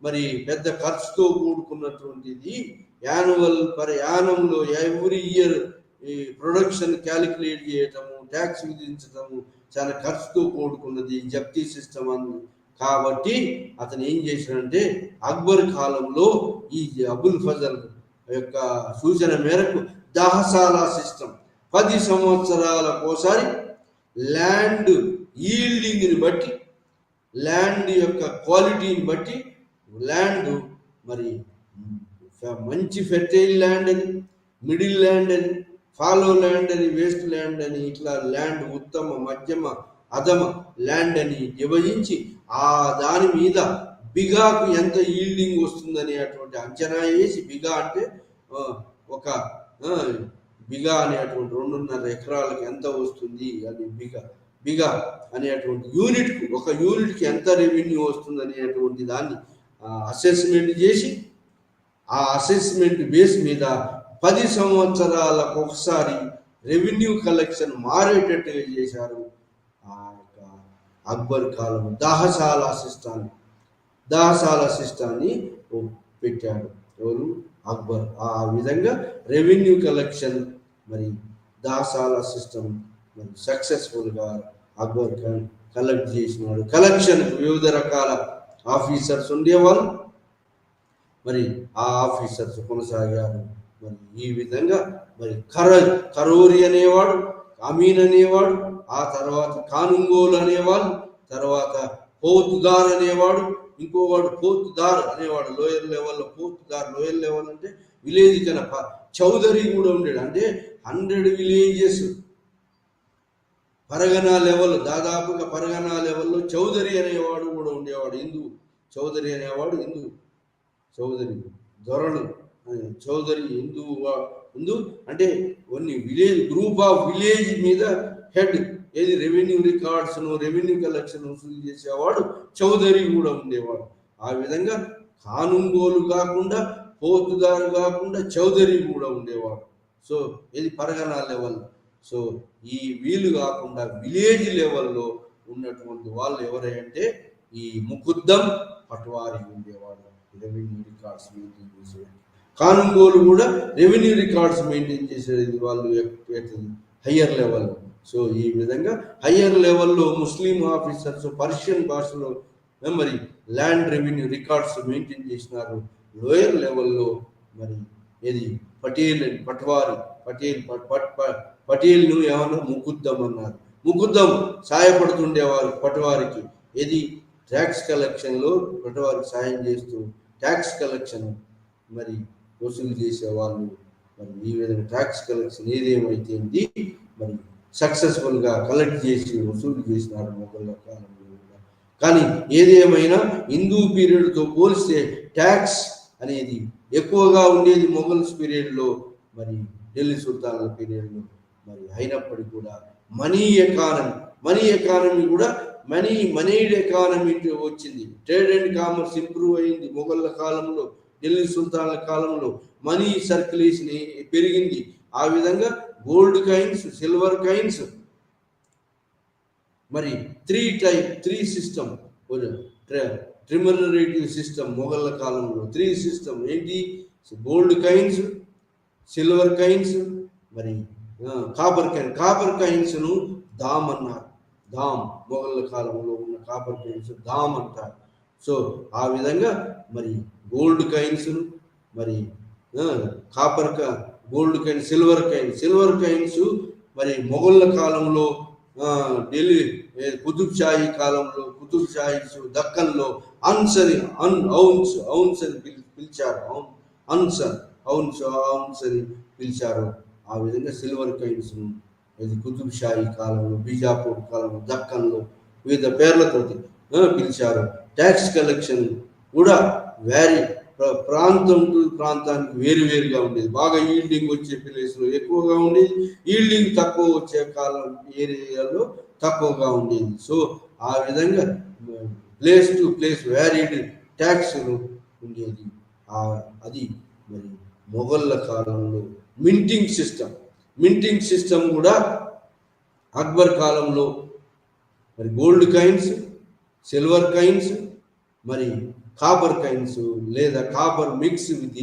మరి పెద్ద ఖర్చుతో కూడుకున్నటువంటిది. యానంలో ఎవ్రీ ఇయర్ ఈ ప్రొడక్షన్ క్యాలిక్యులేట్ చేయటము, ట్యాక్స్ విధించటము చాలా ఖర్చుతో కూడుకున్నది జప్తీ సిస్టమ్ కాబట్టి అతను ఏం చేశాడంటే అక్బర్ కాలంలో ఈ అబుల్ ఫజల్ యొక్క సూచన మేరకు దహసాలా సిస్టమ్ 10 సంవత్సరాలకోసారి ల్యాండ్ ఈల్డింగ్ని బట్టి, ల్యాండ్ యొక్క క్వాలిటీని బట్టి ల్యాండ్ మరి మంచి ఫెర్టైల్ ల్యాండ్ అని, మిడిల్ ల్యాండ్ అని, ఫాలో ల్యాండ్ అని, వేస్ట్ ల్యాండ్ అని, ఇట్లా ల్యాండ్ ఉత్తమ, మధ్యమ, అధమ ల్యాండ్ అని విభజించి ఆ దాని మీద బిగాకు ఎంత ఈల్డింగ్ వస్తుందని అటువంటి అంచనా వేసి, బిగా అంటే బిగా అనేటువంటి 2.5 ఎకరాలకు ఎంత వస్తుంది అని బిగా అనేటువంటి ఒక యూనిట్కి ఎంత రెవెన్యూ వస్తుంది అనేటువంటి దాన్ని అసెస్మెంట్ చేసి ఆ అసెస్మెంట్ బేస్ మీద 10 సంవత్సరాలకు ఒకసారి రెవెన్యూ కలెక్షన్ మారేటట్టుగా చేశారు. ఆ యొక్క అక్బర్ కాలం దహసాలా సిస్టాన్ని పెట్టాడు ఎవరు, అక్బర్. ఆ విధంగా రెవెన్యూ కలెక్షన్ మరి దహసాలా సిస్టమ్ మరి సక్సెస్ఫుల్గా అక్బర్ కలెక్ట్ చేసినాడు. కలెక్షన్ వివిధ రకాల ఆఫీసర్స్ ఉండేవాళ్ళు, మరి ఆ ఆఫీసర్స్ కొనసాగారు. మరి ఈ విధంగా మరి కరోరి అనేవాడు, అమీన్ అనేవాడు, ఆ తర్వాత కానుంగోలు అనేవాళ్ళు, తర్వాత పోతుదార్ అనేవాడు, ఇంకోవాడు పోతుదార్ అనేవాడు లోయర్ లెవెల్లో. లోయర్ లెవెల్ అంటే విలేజ్ కన్నా చౌదరి కూడా ఉండేది. అంటే 100 విలేజెస్ పరగనా లెవెల్, దాదాపుగా పరగనా లెవెల్లో చౌదరి అనేవాడు కూడా ఉండేవాడు. చౌదరి దొరలు చౌదరి హిందూ అంటే కొన్ని గ్రూప్ ఆఫ్ విలేజ్ మీద హెడ్. ఏది రెవెన్యూ రికార్డ్స్ను, రెవెన్యూ కలెక్షన్ వసూలు చేసేవాడు చౌదరి కూడా ఉండేవాడు. ఆ విధంగా కానుంగోలు కాకుండా, పోతుదారు కాకుండా చౌదరి కూడా ఉండేవాడు. సో ఇది పరగనా లెవెల్. సో ఈ వీళ్ళు కాకుండా విలేజ్ లెవెల్లో ఉన్నటువంటి వాళ్ళు ఎవరంటే ఈ ముకుద్దం, పట్వారి ఉండేవాడు. రెవెన్యూ రికార్డ్స్ మెయింటైన్ చేసేవాడు. కానుంగోలు కూడా రెవెన్యూ రికార్డ్స్ మెయింటైన్ చేసేది వాళ్ళు హయ్యర్ లెవెల్. సో ఈ విధంగా హయ్యర్ లెవెల్లో ముస్లిం ఆఫీసర్స్ పర్షియన్ భాషలో మరి ల్యాండ్ రెవెన్యూ రికార్డ్స్ మెయింటైన్ చేసినారు. లోయర్ లెవెల్లో మరి ఏది పటేల్ను ఏమన్నా ముకుద్దం అన్నారు. ముకుద్దం సాయపడుతుండేవారు పటవారికి. ఏది ట్యాక్స్ కలెక్షన్లో పటవారికి సాయం చేస్తూ ట్యాక్స్ కలెక్షన్ మరి వసూలు చేసేవాళ్ళు. మరి ఈ విధంగా ట్యాక్స్ కలెక్షన్ ఏదేమైతే మరి సక్సెస్ఫుల్గా కలెక్ట్ చేసి వసూలు చేసినారు మొఘళ్ళ కాలంలో కూడా. కానీ ఏదేమైనా హిందూ పీరియడ్తో పోలిస్తే ట్యాక్స్ అనేది ఎక్కువగా ఉండేది మొఘల్స్ పీరియడ్లో, మరి ఢిల్లీ సుల్తాన్ల పీరియడ్లో. మరి అయినప్పటికీ కూడా మనీ ఎకానమీ కూడా మనీడ్ ఎకానమీ వచ్చింది. ట్రేడ్ అండ్ కామర్స్ ఇంప్రూవ్ అయింది మొఘళ్ళ కాలంలో, ఢిల్లీ సుల్తాన్ల కాలంలో. మనీ సర్క్యులేషన్ పెరిగింది. ఆ విధంగా గోల్డ్ కాయిన్స్, సిల్వర్ కాయిన్స్, మరి త్రీ సిస్టమ్, ట్రిమరేటివ్ సిస్టమ్ మొఘళ్ళ కాలంలో. 3 సిస్టమ్ ఏంటి? గోల్డ్ కాయిన్స్, సిల్వర్ కాయిన్స్, మరి కాపర్ కాయిన్స్ను దామ్ అన్నారు. దామ్ మొఘళ్ళ కాలంలో ఉన్న కాపర్ కాయిన్స్ దామ్ అంటారు. సో ఆ విధంగా మరి గోల్డ్ కాయిన్స్, మరి గోల్డ్ కాయిన్, సిల్వర్ కాయిన్స్ మరి మొఘళ్ళ కాలంలో ఢిల్లీ కుతుబ్ షాహీ కాలంలో, కుతుబ్ షాహీస్ దక్కన్లో ఔన్స్ అని పిలిచారు. ఔన్స్ అని పిలిచారు. ఆ విధంగా సిల్వర్ కాయిన్స్ కుతుబ్ షాహీ కాలంలో, బీజాపూర్ కాలంలో, దక్కన్లో వివిధ పేర్లతో పిలిచారు. ట్యాక్స్ కలెక్షన్ కూడా ప్రాంతం టు ప్రాంతానికి వేరుగా ఉండేది. బాగా ఈల్డింగ్ వచ్చే ప్లేస్లో ఎక్కువగా ఉండేది, ఈల్డింగ్ తక్కువ వచ్చే కాలం ఏరియాలో తక్కువగా ఉండేది. సో ఆ విధంగా ప్లేస్ టు ప్లేస్ వ్యారీడ్ ట్యాక్స్లు ఉండేది. అది మరి మొఘళ్ళ కాలంలో మింటింగ్ సిస్టమ్ కూడా అక్బర్ కాలంలో మరి గోల్డ్ కాయిన్స్, సిల్వర్ కాయిన్స్, మరి కాపర్ కాయిన్స్ లేదా copper mix with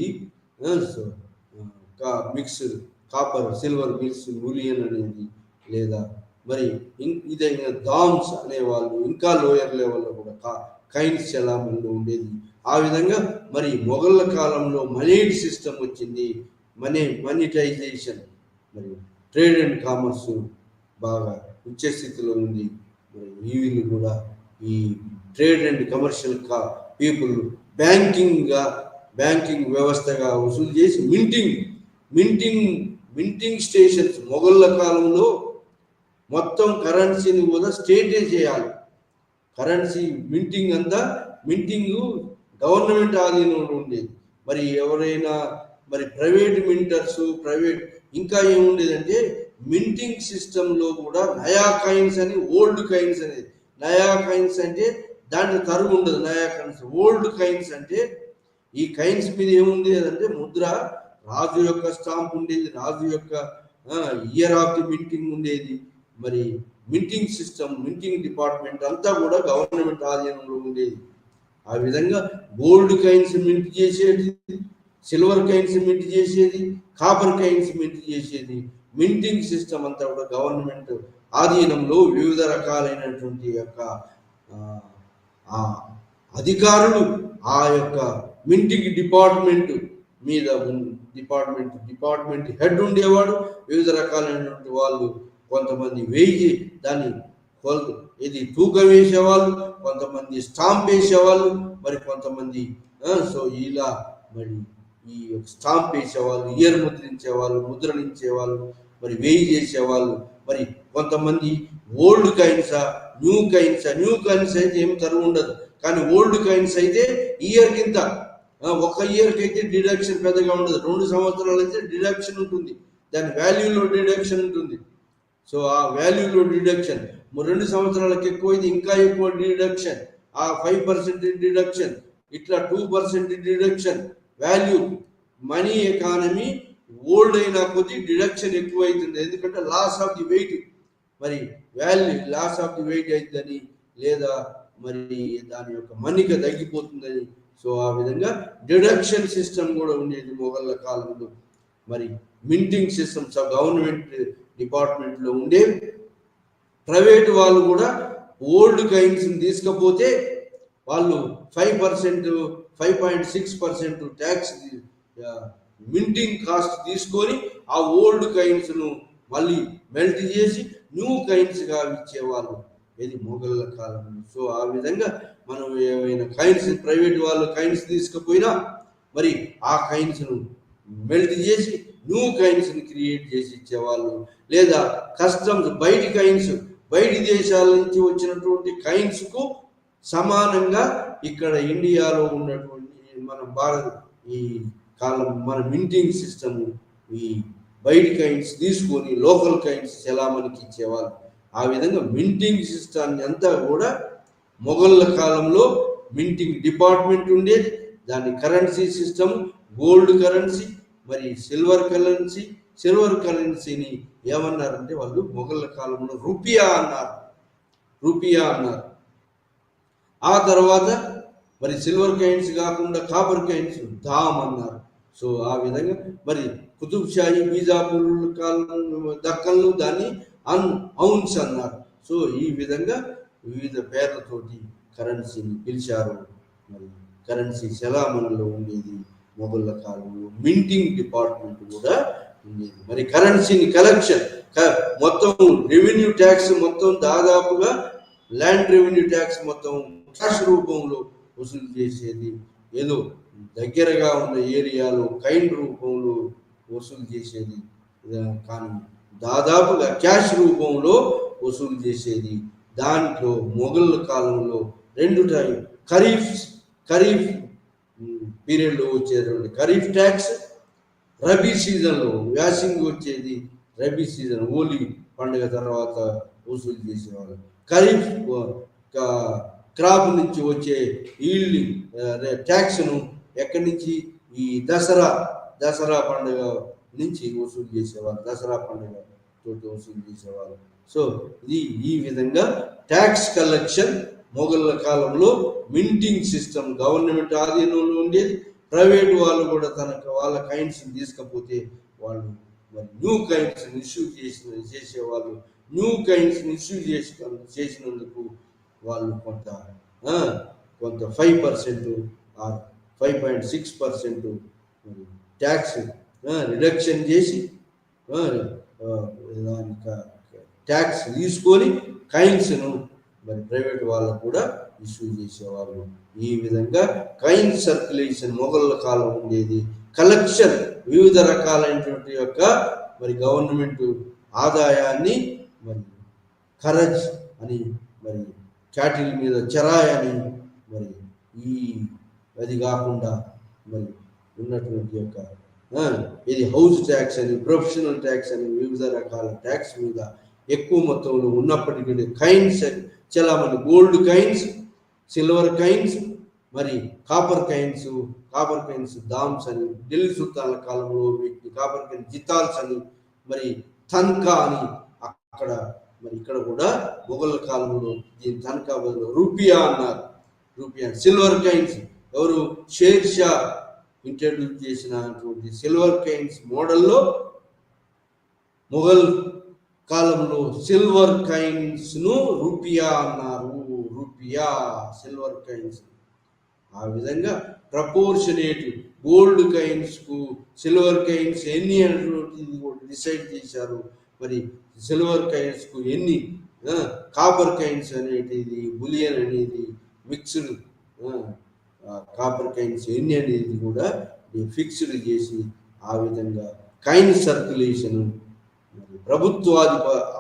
mix copper silver mix bullion అనేది, లేదా మరి ఇదైనా దామ్స్ అనేవాళ్ళు. ఇంకా లోయర్ లెవెల్లో కూడా కైన్స్ చలామణిలో ఉండేది. ఆ విధంగా మరి మొఘళ్ళ కాలంలో మనీడ్ సిస్టమ్ వచ్చింది. మనీటైజేషన్, మరి ట్రేడ్ అండ్ కామర్స్ బాగా ఉచ్చ స్థితిలో ఉంది. మరి వీళ్ళు కూడా ఈ trade and commercial people banking వ్యవస్థగా వసూలు చేసి మింటింగ్ స్టేషన్స్ మొఘళ్ళ కాలంలో మొత్తం కరెన్సీని కూడా స్టేటే చేయాలి. కరెన్సీ మింటింగ్ గవర్నమెంట్ ఆధీనంలో ఉండేది. మరి ఎవరైనా మరి ప్రైవేట్ మింటర్స్ ఇంకా ఏముండేదంటే మింటింగ్ సిస్టంలో కూడా నయా కాయిన్స్ అని, ఓల్డ్ కాయిన్స్ అనేది. నయా కాయిన్స్ అంటే దాంట్లో తరుగు ఉండదు. నయా కాయిన్స్, ఓల్డ్ కాయిన్స్ అంటే ఈ కాయిన్స్ మీద ఏముంది అంటే ముద్ర, రాజు యొక్క స్టాంప్ ఉండేది, రాజు యొక్క ఇయర్ ఆఫ్ ది మింటింగ్ ఉండేది. మరి మింటింగ్ డిపార్ట్మెంట్ అంతా కూడా గవర్నమెంట్ ఆధీనంలో ఉండేది. ఆ విధంగా గోల్డ్ కాయిన్స్ మింట్ చేసేది, సిల్వర్ కాయిన్స్ మింట్ చేసేది, కాపర్ కాయిన్స్ మింట్ చేసేది. మింటింగ్ సిస్టమ్ అంతా కూడా గవర్నమెంట్ ఆధీనంలో వివిధ రకాలైనటువంటి యొక్క అధికారులు ఆ యొక్క మింటింగ్ డిపార్ట్మెంట్ మీద డిపార్ట్మెంట్ హెడ్ ఉండేవాడు. వివిధ రకాలైనటువంటి వాళ్ళు కొంతమంది వేయి దాన్ని ఇది తూకం వేసేవాళ్ళు, కొంతమంది స్టాంప్ వేసేవాళ్ళు, మరి కొంతమంది సో ఇలా మరి ఈ స్టాంప్ వేసేవాళ్ళు, ఇయర్ ముద్రించేవాళ్ళు, మరి వేయి చేసేవాళ్ళు. మరి కొంతమంది ఓల్డ్ కాయిన్సా, న్యూ కాయిన్స్ అయితే ఏం తరువు ఉండదు. కానీ ఓల్డ్ కాయిన్స్ అయితే ఇయర్ కింద ఒక ఇయర్కి అయితే డిడక్షన్ పెద్దగా ఉండదు. 2 సంవత్సరాలు అయితే డిడక్షన్ ఉంటుంది, దాని వాల్యూలో డిడక్షన్ ఉంటుంది. సో ఆ వాల్యూలో డిడక్షన్ 2 సంవత్సరాలకు ఎక్కువైతే ఇంకా ఎక్కువ డిడక్షన్, ఆ 5% డిడక్షన్, ఇట్లా 2% deduction. Value money economy old అయినా కొద్ది డిడక్షన్ ఎక్కువ అవుతుంది. ఎందుకంటే లాస్ ఆఫ్ ది వెయిట్, మరి value loss of the weight అవుతుందని, లేదా మరి దాని యొక్క మన్నిక తగ్గిపోతుందని. సో ఆ విధంగా డిడక్షన్ సిస్టమ్ కూడా ఉండేది మొఘళ్ళ కాలంలో. మరి మింటింగ్ సిస్టమ్స్ గవర్నమెంట్ డిపార్ట్మెంట్లో ఉండే. ప్రైవేట్ వాళ్ళు కూడా ఓల్డ్ కాయిన్స్ తీసుకపోతే వాళ్ళు 5.6% ట్యాక్స్ మింటింగ్ కాస్ట్ తీసుకొని ఆ ఓల్డ్ కాయిన్స్ను మళ్ళీ మెల్ట్ చేసి న్యూ కాయిన్స్గా ఇచ్చేవాళ్ళు ఇది మొఘళ్ళ కాలంలో. సో ఆ విధంగా మనం ఏమైనా కాయిన్స్ ప్రైవేట్ వాళ్ళు కాయిన్స్ తీసుకుపోయినా మరి ఆ కాయిన్స్ను మెల్ట్ చేసి న్యూ కైన్స్ని క్రియేట్ చేసి ఇచ్చేవాళ్ళు. లేదా కస్టమ్స్ బయటి దేశాల నుంచి వచ్చినటువంటి కైన్స్కు సమానంగా ఇక్కడ ఇండియాలో ఉన్నటువంటి ఈ కాలం మన మింటింగ్ సిస్టమ్ ఈ బయటి కైన్స్ తీసుకొని లోకల్ కైన్స్ మనకి ఇచ్చేవాళ్ళు. ఆ విధంగా మింటింగ్ సిస్టాన్ని అంతా కూడా మొఘళ్ళ కాలంలో మింటింగ్ డిపార్ట్మెంట్ ఉండేది. దాని కరెన్సీ సిస్టమ్ గోల్డ్ కరెన్సీ, మరి సిల్వర్ కరెన్సీని ఏమన్నారంటే వాళ్ళు మొఘళ్ళ కాలంలో రూపియా అన్నారు. ఆ తర్వాత మరి సిల్వర్ కైన్స్ కాకుండా కాపర్ కైన్స్ దామ్ అన్నారు. సో ఆ విధంగా మరి కుతుబ్ షాహీ బీజాపూర్ కాలం దక్కన్లు దాన్ని ఔన్స్ అన్నారు. సో ఈ విధంగా వివిధ పేర్లతోటి కరెన్సీని పిలిచారు. మరి కరెన్సీ చలామణిలో ఉండేది మొఘళ్ళ కాలంలో. మింటింగ్ డిపార్ట్మెంట్ కూడా ఉండేది. మరి కరెన్సీని కలెక్షన్ మొత్తం రెవెన్యూ ట్యాక్స్ మొత్తం దాదాపుగా ల్యాండ్ రెవెన్యూ ట్యాక్స్ మొత్తం క్యాష్ రూపంలో వసూలు చేసేది. ఏదో దగ్గరగా ఉన్న ఏరియాలో కైండ్ రూపంలో వసూలు చేసేది, కానీ దాదాపుగా క్యాష్ రూపంలో వసూలు చేసేది. దాంట్లో మొఘళ్ళ కాలంలో 2 టైం ఖరీఫ్ పీరియడ్లో వచ్చేటువంటి ఖరీఫ్ ట్యాక్స్, రబీ సీజన్లో వ్యాసింగ్ వచ్చేది. రబీ సీజన్ హోలీ పండుగ తర్వాత వసూలు చేసేవాళ్ళు. ఖరీఫ్ క్రాప్ నుంచి వచ్చే ఈల్డింగ్ ట్యాక్స్ను ఎక్కడి నుంచి ఈ దసరా పండుగ నుంచి వసూలు చేసేవాళ్ళు. దసరా పండుగ తోటి వసూలు చేసేవాళ్ళు. సో ఈ విధంగా ట్యాక్స్ కలెక్షన్ మొఘళ్ళ కాలంలో మింటింగ్ సిస్టమ్ గవర్నమెంట్ ఆధీనంలో ఉండేది. ప్రైవేట్ వాళ్ళు కూడా వాళ్ళ కైన్స్ తీసుకపోతే వాళ్ళు మరి న్యూ కైన్స్ ఇష్యూ చేసేవాళ్ళు. న్యూ కైన్స్ ఇష్యూ చేసినందుకు వాళ్ళు కొంత 5% ఆర్ 5.6% ట్యాక్స్ రిడక్షన్ చేసి ట్యాక్స్ తీసుకొని కైన్స్ను మరి ప్రైవేట్ వాళ్ళకు కూడా ఇష్యూ చేసేవాళ్ళు. ఈ విధంగా కైన్ సర్క్యులేషన్ మొఘళ్ళ కాలం ఉండేది. కలెక్షన్ వివిధ రకాలైనటువంటి మరి గవర్నమెంట్ ఆదాయాన్ని మరి ఖరజ్ అని, మరి క్యాటిల్ మీద చెరాయ్ అని, మరి అది కాకుండా మరి ఉన్నటువంటి ఇది హౌస్ ట్యాక్స్ అని, ప్రొఫెషనల్ ట్యాక్స్ అని, వివిధ రకాల ట్యాక్స్ మీద ఎక్కువ మొత్తంలో ఉన్నప్పటికీ కైన్స్ చలామణి గోల్డ్ కైన్స్, సిల్వర్ కైన్స్, మరి కాపర్ కైన్స్ దామ్స్ అని, ఢిల్లీ సుల్తాన్ల కాలంలో వీటిని కాపర్ కైన్స్ జితాల్స్ అని, మరి తన్కా అని అక్కడ, మరి ఇక్కడ కూడా మొఘళ్ళ కాలంలో దీని తన్కా బదులు రూపియా అన్నారు. సిల్వర్ కైన్స్ ఎవరు షేర్ షా ఇంట్రడ్యూస్ చేసినటువంటి సిల్వర్ కైన్స్ మోడల్లో మొఘల్ కాలంలో సిల్వర్ కైన్స్ ను రూపియా అన్నారు. సిల్వర్ కైన్స్. ఆ విధంగా ప్రపోర్షనేట్ గోల్డ్ కైన్స్ కు సిల్వర్ కైన్స్ ఎన్ని అనేటువంటిది డిసైడ్ చేశారు. మరి సిల్వర్ కైన్స్ కు ఎన్ని, కాపర్ కైన్స్ అనేటిది, బులియన్ అనేది మిక్స్డ్, కాపర్ కైన్స్ ఎన్ని అనేది కూడా ఫిక్స్డ్ చేసి ఆ విధంగా కైన్ సర్క్యులేషన్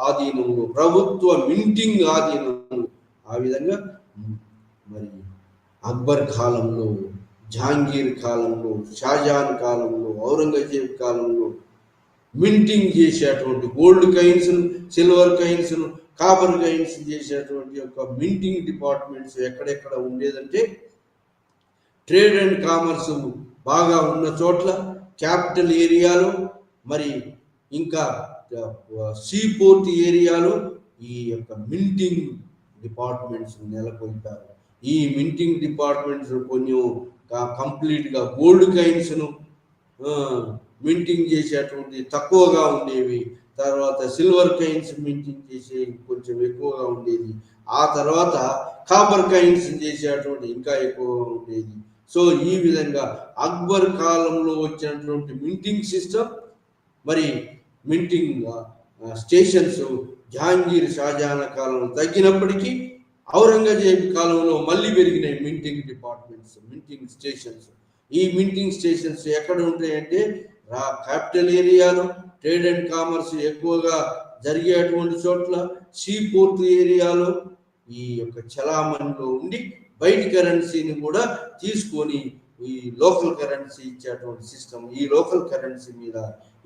ఆధీనంలో, ప్రభుత్వ మింటింగ్ ఆధీనంలో, ఆ విధంగా మరి అక్బర్ కాలంలో, జహాంగీర్ కాలంలో, షాజహాన్ కాలంలో, ఔరంగజేబ్ కాలంలో మింటింగ్ చేసేటువంటి గోల్డ్ కైన్స్, సిల్వర్ కైన్స్, కాపర్ కైన్స్ చేసేటువంటి మింటింగ్ డిపార్ట్మెంట్స్ ఎక్కడెక్కడ ఉండేదంటే ట్రేడ్ అండ్ కామర్స్ బాగా ఉన్న చోట్ల, క్యాపిటల్ ఏరియాలో, మరి ఇంకా సీపోర్ట్ ఏరియాలో ఈ మింటింగ్ డిపార్ట్మెంట్స్ నెలకొల్పారు. ఈ మింటింగ్ డిపార్ట్మెంట్స్ కొంచెం కంప్లీట్గా గోల్డ్ కైన్స్ను మింటింగ్ చేసేటువంటి తక్కువగా ఉండేవి. తర్వాత సిల్వర్ కైన్స్ మింటింగ్ చేసే కొంచెం ఎక్కువగా ఉండేది. ఆ తర్వాత కాపర్ కైన్స్ చేసేటువంటి ఇంకా ఎక్కువగా ఉండేది. సో ఈ విధంగా అక్బర్ కాలంలో వచ్చినటువంటి మింటింగ్ సిస్టమ్, మరి మింటింగ్ స్టేషన్స్ జహాంగీర్, షాజహాన్ కాలంలో తగ్గినప్పటికీ ఔరంగజేబ్ కాలంలో మళ్ళీ పెరిగినాయి మింటింగ్ డిపార్ట్మెంట్స్, మింటింగ్ స్టేషన్స్. ఈ మింటింగ్ స్టేషన్స్ ఎక్కడ ఉంటాయంటే క్యాపిటల్ ఏరియాలో ట్రేడ్ అండ్ కామర్స్ ఎక్కువగా జరిగేటువంటి చోట్ల, సీ పోర్ట్ ఏరియాలో ఈ యొక్క చలామణిలో ఉండి బయట కరెన్సీని కూడా తీసుకొని ఈ లోకల్ కరెన్సీ ఇచ్చేటువంటి సిస్టమ్. ఈ లోకల్ కరెన్సీ మీద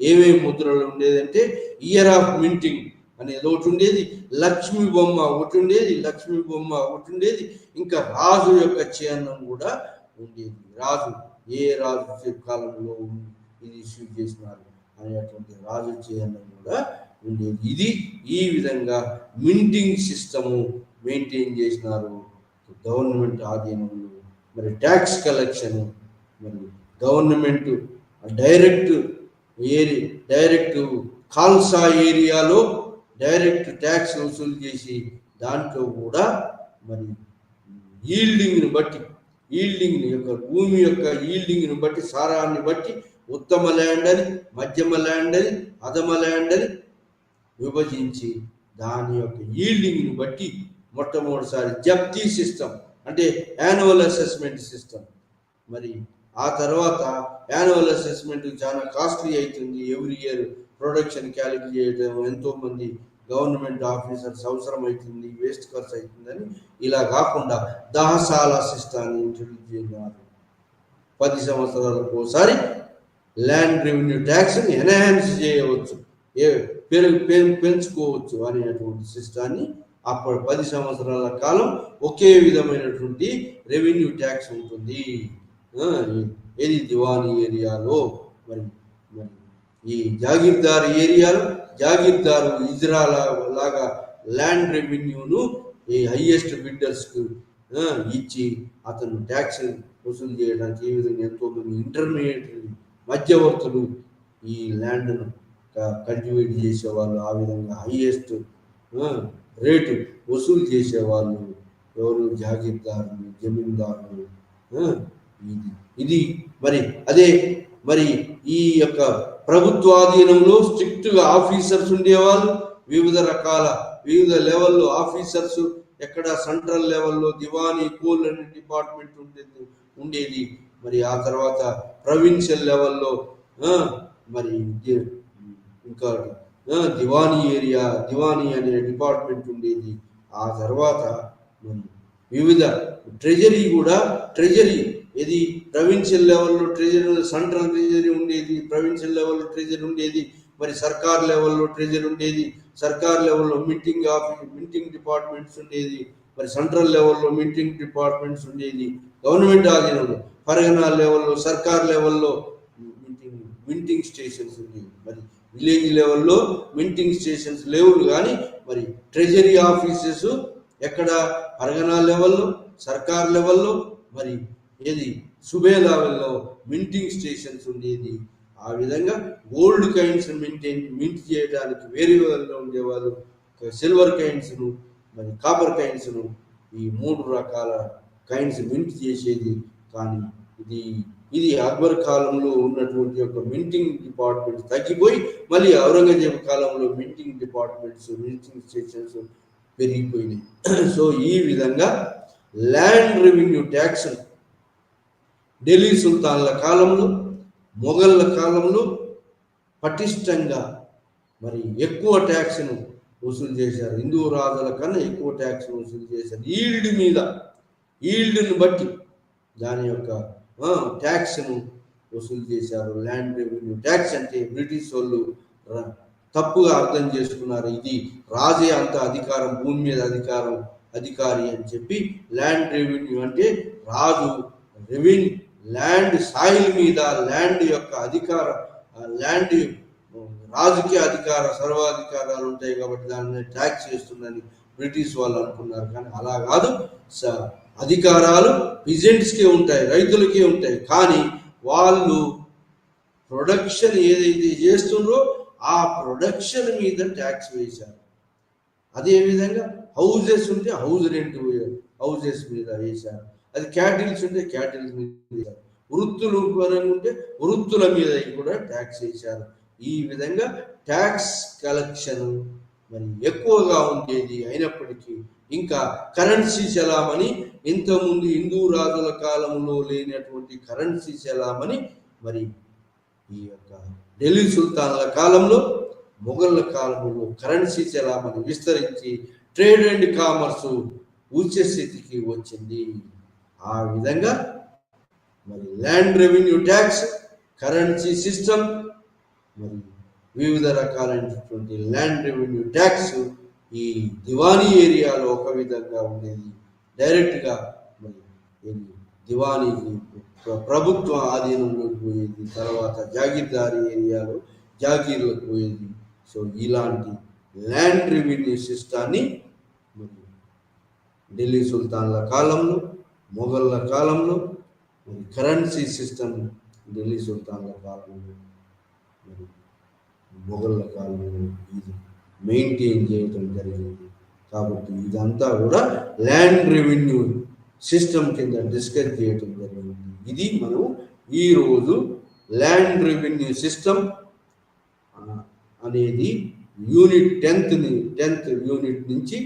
ఏమేమి ముద్రలు ఉండేదంటే ఇయర్ ఆఫ్ మింటింగ్ అనేది ఒకటి ఉండేది, లక్ష్మీ బొమ్మ ఒకటి ఉండేది, ఇంకా రాజు యొక్క చిహ్నం కూడా ఉండేది. రాజు ఏ రాజు కాలంలో ఇది ఇష్యూ చేసినారు అనేటువంటి రాజు చిహ్నం కూడా ఉండేది. ఇది ఈ విధంగా మింటింగ్ సిస్టము మెయింటైన్ చేసినారు గవర్నమెంట్ ఆధీనంలో. మరి ట్యాక్స్ కలెక్షన్, మరి గవర్నమెంట్ డైరెక్ట్ ఖాల్సా ఏరియాలో డైరెక్ట్ ట్యాక్స్ వసూలు చేసి దాంట్లో కూడా మరి ఈల్డింగ్ని బట్టి, భూమి యొక్క ఈల్డింగ్ని బట్టి, సారాన్ని బట్టి ఉత్తమ ల్యాండ్ అని, మధ్యమ ల్యాండ్ అని, అధమ ల్యాండ్ అని విభజించి దాని యొక్క ఈల్డింగ్ని బట్టి మొట్టమొదటిసారి జప్తీ సిస్టమ్ అంటే యాన్యువల్ అసెస్మెంట్ సిస్టమ్. మరి ఆ తర్వాత యాన్యువల్ అసెస్మెంట్ చాలా కాస్ట్లీ అవుతుంది. ఎవ్రీ ఇయర్ ప్రొడక్షన్ క్యాలిక్యులేట్ చేయడం ఎంతోమంది గవర్నమెంట్ ఆఫీసర్స్ అవసరం అవుతుంది, వేస్ట్ ఖర్చు అవుతుందని ఇలా కాకుండా దహసాల సిస్టాన్ని ఇంట్రడ్యూస్ చేసినారు. 10 సంవత్సరాలకు ఒకసారి ల్యాండ్ రెవెన్యూ ట్యాక్స్ని ఎన్హాన్స్ చేయవచ్చు, పెంచుకోవచ్చు అనేటువంటి సిస్టాన్ని అప్పుడు 10 సంవత్సరాల కాలం ఒకే విధమైనటువంటి రెవెన్యూ ట్యాక్స్ ఉంటుంది. ఇది దివానీ ఏరియాలో. మరి ఈ జాగీర్దార్ ఏరియాలో జాగీర్దారు ఇజ్రా లాగా ల్యాండ్ రెవెన్యూను ఈ హైయెస్ట్ బిడ్డర్స్కు ఇచ్చి అతను ట్యాక్స్ వసూలు చేయడానికి ఏ విధంగా ఎంతోమంది ఇంటర్మీడియట్ మధ్యవర్తులు ఈ ల్యాండ్ను కల్టివేట్ చేసేవాళ్ళు. ఆ విధంగా హైయెస్ట్ రేటు వసూలు చేసేవాళ్ళు ఎవరు? జాగీర్దారులు, జమీందారులు. ఇది మరి అదే మరి ఈ యొక్క ప్రభుత్వాధీనంలో స్ట్రిక్ట్గా ఆఫీసర్స్ ఉండేవాళ్ళు. వివిధ లెవెల్లో ఆఫీసర్స్, ఎక్కడ సెంట్రల్ లెవెల్లో దివానీ కోల్ అనే డిపార్ట్మెంట్ ఉండేది. మరి ఆ తర్వాత ప్రొవిన్షియల్ లెవెల్లో మరి ఇంకా దివానీ అనే డిపార్ట్మెంట్ ఉండేది. ఆ తర్వాత వివిధ ట్రెజరీ ఇది ప్రొవిన్షియల్ లెవెల్లో ట్రెజరీ, సెంట్రల్ ట్రెజరీ ఉండేది, ప్రొవిన్షియల్ లెవెల్లో ట్రెజరీ ఉండేది, మరి సర్కార్ లెవెల్లో ట్రెజరీ ఉండేది, సర్కార్ లెవెల్లో మింటింగ్ డిపార్ట్మెంట్స్ ఉండేది, మరి సెంట్రల్ లెవెల్లో మింటింగ్ డిపార్ట్మెంట్స్ ఉండేది. గవర్నమెంట్ ఆధీనంలో పరగనా లెవెల్లో, సర్కార్ లెవెల్లో మింటింగ్ స్టేషన్స్ ఉండేవి. మరి విలేజ్ లెవెల్లో మింటింగ్ స్టేషన్స్ లేవు, కానీ మరి ట్రెజరీ ఆఫీసెస్ ఎక్కడ? పరగనా లెవెల్లో, సర్కార్ లెవెల్లో, మరి సుబే లెవెల్లో మింటింగ్ స్టేషన్స్ ఉండేది. ఆ విధంగా గోల్డ్ కైన్స్ మింట్ చేయడానికి వేరే లెవెల్లో ఉండేవాళ్ళు. సిల్వర్ కైన్స్ను, మరి కాపర్ కైన్స్ను, ఈ 3 రకాల కైన్స్ మింట్ చేసేది. కానీ ఇది అక్బర్ కాలంలో ఉన్నటువంటి యొక్క మింటింగ్ డిపార్ట్మెంట్స్ తగ్గిపోయి మళ్ళీ ఔరంగజేబు కాలంలో మింటింగ్ స్టేషన్స్ పెరిగిపోయినాయి. సో ఈ విధంగా ల్యాండ్ రెవెన్యూ ట్యాక్స్ ఢిల్లీ సుల్తాన్ల కాలంలో, మొఘళ్ళ కాలంలో పటిష్టంగా మరి ఎక్కువ ట్యాక్స్ను వసూలు చేశారు. హిందూ రాజుల కన్నా ఎక్కువ ట్యాక్స్ వసూలు చేశారు. ఈల్డ్ని బట్టి దాని యొక్క ట్యాక్స్ను వసూలు చేశారు. ల్యాండ్ రెవెన్యూ ట్యాక్స్ అంటే బ్రిటిష్ వాళ్ళు తప్పుగా అర్థం చేసుకున్నారు. ఇది రాజే అంత అధికారం, భూమి మీద అధికారి అని చెప్పి ల్యాండ్ రెవెన్యూ అంటే రాజు ల్యాండ్ సాయిల్ మీద ల్యాండ్ యొక్క ల్యాండ్ రాజుకే సర్వాధికారాలు ఉంటాయి కాబట్టి దాన్ని ట్యాక్స్ చేస్తుందని బ్రిటిష్ వాళ్ళు అనుకున్నారు. కానీ అలా కాదు. అధికారాలు పిజెంట్స్కే ఉంటాయి, రైతులకే ఉంటాయి. కానీ వాళ్ళు ప్రొడక్షన్ ఏదైతే చేస్తుండ్రో ఆ ప్రొడక్షన్ మీద ట్యాక్స్ వేశారు. అదేవిధంగా హౌజెస్ ఉంటే హౌస్ రెంట్ హౌజెస్ మీద వేశారు. అది క్యాటిల్స్ ఉంటే క్యాటిల్స్ మీద వేశారు. వృత్తులు ఉంటే వృత్తుల మీద కూడా ట్యాక్స్ వేశారు. ఈ విధంగా ట్యాక్స్ కలెక్షన్ మరి ఎక్కువగా ఉండేది. అయినప్పటికీ ఇంకా కరెన్సీ చలామణి ఇంతకుముందు హిందూ రాజుల కాలంలో లేనటువంటి కరెన్సీ చలామణి మరి ఈ యొక్క ఢిల్లీ సుల్తాన్ల కాలంలో, మొఘళ్ళ కాలంలో కరెన్సీ చలామణి విస్తరించి ట్రేడ్ అండ్ కామర్స్ ఉచ్చ స్థితికి వచ్చింది. ఆ విధంగా మరి land revenue tax, currency system, మరి వివిధ రకాలైనటువంటి ల్యాండ్ రెవెన్యూ ట్యాక్స్ ఈ దివానీ ఏరియాలో ఒక విధంగా ఉండేది. డైరెక్ట్గా మరి దివానీకి ప్రభుత్వ ఆధీనంలోకి పోయేది, తర్వాత జాగీర్దారీ ఏరియాలో జాగీర్లకు పోయేది. సో ఇలాంటి ల్యాండ్ రెవెన్యూ సిస్టాన్ని మరి ఢిల్లీ సుల్తాన్ల కాలంలో, మొఘళ్ళ కాలంలో, మరి కరెన్సీ సిస్టమ్ ఢిల్లీ సుల్తాన్ల కాలంలో, మరి మొఘళ్ళ కాలంలో ఇది మెయింటైన్ చేయటం జరిగింది. కాబట్టి ఇదంతా కూడా ల్యాండ్ రెవెన్యూ సిస్టమ్ కింద డిస్కస్ చేయటం జరిగింది. ఇది మనం ఈరోజు ల్యాండ్ రెవెన్యూ సిస్టమ్ అనేది యూనిట్ 10th యూనిట్ నుంచి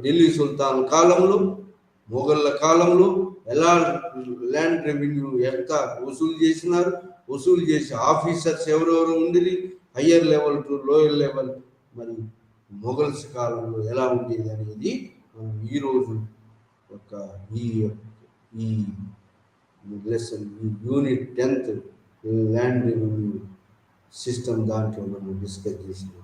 ఢిల్లీ సుల్తాన్ కాలంలో, మొఘళ్ళ కాలంలో ఎలా ల్యాండ్ రెవెన్యూ ఎంత వసూలు చేసినారు, వసూలు చేసే ఆఫీసర్స్ ఎవరెవరు ఉండి, higher level to lower level, మరి మొఘల్స్ కాలంలో ఎలా ఉండేది అనేది మనం ఈరోజు ఒక ఈ లెసన్, ఈ unit 10th land revenue system దాంట్లో మనం డిస్కస్ చేసినాం.